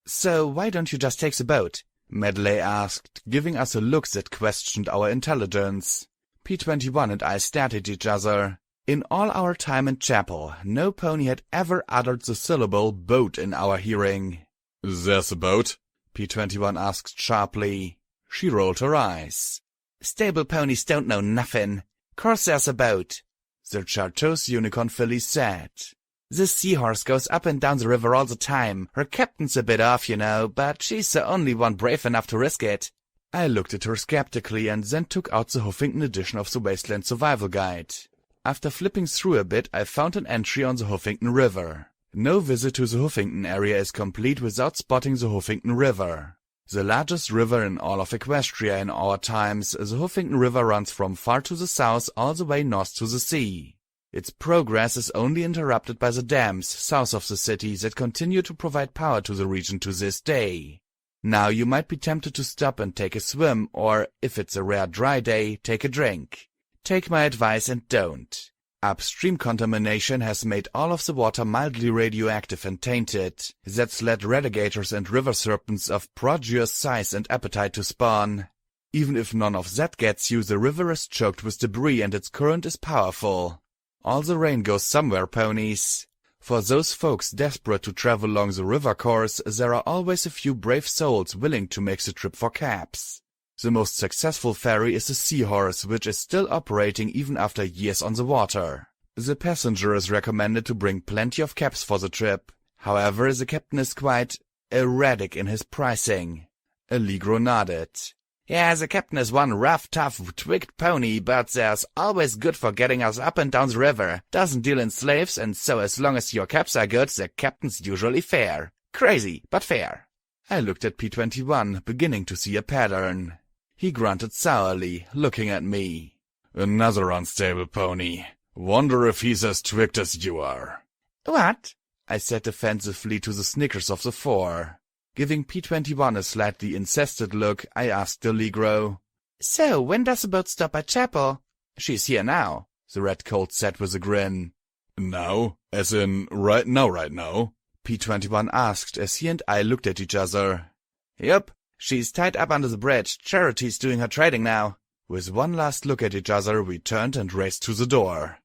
"So why don't you just take the boat?" Medley asked, giving us a look that questioned our intelligence. P21 and I stared at each other. In all our time in chapel, no pony had ever uttered the syllable boat in our hearing. There's a boat? P21 asked sharply. She rolled her eyes. Stable ponies don't know nothin'. Course there's a boat, the Chartreuse unicorn filly said. This seahorse goes up and down the river all the time. Her captain's a bit off, you know, but she's the only one brave enough to risk it. I looked at her skeptically and then took out the Huffington edition of the Wasteland Survival Guide. After flipping through a bit, I found an entry on the Huffington River. No visit to the Huffington area is complete without spotting the Huffington River. The largest river in all of Equestria in our times, the Huffington River runs from far to the south all the way north to the sea. Its progress is only interrupted by the dams south of the city that continue to provide power to the region to this day. Now you might be tempted to stop and take a swim, or, if it's a rare dry day, take a drink. Take my advice and don't. Upstream contamination has made all of the water mildly radioactive and tainted. That's led radigators and river serpents of prodigious size and appetite to spawn. Even if none of that gets you, the river is choked with debris and its current is powerful. All the rain goes somewhere, ponies. For those folks desperate to travel along the river course, there are always a few brave souls willing to make the trip for caps. The most successful ferry is the Seahorse, which is still operating even after years on the water. The passenger is recommended to bring plenty of caps for the trip. However, the captain is quite erratic in his pricing. Allegro nodded. Yeah, the captain is one rough, tough, twigged pony, but there's always good for getting us up and down the river. Doesn't deal in slaves, and so as long as your caps are good, the captain's usually fair. Crazy, but fair. I looked at P21, beginning to see a pattern. He grunted sourly, looking at me. Another unstable pony. Wonder if he's as twigged as you are. What? I said defensively to the snickers of the four. Giving P21 a slightly incensed look, I asked Allegro. So, when does the boat stop at chapel? She's here now, the red colt said with a grin. Now? As in, right now? P21 asked as he and I looked at each other. Yup. She's tied up under the bridge. Charity's doing her trading now. With one last look at each other, we turned and raced to the door.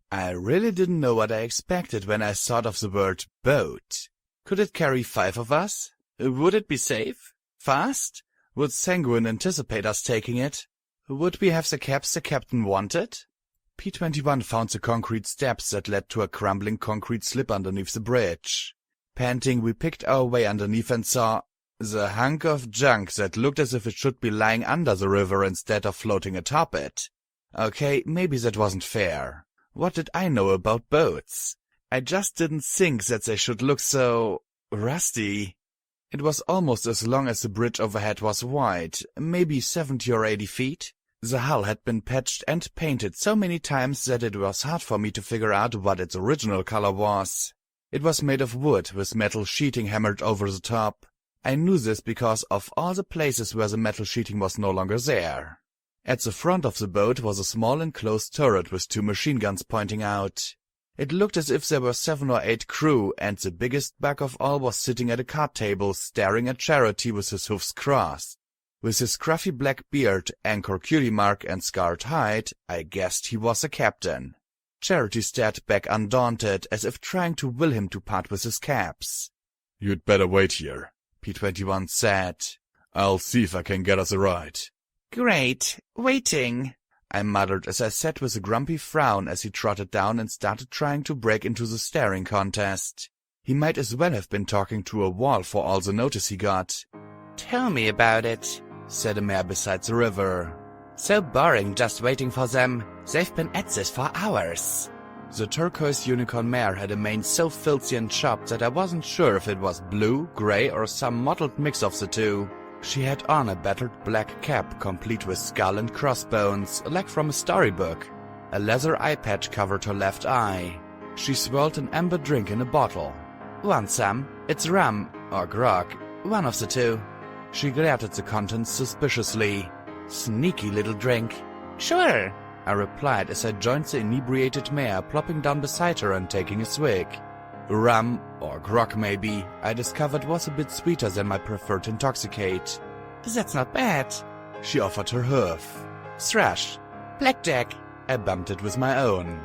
I really didn't know what I expected when I thought of the word boat. Could it carry 5 of us? Would it be safe? Fast? Would Sanguine anticipate us taking it? Would we have the caps the captain wanted? P21 found the concrete steps that led to a crumbling concrete slip underneath the bridge. Panting, we picked our way underneath and saw the hunk of junk that looked as if it should be lying under the river instead of floating atop it. Okay, maybe that wasn't fair. What did I know about boats? I just didn't think that they should look so rusty. It was almost as long as the bridge overhead was wide, maybe 70 or 80 feet. The hull had been patched and painted so many times that it was hard for me to figure out what its original color was. It was made of wood with metal sheeting hammered over the top. I knew this because of all the places where the metal sheeting was no longer there. At the front of the boat was a small enclosed turret with 2 machine guns pointing out. It looked as if there were 7 or 8 crew, and the biggest bug of all was sitting at a card table staring at Charity with his hoofs crossed. With his scruffy black beard, anchor cutie mark, and scarred hide, I guessed he was a captain. Charity stared back undaunted, as if trying to will him to part with his caps. You'd better wait here, P21 said. I'll see if I can get us a ride. Great. Waiting, I muttered as I sat with a grumpy frown as he trotted down and started trying to break into the staring contest. He might as well have been talking to a wall for all the notice he got. Tell me about it, said a mare beside the river. So boring just waiting for them. They've been at this for hours. The turquoise unicorn mare had a mane so filthy and chopped that I wasn't sure if it was blue, grey, or some mottled mix of the two. She had on a battered black cap complete with skull and crossbones, like from a storybook. A leather eye patch covered her left eye. She swirled an amber drink in a bottle. Want some? It's rum, or grog, one of the two. She glared at the contents suspiciously. Sneaky little drink. Sure, I replied as I joined the inebriated mare, plopping down beside her and taking a swig. Rum, or grog maybe, I discovered was a bit sweeter than my preferred intoxicate. That's not bad. She offered her hoof. Thrash. Blackjack. I bumped it with my own.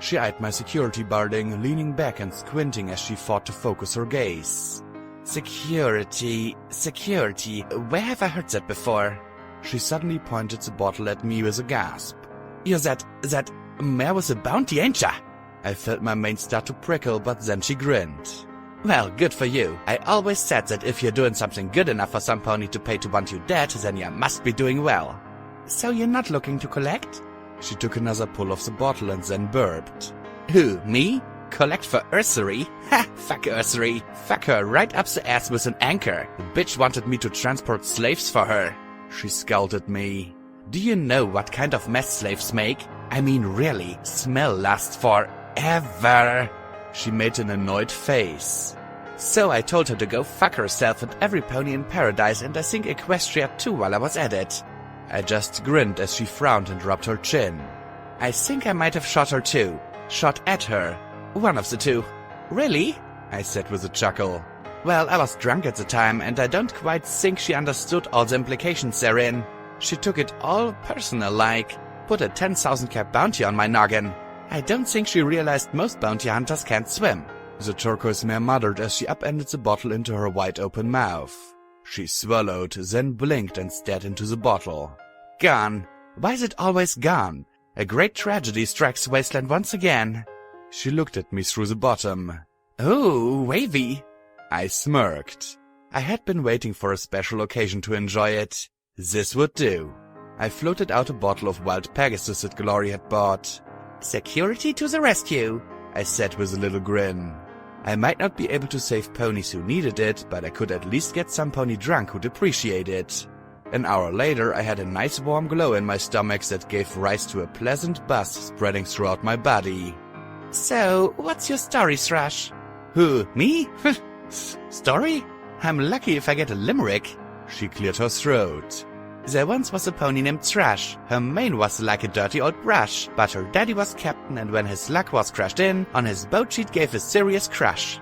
She eyed my security barding, leaning back and squinting as she fought to focus her gaze. Security. Where have I heard that before? She suddenly pointed the bottle at me with a gasp. You're that mare with a bounty, ain't ya? I felt my mane start to prickle, but then she grinned. Well, good for you. I always said that if you're doing something good enough for some pony to pay to want you dead, then you must be doing well. So you're not looking to collect? She took another pull of the bottle and then burped. Who, me? Collect for Ursary? Ha! Fuck Ursary. Fuck her right up the ass with an anchor. The bitch wanted me to transport slaves for her. She scowled at me. Do you know what kind of mess slaves make? I mean, really, smell lasts forever. She made an annoyed face. So I told her to go fuck herself and every pony in paradise, and I think Equestria too while I was at it. I just grinned as she frowned and rubbed her chin. I think I might have shot her too. Shot at her. One of the two. Really? I said with a chuckle. Well, I was drunk at the time, and I don't quite think she understood all the implications therein. She took it all personal-like. Put a 10,000 cap bounty on my noggin. I don't think she realized most bounty hunters can't swim. The turquoise mare muttered as she upended the bottle into her wide-open mouth. She swallowed, then blinked and stared into the bottle. Gone. Why is it always gone? A great tragedy strikes Wasteland once again. She looked at me through the bottom. Ooh, wavy. I smirked. I had been waiting for a special occasion to enjoy it. This would do. I floated out a bottle of wild Pegasus that Glory had bought. Security to the rescue, I said with a little grin. I might not be able to save ponies who needed it, but I could at least get some pony drunk who'd appreciate it. An hour later, I had a nice warm glow in my stomach that gave rise to a pleasant buzz spreading throughout my body. So, what's your story, Thrash? Who, me? Story? I'm lucky if I get a limerick. She cleared her throat. There once was a pony named Thrash. Her mane was like a dirty old brush, but her daddy was captain, and when his luck was crashed in, on his boat sheet gave a serious crash.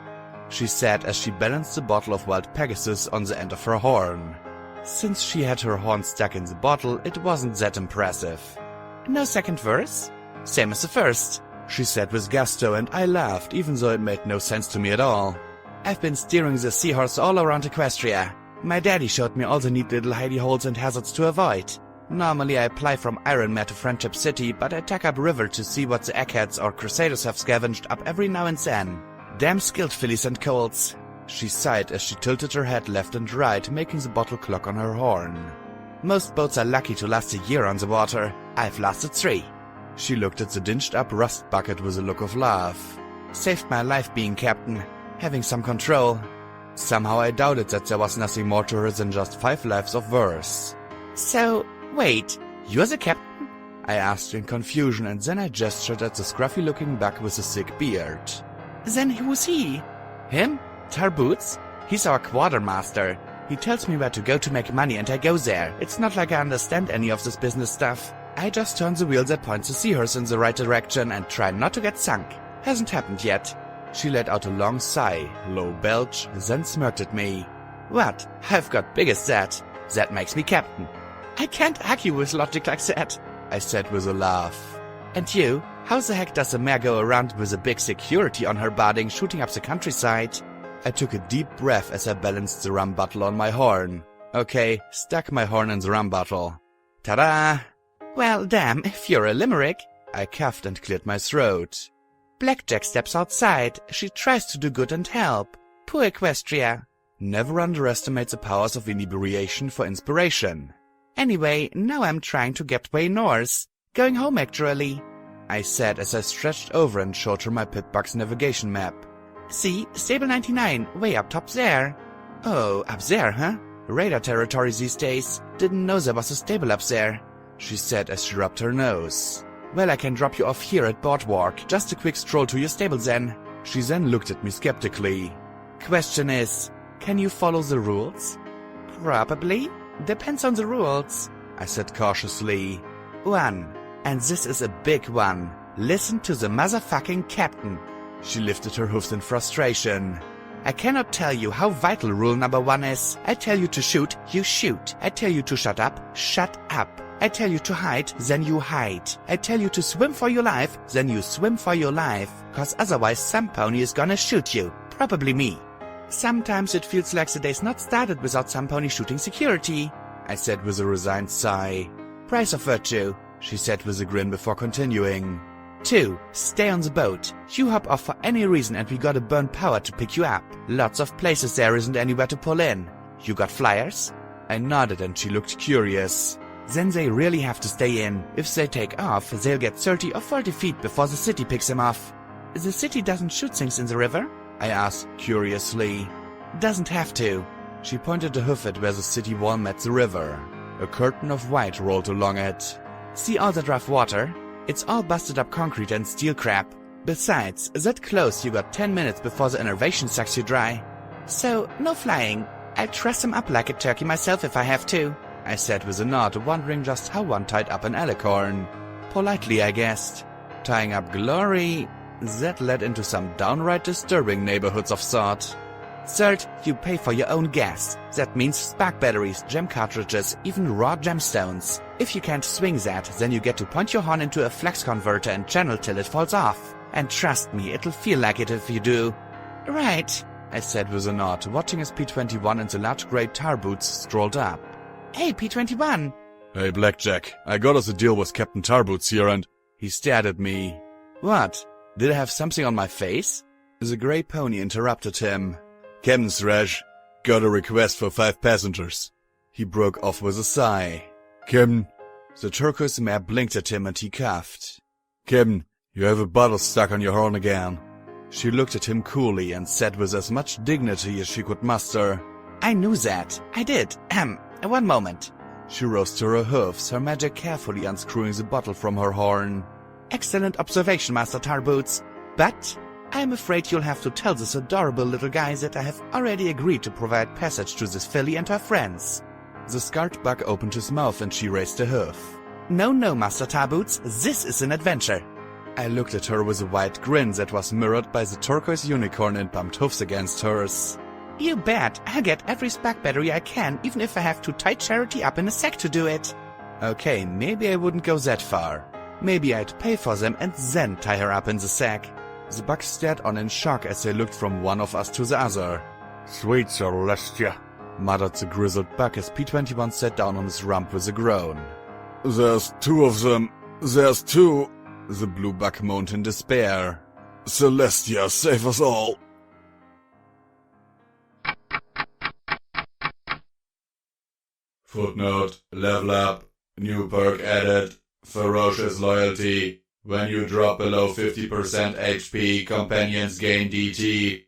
She said as she balanced the bottle of wild Pegasus on the end of her horn. Since she had her horn stuck in the bottle, it wasn't that impressive. No second verse? Same as the first, she said with gusto, and I laughed, even though it made no sense to me at all. I've been steering the seahorse all around Equestria. My daddy showed me all the neat little hidey holes and hazards to avoid. Normally I apply from Ironmare to Friendship City, but I tack up river to see what the eggheads or crusaders have scavenged up every now and then. Damn skilled fillies and colts. She sighed as she tilted her head left and right, making the bottle clock on her horn. Most boats are lucky to last a year on the water. I've lasted 3. She looked at the dinged-up rust bucket with a look of love. Saved my life being captain, having some control. Somehow I doubted that there was nothing more to her than just 5 lives of verse. So, wait, you're the captain? I asked in confusion, and then I gestured at the scruffy-looking buck with a thick beard. Then who's he? Him? Tar Boots? He's our quartermaster. He tells me where to go to make money, and I go there. It's not like I understand any of this business stuff. I just turn the wheel that points the seahorse in the right direction and try not to get sunk. Hasn't happened yet. She let out a long sigh, low belch, then smirked at me. What? I've got big as that. That makes me captain. I can't argue with logic like that, I said with a laugh. And you? How the heck does a mare go around with a big security on her barding shooting up the countryside? I took a deep breath as I balanced the rum bottle on my horn. Okay, stuck my horn in the rum bottle. Ta-da! Well, damn, if you're a limerick. I coughed and cleared my throat. Blackjack steps outside. She tries to do good and help. Poor Equestria. Never underestimate the powers of inebriation for inspiration. Anyway, now I'm trying to get way north. Going home, actually, I said as I stretched over and showed her my Pip-Buck's navigation map. See, stable 99, way up top there. Oh, up there, huh? Radar territory these days. Didn't know there was a stable up there, she said as she rubbed her nose. Well, I can drop you off here at Boardwalk. Just a quick stroll to your stable then. She then looked at me skeptically. Question is, can you follow the rules? Probably. Depends on the rules, I said cautiously. 1. And this is a big one. Listen to the motherfucking captain. She lifted her hoofs in frustration. I cannot tell you how vital rule number 1 is. I tell you to shoot, you shoot. I tell you to shut up, shut up. I tell you to hide, then you hide. I tell you to swim for your life, then you swim for your life. Cause otherwise some pony is gonna shoot you. Probably me. Sometimes it feels like the day's not started without some pony shooting security, I said with a resigned sigh. Price of virtue, she said with a grin before continuing. 2. Stay on the boat. You hop off for any reason and we gotta burn power to pick you up. Lots of places there isn't anywhere to pull in. You got flyers? I nodded and she looked curious. Then they really have to stay in. If they take off, they'll get 30 or 40 feet before the city picks them off. The city doesn't shoot things in the river? I asked curiously. Doesn't have to. She pointed a hoof at where the city wall met the river. A curtain of white rolled along it. See all that rough water? It's all busted up concrete and steel crap. Besides, that close you got 10 minutes before the innervation sucks you dry. So, no flying. I'll truss him up like a turkey myself if I have to, I said with a nod, wondering just how one tied up an alicorn. Politely, I guessed. Tying up Glory, that led into some downright disturbing neighborhoods of thought. Third, you pay for your own gas. That means spark batteries, gem cartridges, even raw gemstones. If you can't swing that, then you get to point your horn into a flex converter and channel till it falls off. And trust me, it'll feel like it if you do. Right, I said with a nod, watching as P-21 and the large grey tar boots strolled up. Hey, P-21! Hey, Blackjack, I got us a deal with Captain Tarboots here and... He stared at me. What? Did I have something on my face? The grey pony interrupted him. Captain Thrash, got a request for 5 passengers. He broke off with a sigh. Captain. The turquoise mare blinked at him and he coughed. Captain, you have a bottle stuck on your horn again. She looked at him coolly and said with as much dignity as she could muster, I knew that. I did. 1 moment. She rose to her hoofs, her magic carefully unscrewing the bottle from her horn. Excellent observation, Master Tarboots. But I'm afraid you'll have to tell this adorable little guy that I have already agreed to provide passage to this filly and her friends. The scarred buck opened his mouth and she raised a hoof. No, Master Tarboots, this is an adventure. I looked at her with a wide grin that was mirrored by the turquoise unicorn and bumped hoofs against hers. You bet, I'll get every spark battery I can, even if I have to tie Charity up in a sack to do it. Okay, maybe I wouldn't go that far. Maybe I'd pay for them and then tie her up in the sack. The buck stared on in shock as they looked from one of us to the other. Sweet Celestia, muttered the grizzled buck as P-21 sat down on his rump with a groan. There's 2 of them. There's 2. The blue buck moaned in despair. Celestia, save us all. Footnote, level up, new perk added, ferocious loyalty. When you drop below 50% HP, companions gain DT.